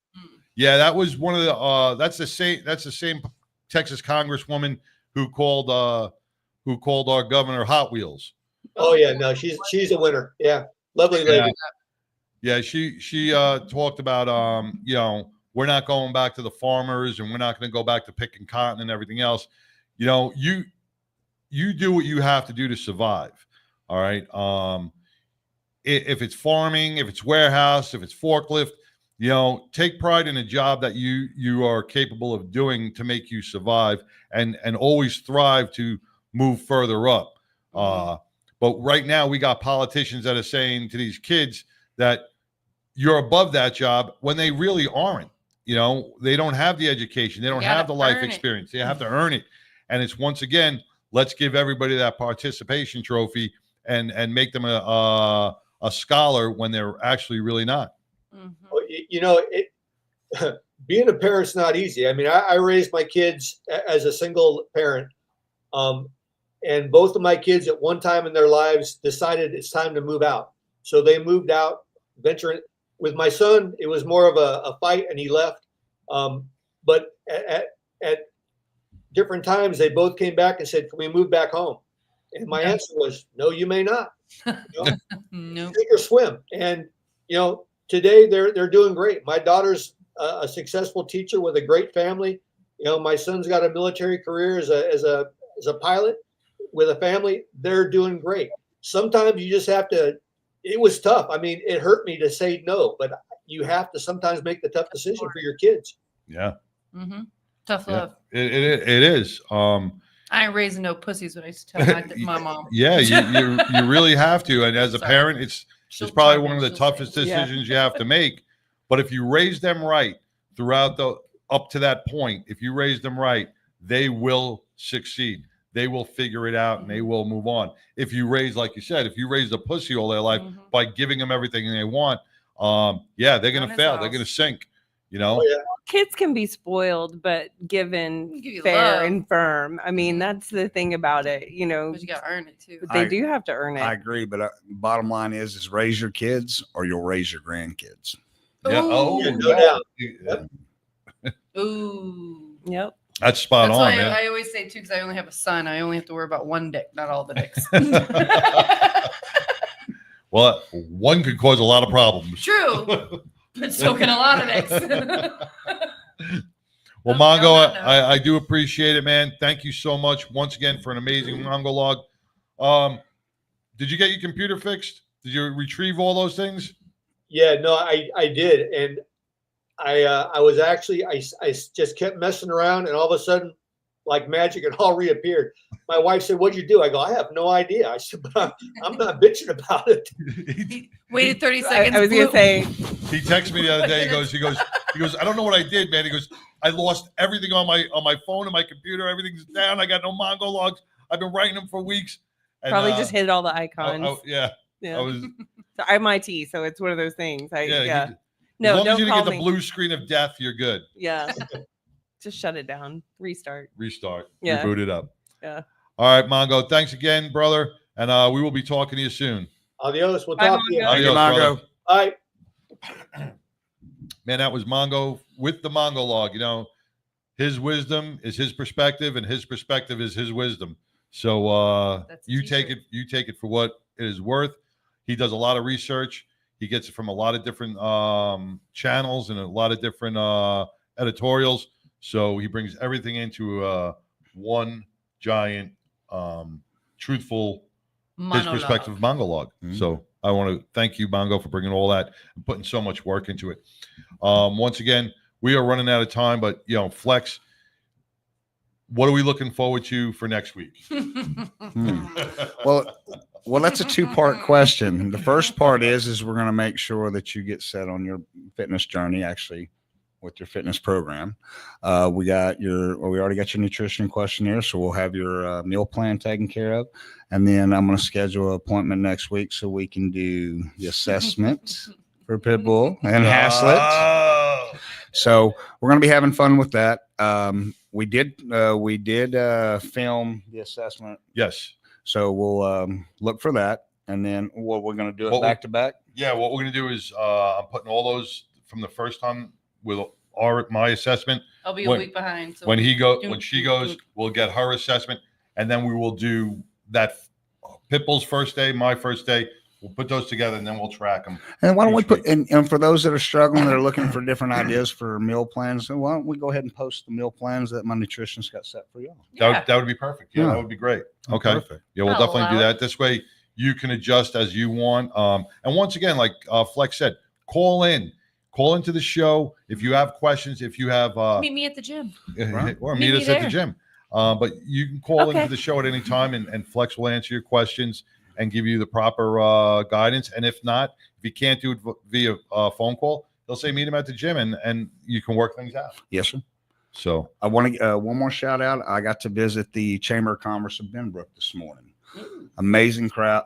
A: Yeah, that was one of the that's the same Texas Congresswoman who called our governor Hot Wheels.
M: Oh yeah, no, she's a winner. Yeah, lovely lady.
A: Yeah, she talked about we're not going back to the farmers, and we're not going to go back to picking cotton and everything else. You do what you have to do to survive. All right. If it's farming, if it's warehouse, if it's forklift, take pride in a job that you are capable of doing to make you survive, and always thrive to move further up. But right now we got politicians that are saying to these kids that you're above that job when they really aren't. They don't have the education. They don't have the life experience. They have to earn it. And it's, once again, let's give everybody that participation trophy and make them a scholar when they're actually really not.
M: Being a parent's not easy. I mean, I raised my kids as a single parent. And both of my kids at one time in their lives decided it's time to move out. So they moved out, venturing. With my son, it was more of a fight, and he left. But at different times, they both came back and said, "Can we move back home?" And my answer was, "No, you may not.
B: Nope.
M: Sink or swim." And today they're doing great. My daughter's a successful teacher with a great family. My son's got a military career as a pilot with a family. They're doing great. Sometimes you just have to. It was tough. I mean, it hurt me to say no, but you have to sometimes make the tough decision for your kids.
A: Yeah.
B: Mm-hmm. Tough love.
A: It is.
B: I ain't raising no pussies. What I used to tell my mom.
A: Yeah, you really have to. And as a parent, it's probably one of the toughest decisions you have to make. But if you raise them right throughout up to that point, if you raise them right, they will succeed. They will figure it out and they will move on. If you raise, like you said, if you raise a pussy all their life by giving them everything they want, they're going to fail. They're going to sink,
M: Oh, yeah.
E: Kids can be spoiled, but given fair and firm. I mean, that's the thing about it,
B: But you got to earn it too.
E: But they do have to earn it.
J: I agree, but bottom line is raise your kids or you'll raise your grandkids.
A: Yeah. Oh,
M: Yeah, no doubt.
A: Yep.
B: Ooh.
E: Yep.
A: That's spot
B: That's
A: on,
B: why
A: man.
B: I always say too, because I only have a son. I only have to worry about one dick, not all the dicks.
A: Well, one could cause a lot of problems.
B: True, but so can a lot of dicks.
A: Well, Mongo, I do appreciate it, man. Thank you so much once again for an amazing Mongo log. Did you get your computer fixed? Did you retrieve all those things?
M: Yeah, no, I did, and I was actually I just kept messing around, and all of a sudden, like magic, it all reappeared. My wife said, "What'd you do?" I go, "I have no idea." I said, "But I'm not bitching about it."
B: Waited 30 seconds.
E: I was gonna say.
A: He texted me the other day. He goes, "I don't know what I did, man." He goes, "I lost everything on my phone and my computer. Everything's down. I got no Mongo logs. I've been writing them for weeks." And,
E: Probably just hit all the icons.
A: Yeah.
E: Yeah.
A: I was.
E: So I'm IT, so it's one of those things.
A: Yeah.
E: No,
A: as long
E: don't
A: as you
E: call
A: didn't get
E: me.
A: the blue screen of death, you're good.
E: Yeah. Just shut it down. Restart.
A: Yeah. Reboot it up.
E: Yeah.
A: All right, Mongo. Thanks again, brother. And we will be talking to you soon.
M: Adios. We'll
E: Bye,
M: talk to you.
E: Mongo.
A: Adios,
J: Mongo.
A: brother.
M: All right.
A: Man, that was Mongo with the Mongo log. His wisdom is his perspective, and his perspective is his wisdom. So you take it for what it is worth. He does a lot of research. He gets it from a lot of different channels and a lot of different editorials. So he brings everything into one giant, truthful, his perspective Mongo log. Mm-hmm. So I want to thank you, Mongo, for bringing all that and putting so much work into it. Once again, we are running out of time, but Flex, what are we looking forward to for next week?
J: Well, that's a two-part question. The first part is we're going to make sure that you get set on your fitness journey, actually, with your fitness program. We already got your nutrition questionnaire, so we'll have your meal plan taken care of. And then I'm going to schedule an appointment next week so we can do the assessment for Pitbull and Haslett. So we're going to be having fun with that. We did film the assessment.
A: Yes.
J: So we'll look for that. And then what we're going to do it back to back.
A: Yeah. What we're going to do is I'm putting all those from the first time with my assessment.
B: I'll be a week behind. So
A: when she goes, we'll get her assessment. And then we will do that Pitbull's first day, my first day. We'll put those together and then we'll track them.
J: And why don't we put, and for those that are struggling, that are looking for different ideas for meal plans, why don't we go ahead and post the meal plans that my nutritionist got set for y'all?
A: That would be perfect. Yeah, that would be great. Okay.
J: Perfect.
A: Yeah, we'll definitely do that. This way you can adjust as you want. And once again, like Flex said, call into the show. If you have questions, if you have,
B: meet me at the gym
A: or meet us at the gym. But you can call into the show at any time and Flex will answer your questions and give you the proper guidance. And if not, if you can't do it via phone call, they'll say meet him at the gym and you can work things out.
J: Yes, sir.
A: So
J: I want to one more shout out. I got to visit the Chamber of Commerce of Benbrook this morning. Amazing crowd,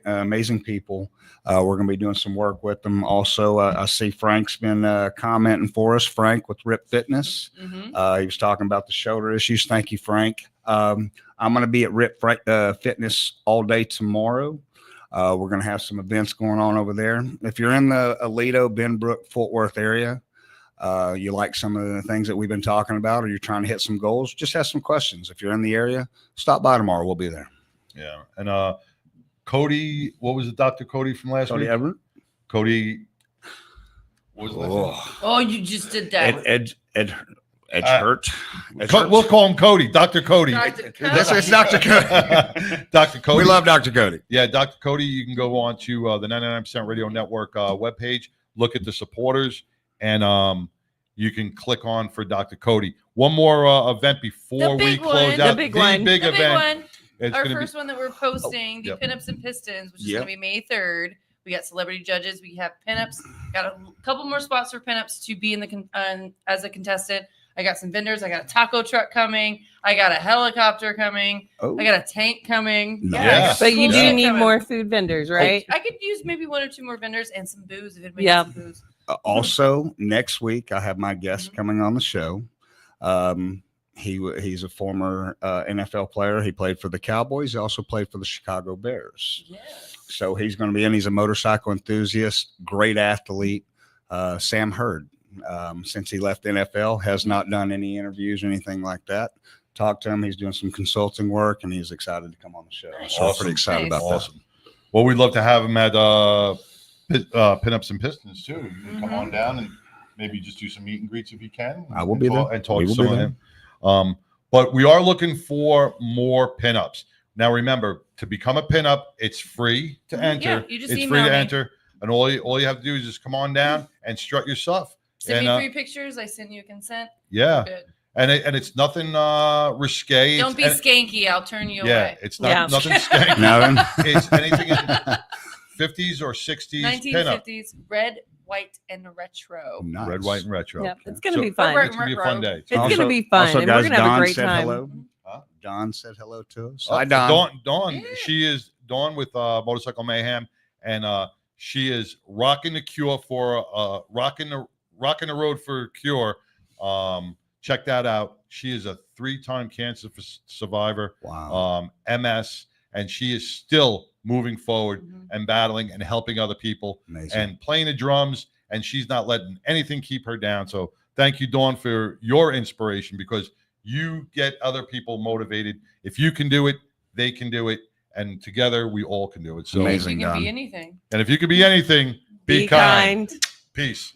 J: amazing people. We're going to be doing some work with them. Also, I see Frank's been commenting for us. Frank with Rip Fitness. He was talking about the shoulder issues. Thank you, Frank. I'm going to be at Rip Fitness all day tomorrow. We're going to have some events going on over there. If you're in the Aledo, Benbrook, Fort Worth area, you like some of the things that we've been talking about, or you're trying to hit some goals, just have some questions. If you're in the area, stop by tomorrow. We'll be there.
A: Yeah. And Cody, what was it, Dr. Cody from last
J: Cody
A: week?
J: Everett?
A: Cody. What was that?
B: Oh, you just did that.
J: Ed Hurt.
A: We'll call him Cody. Dr. Cody.
B: Dr. Cody.
J: That's it's Dr. Cody.
A: Dr. Cody.
J: We love Dr. Cody.
A: Yeah, Dr. Cody. You can go on to the 99% Radio Network webpage, look at the supporters, and you can click on for Dr. Cody. One more event before we close out.
E: The big one.
A: Big
B: The big
A: event.
B: one.
A: It's
B: Our
A: gonna
B: first one that we're posting, the
A: yep.
B: Pinups and Pistons, which is
J: Yep.
B: going to be May 3rd. We got celebrity judges. We have pinups. Got a couple more spots for pinups to be in the as a contestant. I got some vendors. I got a taco truck coming. I got a helicopter coming.
J: Oh.
B: I got a tank coming.
J: Nice.
B: I
A: Yeah.
B: got
E: But you
B: cool
E: do
B: shit
E: need
B: coming.
E: more food vendors, right?
B: I could use maybe one or two more vendors and some booze if anybody
E: Yeah.
B: needs some booze.
J: Also, next week I have my guest coming on the show. He's a former NFL player. He played for the Cowboys. He also played for the Chicago Bears.
B: Yes.
J: So he's going to be in. He's a motorcycle enthusiast, great athlete. Sam Hurd, since he left the NFL, has not done any interviews or anything like that. Talked to him. He's doing some consulting work, and he's excited to come on the show. So I'm pretty excited about that.
A: Awesome. Well, we'd love to have him at Pinups and Pistons too. You can come on down and maybe just do some meet and greets if you can.
J: I will be there.
A: And talk
J: We
A: to
J: will
A: some
J: be
A: of
J: there.
A: him. But we are looking for more pinups. Now, remember, to become a pinup, it's free to enter.
B: Yeah, you just
A: it's
B: email
A: free to
B: me.
A: enter, and all you have to do is just come on down and strut your stuff.
B: Send
A: And,
B: me 3 pictures. I send you consent.
A: Yeah,
B: Good.
A: and it's nothing risque.
B: Don't be skanky. I'll turn you
A: Yeah,
B: away.
A: it's not nothing skanky.
J: No.
A: It's anything in 50s or 60s pinup.
B: 1950s, red, white, and retro.
J: Nice.
A: Red, white, and retro.
E: Yeah, it's going to be fun.
A: It's gonna be a fun day.
E: It's going to be fun,
J: Also,
E: and
J: guys,
E: we're going to have
J: Dawn
E: a great
J: said
E: time.
J: hello. Dawn said hello to us.
A: Oh,
J: Hi, Dawn.
A: Dawn.
B: Yeah.
A: She is Dawn with Motorcycle Mayhem, and she is rocking the cure for rocking the road for cure. Check that out. She is a 3-time cancer survivor.
J: Wow.
A: MS, and she is still moving forward and battling and helping other people
J: Amazing.
A: and playing the drums. And she's not letting anything keep her down. So thank you, Dawn, for your inspiration, because you get other people motivated. If you can do it, they can do it. And together we all can do it. So
J: Amazing,
B: You can
J: Dawn.
B: be anything.
A: And if you can be anything, be kind. Peace.